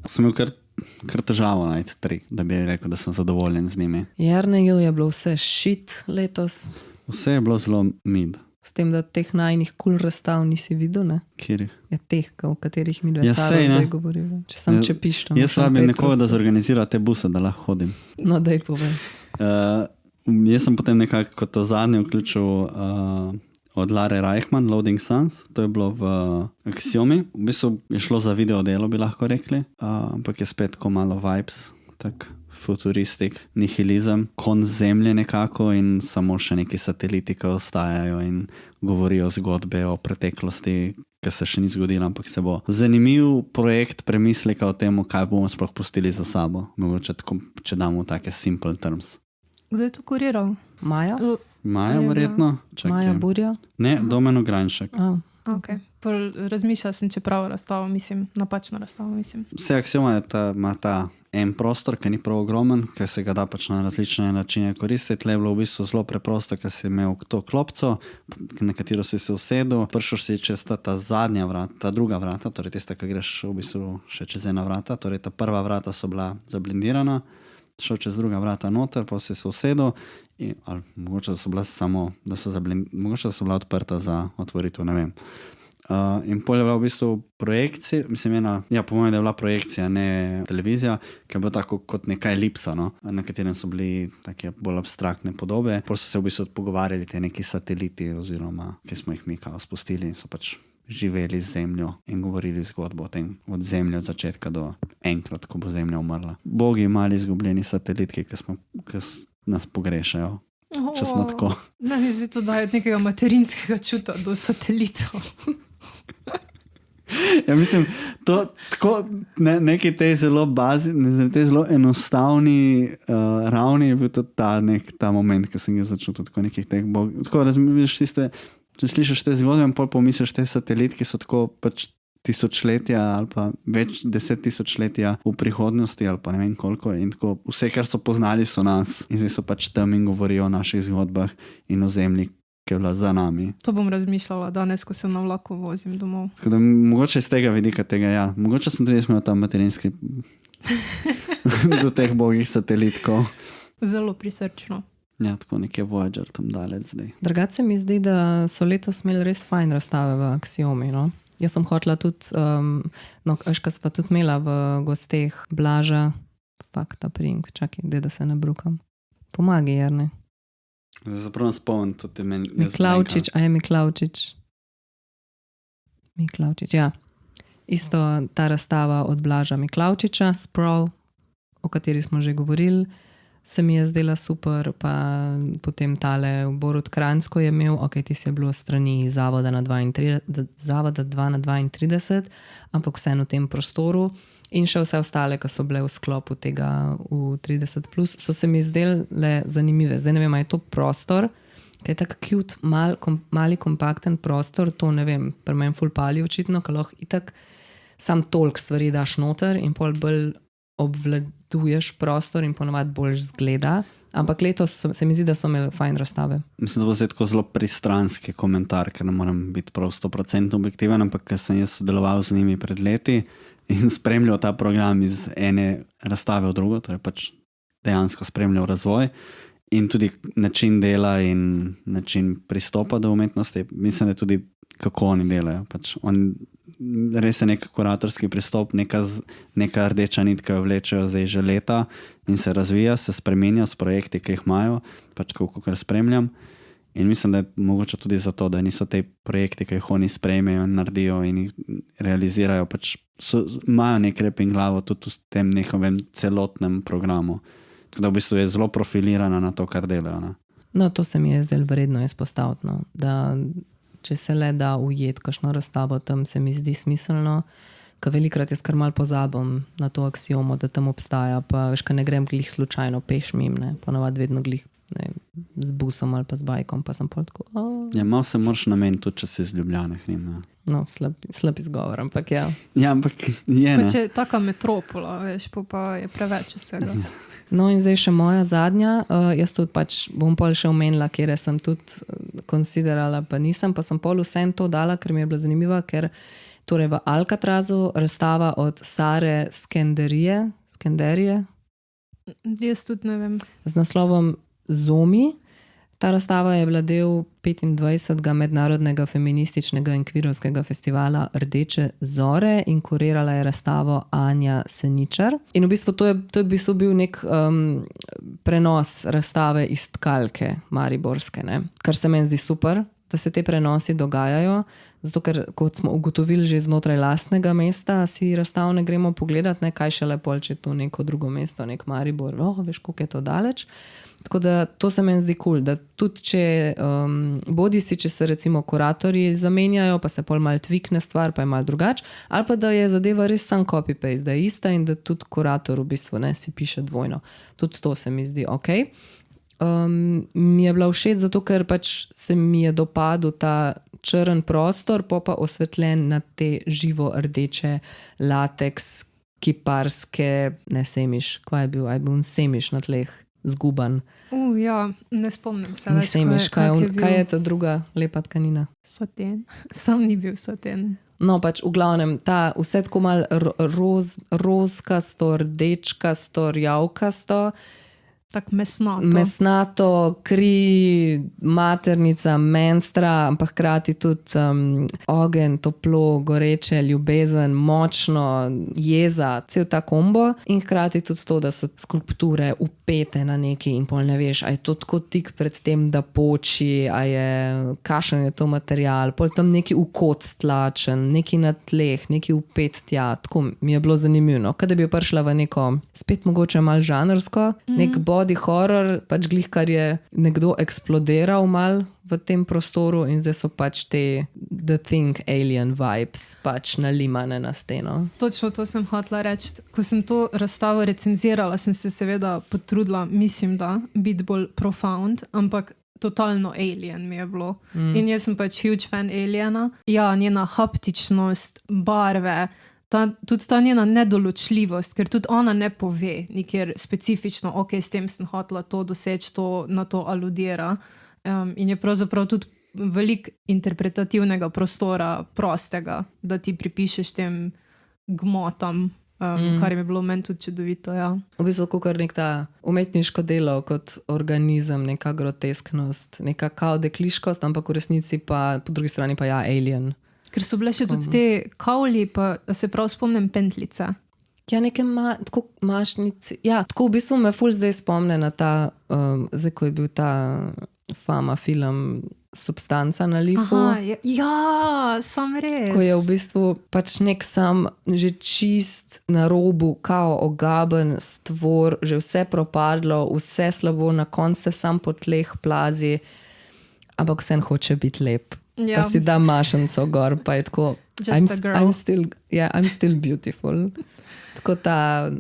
Sem imel kar težavo najti 3, da bi rekel, da sem zadovoljen z njimi. Jerneju je bilo vse shit letos. Vse je bilo zelo mid. S tem, da teh najnih cool razstav nisi videl, ne? Kjerih? Je teh, o katerih mi dve Sara zdaj govorila. Če sem čepiš tam. Jaz rabim nekoga, da zorganizira te buse, da lahko hodim. No, daj povej. Jaz sem potem nekako kot to zadnje vključil od Lare Reichmann, Loading Suns, to je bilo v Axiomi. V bistvu je šlo za video delo, bi lahko rekli, ampak je spet ko malo vibes, tak futuristik, nihilizem, konc zemlje nekako in samo še neki sateliti, ki ostajajo in govorijo zgodbe o preteklosti, ki se še ni zgodila, ampak se bo. Zanimiv projekt premisleka o tem, kaj bomo sploh pustili za sabo. Mogoče tako, če damo take simple terms. Kdo je to kuriral? Maja? Maja, verjetno. Maja Burja? Ne, Domen Ogranšek. Okay. Razmišljala sem, če prav razstavo, mislim, napačno razstavo, mislim. Vse Axioma ima ta en prostor, ki ni prav ogromen, ki se ga da pač na različne načine koristiti. Le je bilo v bistvu zelo preprosto, ker si imel to klopco, na katero si se usedel, prišel si čez ta zadnja vrata, ta druga vrata, torej tista, ki greš v bistvu še čez ena vrata, torej ta prva vrata so bila zablindirana, šel čez druga vrata noter, pa si se usedel, ali mogoče da so bila samo, mogoče da so bila odprta za otvoritev, ne vem. In pol je bila v bistvu projekcija, mislim po mojem, da je bila projekcija, ne televizija, ki je bila tako kot neka elipsa, no? Na katerem so bili take bolj abstraktne podobe. Pol so se v bistvu pogovarjali te neki sateliti oziroma, ki smo jih mi kao spustili in so pač živeli z zemljo in govorili zgodbo o tem, od zemlje od začetka do enkrat, ko bo zemlja umrla. Bogi mali izgubljeni satelitki, ki nas pogrešajo. Če smo tako. Meni zdi to daje nekega materinskega čuta do satelitov. Ja, mislim, to tako neki te zelo te zelo enostavni ravni je bil tudi ta moment, ki sem ga začutil tako nekih teh bogov. Tako razmišljaš tiste, če slišiš te zgodbe in pol pomisliš te satelit, ki so tako pač tisočletja ali pa več 10 tisočletja v prihodnosti ali pa ne vem koliko in tako vse, kar so poznali, so nas in zdaj so pač tam in govorijo o naših zgodbah in o zemlji, ki je bila za nami. To bom razmišljala danes, ko se na vlaku vozim domov. Tako da mogoče iz tega vidika tega, mogoče sem tudi imel tam materinski do teh bogih satelitkov. Zelo prisrčno. Ja, tako nekje Voyager tam daleč zdaj. Drugače mi zdi, da so letos imeli res fajn razstave v Axiomi, no? Jaz sem hotela tudi, Aška sva tudi imela v gosteh Blaža, fakta prijemk, čakaj, da se ne brukam. Pomagi, Jerne. Zapravo spomnim tudi meni. Miklavčič, a je Miklavčič? Miklavčič, ja. Isto ta razstava od Blaža Miklavčiča, Sprawl, o kateri smo že govorili. se mi je zdela super, pa potem tale Borut Kranjsko je imel, ok, ti si je bilo strani Zavoda 2 na 32, ampak vseeno v tem prostoru in še vse ostale, ki so bile v sklopu tega v 30+, so se mi zdele zanimive. Zdaj ne vem, je to prostor, ki je tak cute, mali kompakten prostor, to ne vem, pri meni ful pali očitno, ki lahko itak sam toliko stvari daš noter in pol bolj obvladuješ prostor in ponovadi bolj zgleda. Ampak letos se mi zdi, da so imeli fajn razstave. Mislim, da bo zdaj tako zelo pristranski komentar, ker ne moram biti prav 100% objektiven, ampak ker sem jaz sodeloval z njimi pred leti in spremljal ta program iz ene razstave v drugo, torej pač dejansko spremljal razvoj in tudi način dela in način pristopa do umetnosti. Mislim, da tudi kako oni delajo. Pač res je nek kuratorski pristop, neka rdeča nitka vlečejo zdaj že leta in se razvija, se spremenja s projekti, ki jih imajo, pač tako, kar spremljam. In mislim, da je mogoče tudi zato, da niso te projekti, ki jih oni sprejmejo in naredijo in jih realizirajo, pač imajo nek rep in glavo tudi v tem nekovem celotnem programu. Tako da v bistvu je zelo profilirana na to, kar delajo. Ne? No, to se mi je zdaj vredno izpostaviti, no. Da če se le da ujeti kakšno razstavo, tam se mi zdi smiselno, ker velikrat jaz kar malo pozabim na to aksiomo, da tam obstaja, pa veš, ker ne grem glih slučajno peš mim, ne, ponovadi vedno glih z busom ali pa z bajkom, pa sem pol tako... Ja, malo se moraš nameniti tudi, če si iz Ljubljane k njim, ne. No, slab izgovor, ampak ja. Ja, ampak je, ne. Pa če je taka metropola, veš, pa je preveč vsega. No in zdaj še moja zadnja, jaz tudi pač bom pol še omenila, kjer sem tudi konsiderala, pa nisem, pa sem pol vsem to dala, ker mi je bila zanimiva, ker torej v Alcatrazu razstava od Sare Skenderije, Jaz tudi ne vem. z naslovom Zomi. Ta razstava je bila del 25. mednarodnega feminističnega in kvirovskega festivala Rdeče zore in kurirala je razstavo Anja Seničar. In v bistvu to je v bistvu bil nek prenos razstave iz tkalke mariborske, ne? Kar se meni zdi super, da se te prenosi dogajajo, zato ker, kot smo ugotovili že znotraj lastnega mesta, si razstavne gremo pogledat, ne, kaj šele pol, če to neko drugo mesto, nek Maribor, veš, koliko je to daleč. Tako da to se meni zdi cool, da tudi če bodisi, če se recimo kuratorji zamenjajo, pa se pol malo tvikne stvar, pa je malo drugač, ali pa da je zadeva res sam copy-paste, da je ista in da tudi kurator v bistvu ne si piše dvojno. Tudi to se mi zdi ok. Mi je bila všeč zato, ker pač se mi je dopadel ta črn prostor, pa osvetljen na te živo rdeče lateks, kiparske, ne semiš, kva je bil, semiš na tleh, zguban. Ja, ne spomnim se Ne več, semiš, kaj je ta druga lepa tkanina? Saten. Sam ni bil saten. No, pač v glavnem, ta vse tako malo rozkasto, rdečkasto, rjavkasto, tako mesnato. Mesnato, kri, maternica, menstra, ampak hkrati tudi ogenj, toplo, goreče, ljubezen, močno, jeza, cel ta kombo in hkrati tudi to, da so skulpture upete na neki in pol ne veš, a je to tako tik pred tem, da poči, a je kakšen je to material, pol tam neki v kot stlačen, neki na tleh, neki upet tja, tako mi je bilo zanimivo, kada bi prišla v neko, spet mogoče malo žanrsko, nek body horror, pač glih, kar je nekdo eksplodiral mal v tem prostoru in zdaj so pač te The Thing alien vibes pač nalimane na steno. Točno to sem hotela reči. Ko sem to razstavo recenzirala, sem se seveda potrudila, mislim da, biti bolj profound, ampak totalno alien mi je bilo. In jaz sem pač huge fan aliena. Ja, njena haptičnost, barve, tudi ta njena nedoločljivost, ker tudi ona ne pove nikjer specifično, ok, s tem sem hotela to doseči, to na to aludira. In je pravzaprav tudi veliko interpretativnega prostora prostega, da ti pripišeš tem gmotam, kar mi je bilo meni tudi čudovito. Ja. V bistvu kakor nek ta umetniško delo kot organizem, neka grotesknost, neka kao dekliškost, ampak v resnici pa po drugi strani pa ja, alien. Ker so bile še tudi te kavli, pa se prav spomnim pentlice. Ja, neke tako mašnici. Ja, tako v bistvu me ful zdaj spomne na ta, zdaj ko je bil ta Fama film substanca na lifu. Ja, sam res. Ko je v bistvu pač nek sam že čist na robu, kao ogaben stvor, že vse propadlo, vse slabo, na koncu se sam po tleh plazi, ampak vsem hoče biti lep. Ja. Pa si da mašenco gor, pa je tako, Just a girl. I'm still beautiful. Tako ta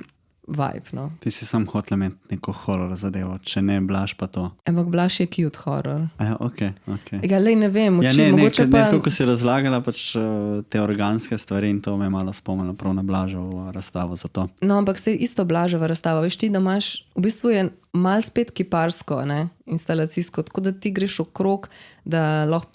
vibe, no. Ti si sam hotel imeti neko horror zadevo, če ne Blaž pa to. Ampak Blaž je cute horror. Ja, ok. Ja, lej, ne vem, Ja, mogoče pa... Ko si razlagala pač te organske stvari in to me je malo spomnilo prav na Blažovo razstavo za to. No, ampak se isto Blažova razstava. Veš ti, da imaš, v bistvu je mal spet kiparsko, ne, instalacijsko, tako da ti greš okrog, da lahko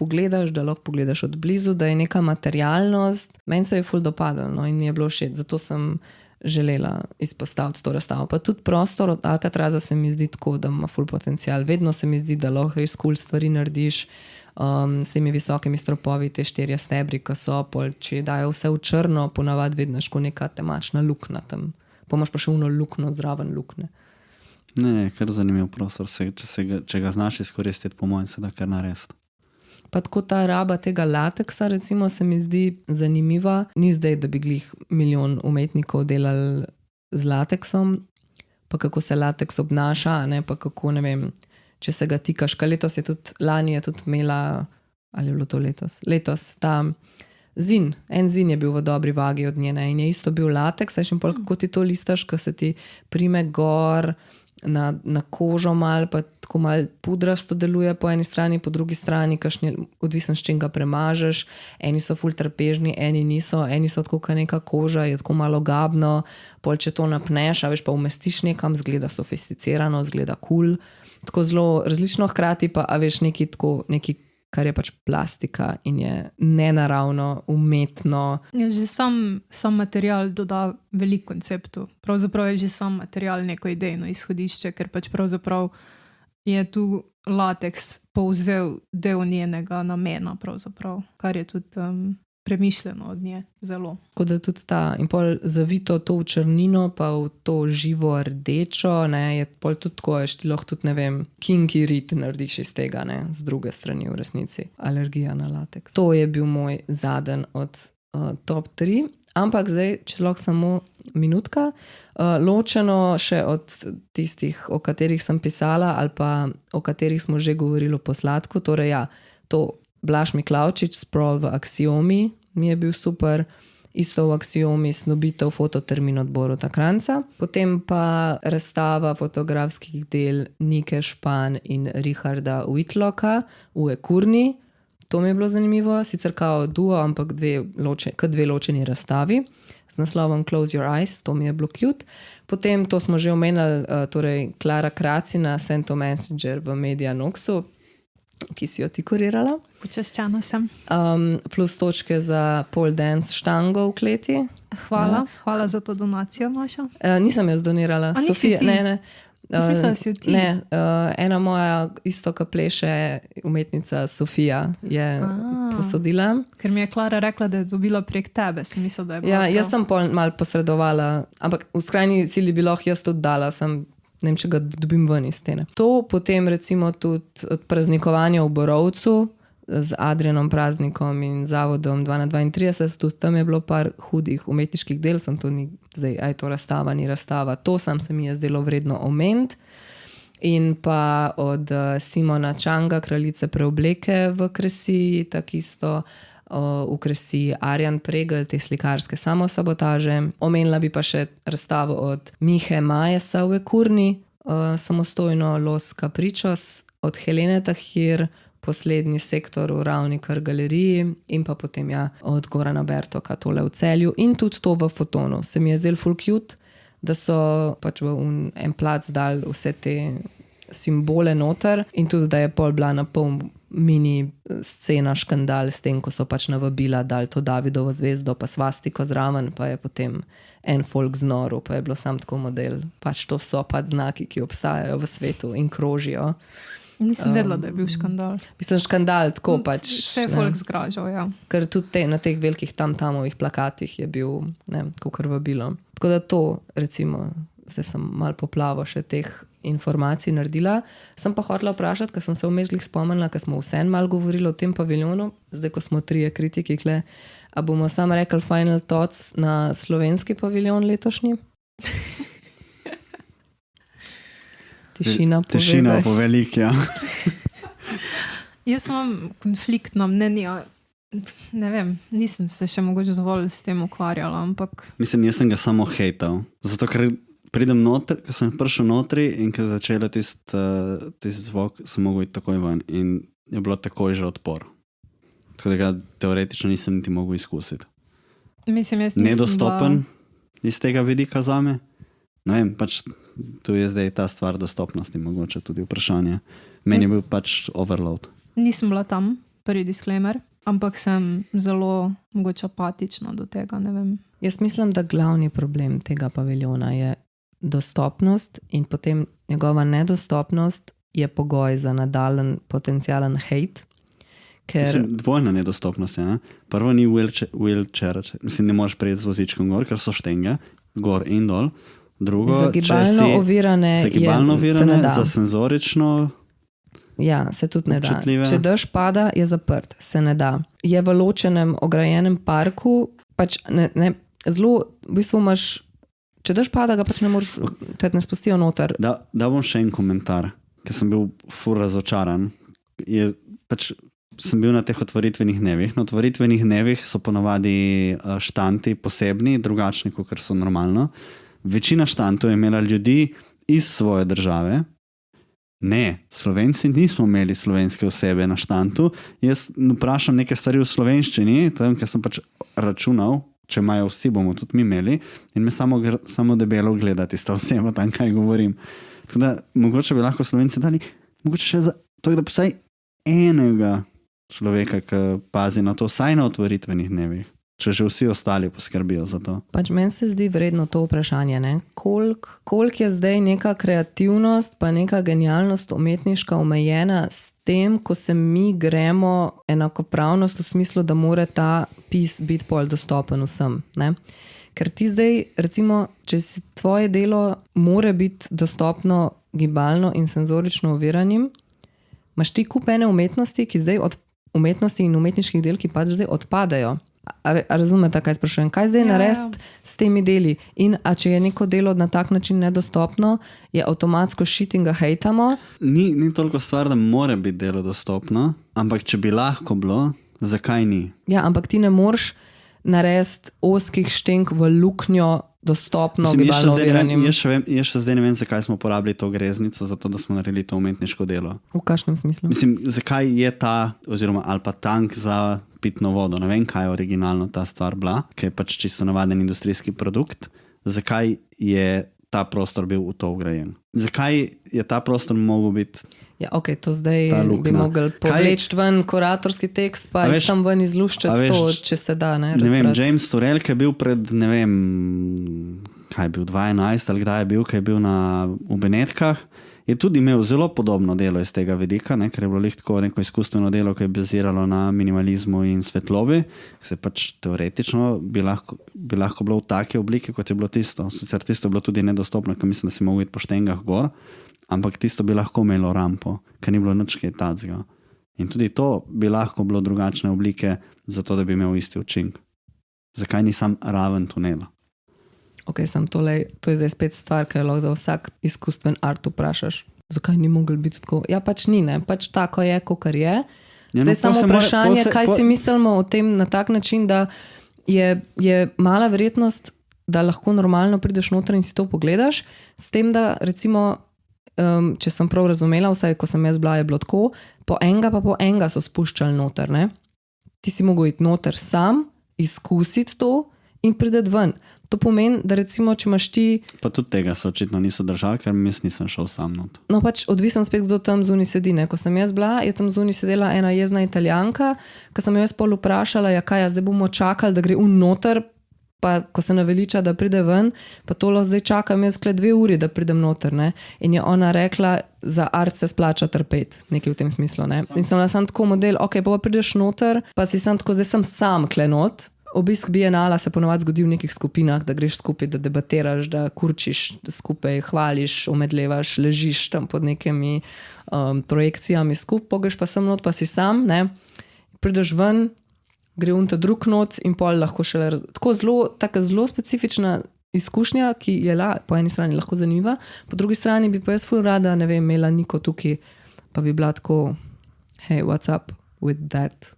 pogledaš od blizu, da je neka materialnost. Meni se je ful dopadlo, no, in mi je bilo všeč, zato sem želela izpostaviti to razstavo. Pa tudi prostor od Alcatraza se mi zdi tako, da ima ful potencial. Vedno se mi zdi, da lahko res cool stvari narediš s temi visokimi stropovi, te 4 stebri, ki so pol, če dajo vse v črno, ponavadi vedno ško neka temačna luknja tam. Pomaš pa še uno lukno zraven lukne. Ne, kar zanimiv prostor, če ga znaš izkoristiti, po mojem se da kar narediti. Pa tako ta raba tega lateksa, recimo, se mi zdi zanimiva. Ni zdaj, da bi glih milijon umetnikov delali z lateksom, pa kako se lateks obnaša, ne, pa kako, ne vem, če se ga tikaš. Kaj letos je tudi, lani je tudi imela, ali je bilo to letos? Letos ta zin, en zin je bil v dobri vagi od njene in je isto bil lateks, in pol kako ti to listaš, ko se ti prime gor na kožo mal, pa tako mal pudrasto deluje po eni strani, po drugi strani, kašni, odvisen s čim ga premažeš, eni so ful trpežni, eni niso, eni so tako ka neka koža, je tako malo gabno, pol če to napneš, a veš, pa umestiš nekam, zgleda sofisticirano, zgleda cool, tako zelo različno hkrati pa, a veš, neki kar je pač plastika in je nenaravno, umetno. Ja, že sam material doda veliko konceptu. Pravzaprav je že sam material neko idejno izhodišče, ker pač pravzaprav je tu lateks povzel del njenega namena, pravzaprav, kar je tudi premišljeno od nje zelo. Tako da tudi ta in pol zavito to v črnino, pa v to živo rdečo, ne, je pol tudi tako, ti lahko tudi, ne vem, kinky rit narediš iz tega, ne, z druge strani v resnici. Alergija na lateks. To je bil moj zadnji od top 3, ampak zdaj, če lahko samo minutka, ločeno še od tistih, o katerih sem pisala ali pa o katerih smo že govorili po sladku, torej ja, to Blaž Miklavčič, Sprawl v Aksiomi, mi je bil super, isto v Aksiomi snobitev fototermin odboru Takranca, potem pa razstava fotografskih del Nike Špan in Richarda Whitlocka v Ekurni, to mi je bilo zanimivo, sicer kao duo, ampak dve ločeni razstavi, z naslovom Close Your Eyes, to mi je bilo cute. Potem, to smo že omenili, torej Klara Kracina, Sento Messenger v Media Noxu, ki si jo ti kurirala. Počaščena sem. Plus točke za pole dance štango v kleti. Hvala za to donacijo, Maša. Nisem jaz donirala. A nisi Sofija, ti? ne. Smisla si ti? Ne, ena moja isto, ka pleše umetnica Sofija je posodila. Ker mi je Klara rekla, da je dobila prek tebe, si mislila, da je bila Ja, prav. jaz sem malo posredovala, ampak v skrajni sili bi lahko jaz tudi dala, ne vem, če ga dobim ven iz stene. To potem recimo tudi od praznikovanja v Borovcu z Adrianom Praznikom in zavodom 2/32, tudi tam je bilo par hudih umetniških del, sem to ni, zdaj, aj to razstava, ni razstava, to sam se mi je zdelo vredno omeniti. In pa od Simona Čanga, Kraljice preobleke v Kresiji, tak isto v Kresiji Arjan Pregl, te slikarske samosabotaže. Omenila bi pa še razstavo od Mihe Majesa v Ekurni, samostojno Los Caprichos, od Helene Tahir, Poslednji sektor v Ravnikar galeriji in pa potem od Gorana Bertoka tole v Celju in tudi to v Fotonu. Se mi je zdel full cute, da so pač v en plac dali vse te simbole noter in tudi, da je pol bila na pol mini scena škandal s tem, ko so pač navabila dali to Davidovo zvezdo pa svastiko zraven, pa je potem en folk znoril, pa je bilo sam tako model. Pač to so pač znaki, ki obstajajo v svetu in krožijo. Nisem vedela, da je bil škandal. Mislim, škandal tako pač. Vse je folk zgražal, ja. Ker tudi na teh velikih tam-tamovih plakatih je bil, ne, kakor vabilo. Tako da to, recimo, zdaj sem malo poplavo še teh informacij naredila. Sem pa hotela vprašati, ker sem se vmes glih spomnila, ker smo vseeno malo govorili o tem paviljonu, zdaj ko smo trije kritiki, a bomo sam rekli final thoughts na slovenski paviljon letošnji? Tišina povelik, ja. Jaz imam konfliktno mnenje. Ne vem, nisem se še mogoče dovolj s tem ukvarjala, ampak... Mislim, jaz sem ga samo hejtal. Zato, ker pridem noter, ko sem prišel notri in ko začela tisti zvok, sem mogel iti takoj ven in je bilo takoj že odpor. Tako da ga teoretično nisem niti mogel izkusiti. Mislim, jaz nisem nedostopen iz tega vidika zame. Ne vem, pač tu je zdaj ta stvar dostopnosti, mogoče tudi vprašanje. Meni je bil pač overload. Nisem bila tam, prvi disclaimer. Ampak sem zelo mogoče apatična do tega, ne vem. Jaz mislim, da glavni problem tega paviljona je dostopnost in potem njegova nedostopnost je pogoj za nadaljen potencialen hejt. Ker... Dvojna nedostopnost je, ne? Prvo ni wheelchair, mislim, ne moreš prejeti z vozičkom gor, ker so štenge, gor in dol. Drugo, za gibalno ovirane se ne da. Za senzorično... Ja, se tudi ne da. Če dež pada, je zaprt, se ne da. Je v ločenem, ograjenem parku, pač zelo, v bistvu imaš, če dež pada, ga pač ne moreš, te ne spustijo noter. Da bom še en komentar, ker sem bil ful razočaran. Sem bil na teh otvoritvenih dnevih. Na otvoritvenih dnevih so ponavadi štanti posebni, drugačni, kot so normalno. Večina štantov je imela ljudi iz svoje države. Ne, Slovenci nismo imeli slovenske osebe na štantu. Jaz vprašam neke stvari v slovenščini, tam, ker sem pač računal, če imajo vsi, bomo tudi mi imeli, in me samo debelo gledati sta oseba tam, kaj govorim. Tako da, mogoče bi lahko Slovenci dali, mogoče še za to, da vsaj enega človeka, ki pazi na to, vsaj na otvoritvenih dnevih. Če že vsi ostali poskrbijo za to. Pač meni se zdi vredno to vprašanje, ne? Koliko je zdaj neka kreativnost pa neka genialnost umetniška omejena s tem, ko se mi gremo enakopravnost v smislu, da mora ta pis biti bolj dostopen vsem. Ne? Ker ti zdaj, recimo, če si tvoje delo mora biti dostopno gibalno in senzorično oviranim, imaš ti kup ene umetnosti, ki zdaj od umetnosti in umetniških del, ki pač zdaj odpadajo. A razumete, kaj sprašujem? Kaj zdaj narediti s temi deli? In a če je neko delo na tak način nedostopno, je avtomatsko shit in ga hejtamo? Ni toliko stvar, da mora biti delo dostopno, ampak če bi lahko bilo, zakaj ni? Ja, ampak ti ne moreš narediti oskih štenk v luknjo dostopno gibalno oviranim. Jaz še zdaj ne vem, zakaj smo uporabili to greznico, zato da smo naredili to umetniško delo. V kakšnem smislu? Mislim, zakaj je ta, oziroma ali pa tank za pitno vodo, ne vem, kaj je originalno ta stvar bila, ki je pač čisto navaden industrijski produkt, zakaj je ta prostor bil v to vgrajen? Zakaj je ta prostor mogel biti? Ja, ok, to zdaj bi mogli povleči ven kuratorski tekst, pa iz tam ven izluščati to, če se da, ne? Ne vem, James Turrell, ki je bil pred, ne vem, kaj je bil, 2011 ali kdaj je bil, ki je bil v Benetkah, je tudi imel zelo podobno delo iz tega vidika, ne, ker je bilo tako neko izkustveno delo, ki je baziralo na minimalizmu in svetlobi, se pač teoretično bi lahko bilo v take oblike, kot je bilo tisto. Sicer tisto je bilo tudi nedostopno, ker mislim, da si mogel iti po štengah gor, ampak tisto bi lahko imelo rampo, ker ni bilo nič kaj tacga. In tudi to bi lahko bilo drugačne oblike, zato da bi imel isti učink. Zakaj ni sam raven tunela? Ok, to je zdaj spet stvar, ki je lahko za vsak izkustven art vprašaš. Zakaj ni mogel biti tako? Ja, pač ni, ne. Pač tako je, kakor je. Zdaj samo vprašanje, kaj si mislimo o tem na tak način, da je mala verjetnost, da lahko normalno prideš noter in si to pogledaš, s tem, da recimo, če sem prav razumela, vsaj ko sem jaz bila, je bilo tako, po enega so spuščali noter, ne. Ti si mogel iti noter sam, izkusiti to in prideti ven. To pomeni, da recimo, če imaš ti... Pa tudi tega se očitno niso držali, ker jaz nisem šel sam not. No pač odvisen spet, kdo tam zunaj sedi. Ne? Ko sem jaz bila, je tam zunaj sedela ena jezna Italijanka, ko sem jo jaz pol vprašala, ja kaj, zdaj bomo čakali, da gre noter, pa ko se naveliča, da pride ven, pa tolo zdaj čakam jaz 2 uri, da pridem noter. Ne? In je ona rekla, za art se splača trpeti, nekaj v tem smislu. Ne? In sem sam tako model, ok, pa prideš noter, pa si sam tako, zdaj sem sam klenot, Obisk bienala se ponovadi zgodi v nekih skupinah, da greš skupaj, da debatiraš, da kurčiš da skupaj, hvališ, omedlevaš, ležiš tam pod nekimi projekcijami skupaj, pogreš pa sem not, pa si sam, ne? Prideš ven, gre unta drug not in pol lahko šele taka zelo specifična izkušnja, ki je po eni strani lahko zanimiva, po drugi strani bi pa jaz ful rada, ne vem, imela Niko tukaj, pa bi bila tako, hey, what's up with that?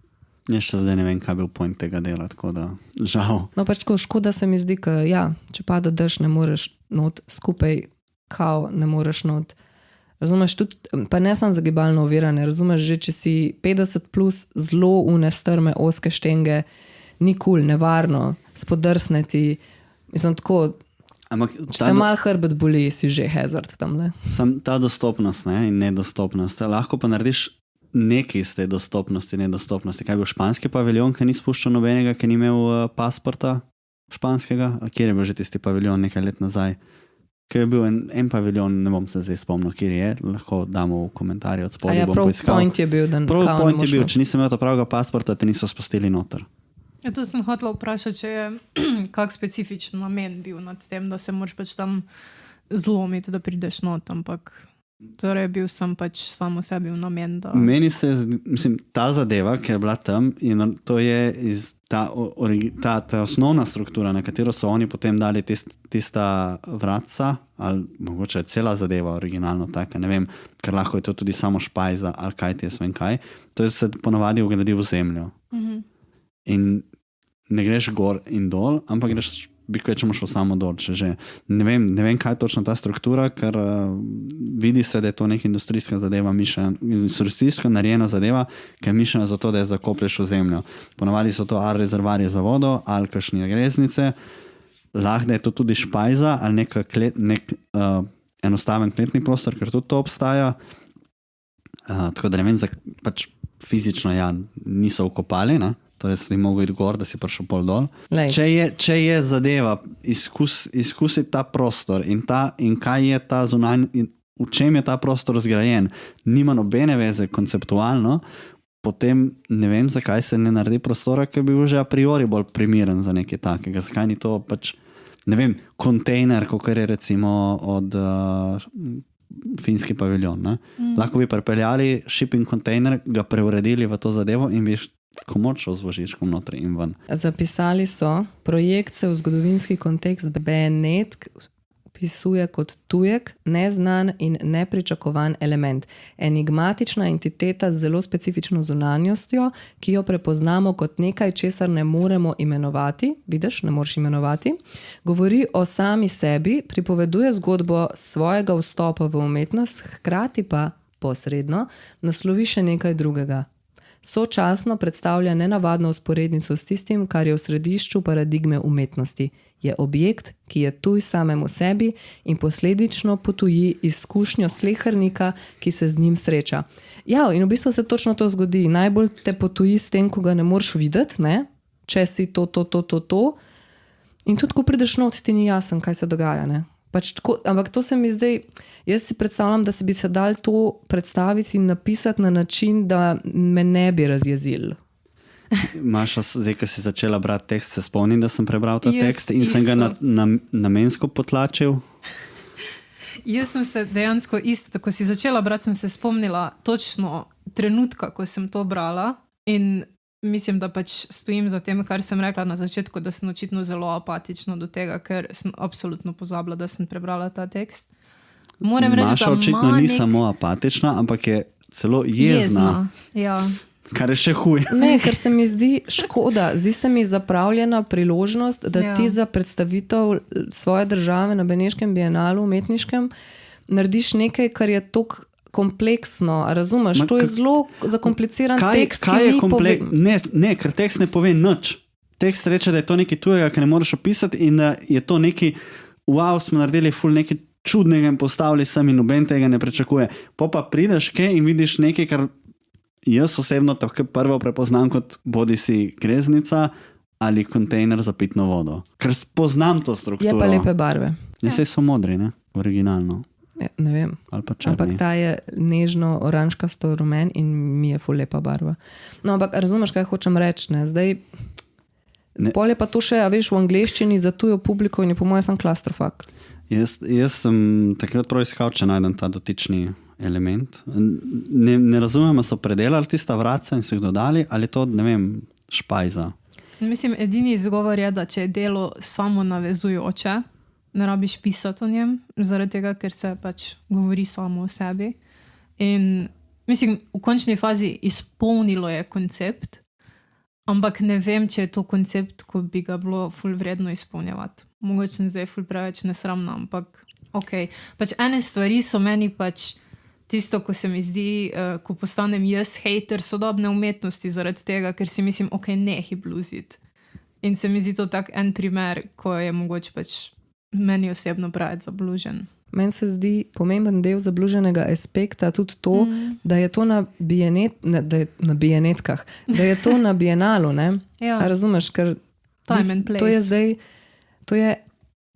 Jaz še zdaj ne vem, kaj bi bil point tega dela, tako da žal. No pač tako škoda se mi zdi, če pada dež, ne moreš not skupaj, kao ne moreš not. Razumeš, tudi, pa ne samo za gibalno ovirane, razumeš, že če si 50 plus zelo strme, ozke štenge, ni cool, nevarno, spodrsne ti, mislim tako, če te mal hrbet boli, si že hazard tamle. Sam ta dostopnost, ne, in nedostopnost, lahko pa narediš nekaj iz te dostopnosti, nedostopnosti. Kaj je bil španski paviljon, ki ni spuščal nobenega, ki ni imel pasporta španskega? Kjer je bil že tisti paviljon nekaj let nazaj? Ker je bil en paviljon, ne bom se zdaj spomnil, kjer je, lahko damo v komentarje od spodaj. Prav point je bil, da point je bil, če nisem imel to pravega pasporta, te niso spustili noter. Ja, tu sem hotela vprašati, če je kak specifičen namen bil nad tem, da se moraš pač tam zlomiti, da prideš not, ampak torej bil sem pač samo sebi v namen, da... Meni se, mislim, ta zadeva, ki je bila tam, in to je iz ta osnovna struktura, na katero so oni potem dali tista vratca, ali mogoče je cela zadeva originalno taka, ne vem, ker lahko je to tudi samo špajza, ali kaj ti je svem kaj, to je se ponovadi ugradi v zemljo. In ne greš gor in dol, ampak greš bi kvečemo šel samo dol, če že ne vem kaj je točno ta struktura, ker vidi se, da je to neka industrijska zadeva, industrijsko narejena zadeva, ki je mišljena za to, da je zakoplješ v zemljo. Ponavadi so to ali rezervarje za vodo, ali kakšne greznice, lahko da je to tudi špajza, ali nek enostaven kletni prostor, ker tudi to obstaja. Tako da ne vem, pač fizično niso vkopali, ne? Torej si mogel iti gor, da si prišel pol dol. Če je zadeva, izkusiti ta prostor in kaj je ta zunanji, v čem je ta prostor zgrajen, nima nobene veze konceptualno, potem ne vem, zakaj se ne naredi prostora, ki bi bil že a priori bolj primeren za nekaj takega. Zakaj ni to pač, ne vem, kontejner, kakor je recimo od finski paviljon. Ne? Lahko bi pripeljali shipping kontejner, ga preuredili v to zadevo in bi komočil z vožičkom notri in ven. Zapisali so, projekt se v zgodovinski kontekst Benetk opisuje kot tujek, neznan in nepričakovan element. Enigmatična entiteta z zelo specifično zunanjostjo, ki jo prepoznamo kot nekaj, česar ne moremo imenovati, vidiš, ne moreš imenovati, govori o sami sebi, pripoveduje zgodbo svojega vstopa v umetnost, hkrati pa posredno naslovi še nekaj drugega. Sočasno predstavlja nenavadno usporednico s tistim, kar je v središču paradigme umetnosti. Je objekt, ki je tuj samemu sebi in posledično potuji izkušnjo slehernika, ki se z njim sreča. Ja, in v bistvu se točno to zgodi. Najbolj te potuji s tem, ko ga ne moreš videti, ne? Če si to. In tudi, ko prideš not, ti ni jasen, kaj se dogaja, ne? Pač tako, ampak to se mi zdaj, jaz si predstavljam, da se bi se dal to predstaviti in napisati na način, da me ne bi razjezil. Maša, zdaj, ko si začela brati tekst, se spomnim, da sem prebral ta tekst in sem ga namensko potlačil. Jaz sem se dejansko isto, ko si začela brati, sem se spomnila točno trenutka, ko sem to brala in mislim, da pač stojim za tem, kar sem rekla na začetku, da sem očitno zelo apatična do tega, ker sem absolutno pozabila, da sem prebrala ta tekst. Moram reči, Maša očitno ni samo apatična, ampak je celo jezna. Ja. Kar je še huje. Ne, ker se mi zdi škoda. Zdi se mi zapravljena priložnost, da ti za predstavitev svoje države na Beneškem bienalu umetniškem narediš nekaj, kar je toliko kompleksno, razumeš? To je zelo zakompliciran tekst, ki ni pove... Ne, ker tekst ne pove nič. Tekst reče, da je to nekaj tujega, ki ne moreš opisati in da je to nekaj, wow, smo naredili ful nekaj čudnega in postavili sem in noben tega ne pričakuje. Pa prideš kaj in vidiš nekaj, kar jaz osebno tako prvo prepoznam kot bodisi greznica ali kontejner za pitno vodo. Ker spoznam to strukturo. Je pa lepe barve. Saj so modri, ne? Originalno. Ne vem, ampak ta je nežno oranžkasto rumen in mi je ful lepa barva. No, ampak razumeš, kaj hočem reči, ne? Zdaj Pol je pa to še, a veš, v angleščini za tujo publiko in je po mojem sam klastrofak. Jaz sem takrat prav iskal, če najdem ta dotični element. Ne razumem, ali so predelali tista vratca in so jih dodali, ali to, ne vem, špajza. Mislim, edini izgovor je, da če je delo samo navezujoče, ne rabiš pisati o njem, zaradi tega, ker se pač govori samo o sebi. In mislim, v končni fazi izpolnilo je koncept, ampak ne vem, če je to koncept, ko bi ga bilo ful vredno izpolnjevati. Mogoče sem zdaj ful preveč nesramna, ampak ok. Pač ene stvari so meni pač tisto, ko se mi zdi, ko postanem jaz hejter sodobne umetnosti zaradi tega, ker si mislim, ok, nehi bluzit. In se mi zdi to tak en primer, ko je mogoče pač meni osebno preveč zablužen. Meni se zdi pomemben del zabluženega aspekta tudi to, da je to na bijenetkah, da je to na bienalu, ne? Ja. A razumeš, ker Time and place. To je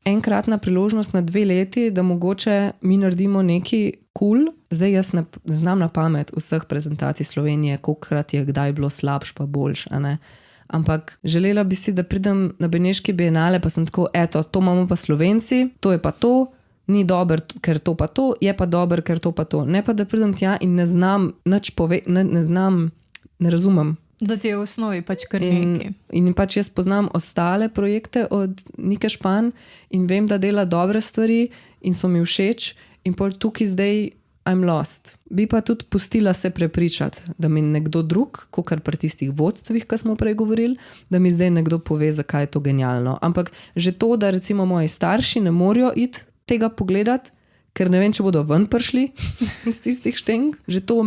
enkratna priložnost na 2 leti, da mogoče mi naredimo nekaj cool. Zdaj jaz ne znam na pamet vseh prezentacij Slovenije, kolikrat je kdaj bilo slabš pa boljš, a ne? Ampak želela bi si, da pridem na Beneški bienale, pa sem tako, eto, to imamo pa Slovenci, to je pa to, ni dober, ker to pa to, je pa dober, ker to pa to. Ne pa, da pridem tja in ne znam nič ne razumem. Da ti je v osnovi pač kar nekaj. In pač jaz poznam ostale projekte od Nike Špan in vem, da dela dobre stvari in so mi všeč in pol tukaj zdaj I'm lost. Bi pa tudi pustila se prepričati, da mi nekdo drug, kakor pri tistih vodstvih, ki smo prej govorili, da mi zdaj nekdo pove, zakaj je to genialno. Ampak že to, da recimo moji starši ne morejo iti tega pogledati, ker ne vem, če bodo ven prišli iz tistih šteng, že to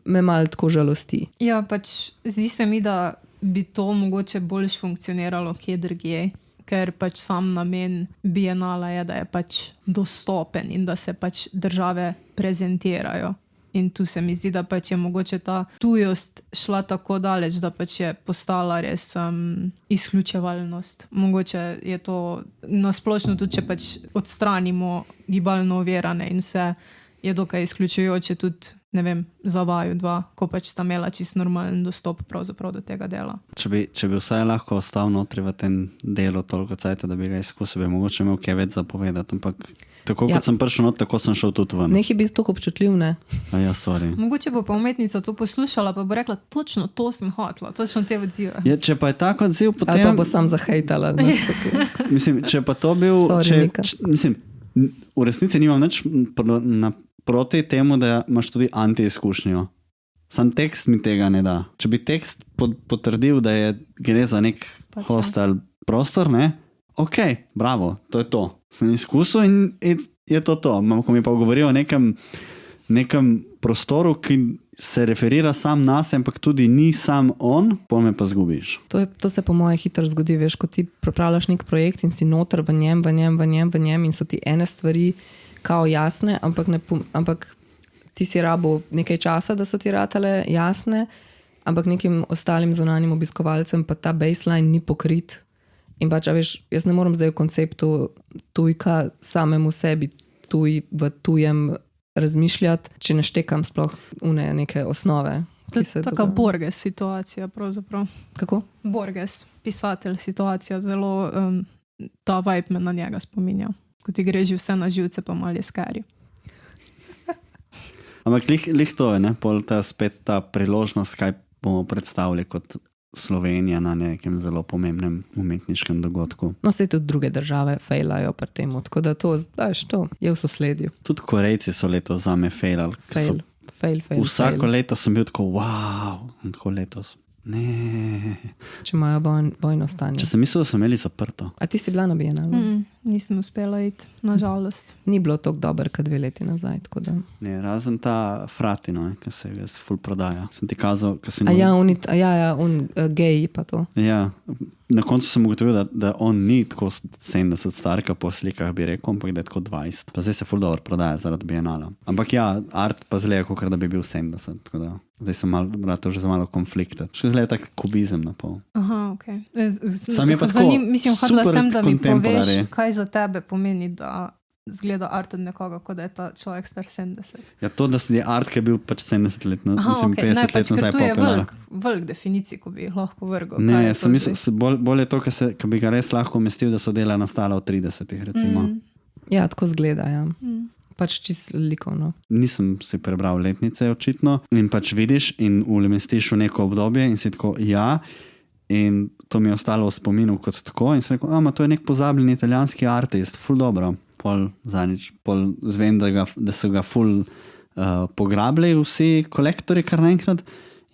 me malo tako žalosti. Ja, pač zdi se mi, da bi to mogoče boljš funkcioniralo kje drugje, ker pač sam namen bienala je, da je pač dostopen in da se pač države prezentirajo. In tu se mi zdi, da pač je mogoče ta tujost šla tako daleč, da pač je postala res izključevalnost. Mogoče je to nasplošno tudi, če pač odstranimo gibalno ovirane in vse je dokaj izključujoče tudi, ne vem, za vaju 2, ko pač sta imela čist normalen dostop pravzaprav do tega dela. Če bi vsaj lahko ostal notri v tem delu toliko cajta, da bi ga izkusil, bi mogoče imel kaj več zapovedati, ampak tako kot sem prišel not, tako sem šel tudi ven. Nekaj biti tako občutljiv, ne? Ja, sorry. Mogoče bo pa umetnica to poslušala, pa bo rekla, točno to sem hotela, točno te odzive. Ja, če pa je tak odziv, potem... Ali pa bo sam zahejtala. Mislim, če pa to bil... Sorry, mislim, v resnici nimam nič proti temu, da imaš tudi anti-izkušnjo. Sam tekst mi tega ne da. Če bi tekst potrdil, da gre za nek hostel prostor, ne? Ok, bravo, to je to. Sem izkusil in je to. Ko mi pa govorijo o nekem prostoru, ki se referira sam nas, ampak tudi ni sam on, pol me pa zgubiš. To se po moje hitro zgodi, veš, ko ti pripravljaš nek projekt in si noter v njem in so ti ene stvari kao jasne, ampak ti si rabo nekaj časa, da so ti ratale jasne, ampak nekim ostalim zunanjim obiskovalcem pa ta baseline ni pokrit. In pač, veš, jaz ne morem zdaj v konceptu tujka samemu sebi v tujem razmišljati, če ne štekam sploh neke osnove. To je taka Borges situacija pravzaprav. Kako? Borges, pisatelj situacija, zelo ta vibe me na njega spominja. Ko ti gre že vse na živce, pa malo je skari. Ampak lih to je, ne? Pol spet ta priložnost, kaj bomo predstavili kot Slovenija na nekem zelo pomembnem umetniškem dogodku. No, se tudi druge države fejlajo pri tem, tako da to je v sosledju. Tudi Korejci so letos zame fejlali. Fail. Vsako leto sem bil tako, wow, in tako letos. Ne. Če imajo vojno stanje. Če sem mislil, da so imeli zaprto. A ti si bila na bienalu? Nisem uspela iti, nažalost. Ni bilo tako dober, kot 2 leti nazaj. Ne, razen ta Fratino, ki se ga ful prodaja. Sem ti kazal, ki si... Gej pa to. Ja, na koncu sem ugotovil, da on ni tako 70 starka po slikah, bi rekel, ampak da je tako 20. Pa zdaj se ful dobro prodaja zaradi bienala. Ampak ja, art pa zleja, kot da bi bil 70, tako da... Zdaj sem vrata že za malo konflikta. Še zelo je tak kubizem na pol. Aha, ok. Sam je pa tako mislim, hodila sem, da mi poveš, contemporary. kaj za tebe pomeni, da zgleda art od nekoga, kot da je ta človek star 70. Ja, to, da je art, ki je bil pač 70 let, mislim, okay. 50 ne, pač, let nazaj tu je popular. velik definicij, ko bi jih lahko vrgal. Ne, sem mislil, bolj je to, ki bi ga res lahko umestil, da so dela nastala v 30-ih, recimo. Ja, tako zgleda, ja. Pač čisto likovno. Nisem si prebral letnice, očitno, in pač vidiš in umestiš v neko obdobje in si tako, ja, in to mi je ostalo v spominu kot tako in sem rekel, to je nek pozabljen italijanski artist, ful dobro. Pol zvem, da so ga ful pograbili vsi kolektori kar naenkrat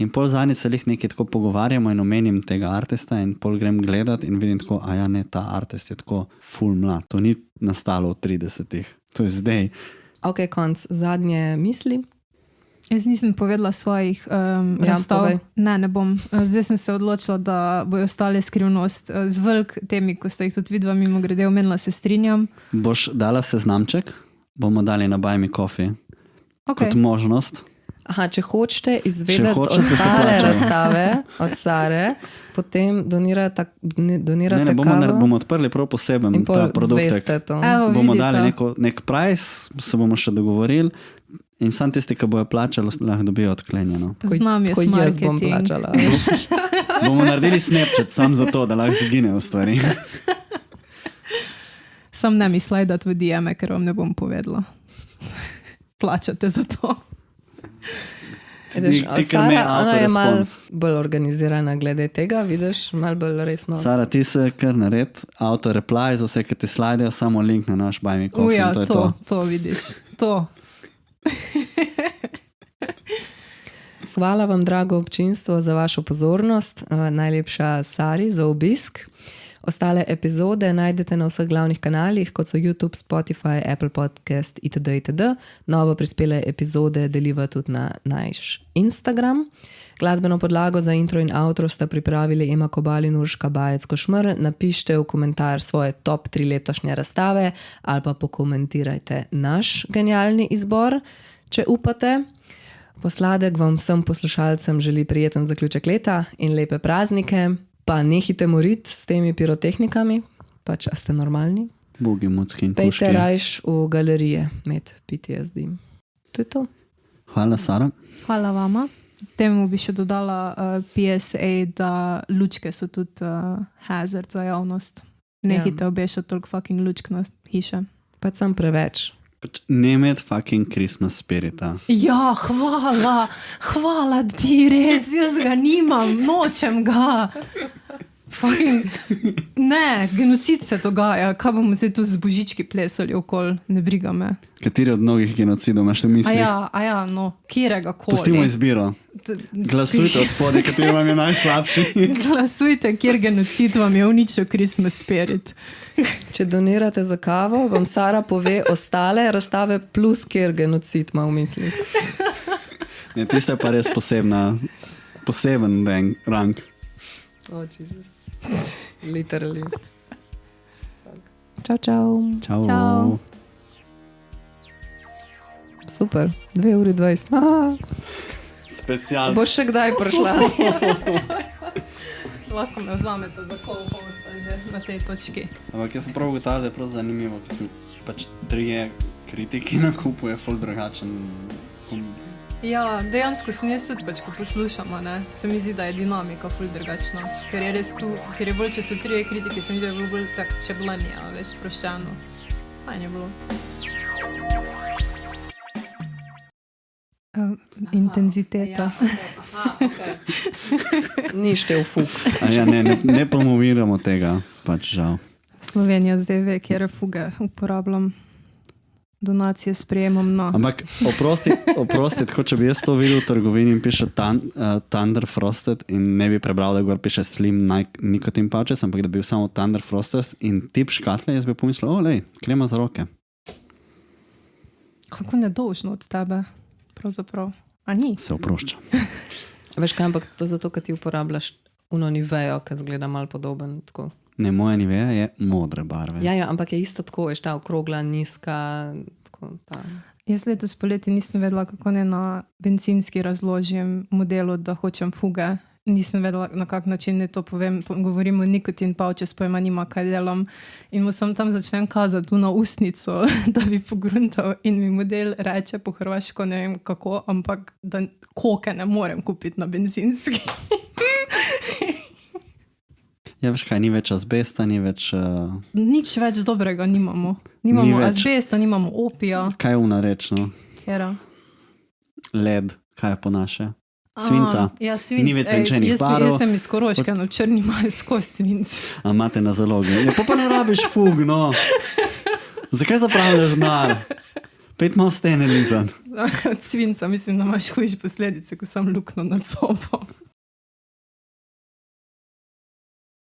in pol zadnjič se jih nekaj tako pogovarjamo in omenim tega artista in pol grem gledat in vidim tako, ne, ta artist je tako ful mlad, to ni nastalo v 30-ih, to je zdaj. Ok, konc, zadnje misli? Jaz nisem povedala svojih razstav. povej. Ne bom. Zdaj sem se odločila, da bojo ostale skrivnost. Z velik temi, ko ste jih tudi vidva mimo grede omenila, se strinjam. Boš dala seznamček? Bomo dali na Buy Me Coffee. Okay. Kot možnost. Aha, če hočete izvedeti Če hočete, boste ostale plačali. razstave od Sare, potem donirate bomo odprli prav poseben in ta pol produktek. zveste to. Evo, Bomo vidite. dali nek price, se bomo še dogovorili in sam tisti, ki bojo plačali, lahko dobijo odklenjeno. Znam jaz Ko jaz bom marketing. plačala. Bomo naredili Snapchat sam zato, da lahko zginejo stvari. Sam ne mi slajdati v DM-e, ker vam ne bom povedala. Plačate za to. Vidiš, Ti, ker me Sara, ona je malo autorespons. bolj organizirana glede tega, vidiš, malo bolj resno. Sara, ti se kar nared, auto-reply za vse, ki ti slajdejo, samo link na naš Buy Me Coffee. Uja, in to je to. to vidiš. To. Hvala vam, drago občinstvo, za vašo pozornost. Najlepša Sari za obisk. Ostale epizode najdete na vseh glavnih kanalih, kot so YouTube, Spotify, Apple Podcast itd. itd. Novo prispele epizode deliva tudi na naš Instagram. Glasbeno podlago za intro in outro sta pripravili Ema Kobal in Urška Bajec-Košmrl. Napište v komentar svoje top 3 letošnje razstave ali pa pokomentirajte naš genialni izbor, če upate. Posladek vam vsem poslušalcem želi prijeten zaključek leta in lepe praznike. Pa nehite moriti s temi pirotehnikami, pač a ste normalni. Bogi, mucki in Pejte puški. rajš v galerije med PTSD. To je to. Hvala, Sara. Hvala vama. Temu bi še dodala PSA, da lučke so tudi hazard za javnost. Nehite obešati toliko fucking lučk na hiše. Pač sem preveč. Pač ne imeti fucking Christmas spirita. Ja, hvala ti, res, jaz ga nimam, nočem ga. Fucking, ne, genocid se dogaja, kaj bomo se tu z božički plesali okoli, ne briga me. Kateri od mnogih genocidov imaš v mislih? No, kjerega koli. Pustimo izbiro. Glasujte od spodaj, kateri vam je najslabši. Glasujte, kjer genocid vam je uničil Christmas spirit. Če donirate za kavo, vam Sara pove ostale razstave plus kjer genocid ima v mislih. Ne, tista je pa res poseben rang. Oh, Jezus. Literally. Čau, čau. Čau. Čau. Super, 2:20. Aha, Specialno. boš še kdaj prišla? Lahko me vzamete za kolko ste že na tej točki. Ampak jaz sem prav ugotavljal, da je prav zanimivo, ker smo pač trije kritiki na kupu, je ful drugačen. Ja, dejansko sem jaz tudi, pač, ko poslušamo, ne, se mi zdi, da je dinamika ful drugačna. Ker je res tu, ker je bolj, če so trije kritiki, se mi zdi, da je bilo bolj tak čeblanje, veš, sproščeno. Fajn je bilo. Intenziteta. Ni štev fuk. A ja, ne promoviramo tega, pač žal. Slovenija zdaj ve, kjer fuge uporabljam. Donacije sprejemam na. Ampak oprosti, tako če bi jaz to videl v trgovini in piše Thunder Frosted in ne bi prebral, da gor piše Slim Nicotine Pouches, ampak da bi bil samo Thunder Frosted in tip škatle, jaz bi pomislil, lej, krema za roke. Kako nedolžno od tebe, pravzaprav. A ni? Se oprošča. Veš kaj, ampak to zato, ker ti uporabljaš uno nivejo, ki zgleda malo podoben. Tako. Ne, moja niveja je modre barve. Ja, ampak je isto tako, veš ta okrogla, nizka. Tako, ta. Jaz letos poleti nisem vedela, kako ne na bencinski razložim modelu, da hočem fuge. nisem vedela, na kak način ne to povem. Govorimo nikotin pouches, pojma nima, kaj delam. In mu sem tam začnem kazati tu na ustnico, da bi pogruntal in mi model reče po hrvaško, ne vem kako, ampak da koke ne morem kupiti na benzinski. Ja, veš kaj, ni več azbesta, ni več... Nič več dobrega nimamo. Nimamo več. azbesta, nimamo opija. Kaj je una reč, no? Kjera? Led, kaj je po naše? Svinca. Ja, svinc. Ni več svinčenih parov. Jaz sem iz Koroške, no črni imajo skozi svinc. A imate na zalogi. Ja, pa ne rabiš fug, no. Zakaj zapravljaš denar? Pet malo stene lizan. Od svinca mislim, da imaš hujše posledice, ko sem luknjo nad sobo.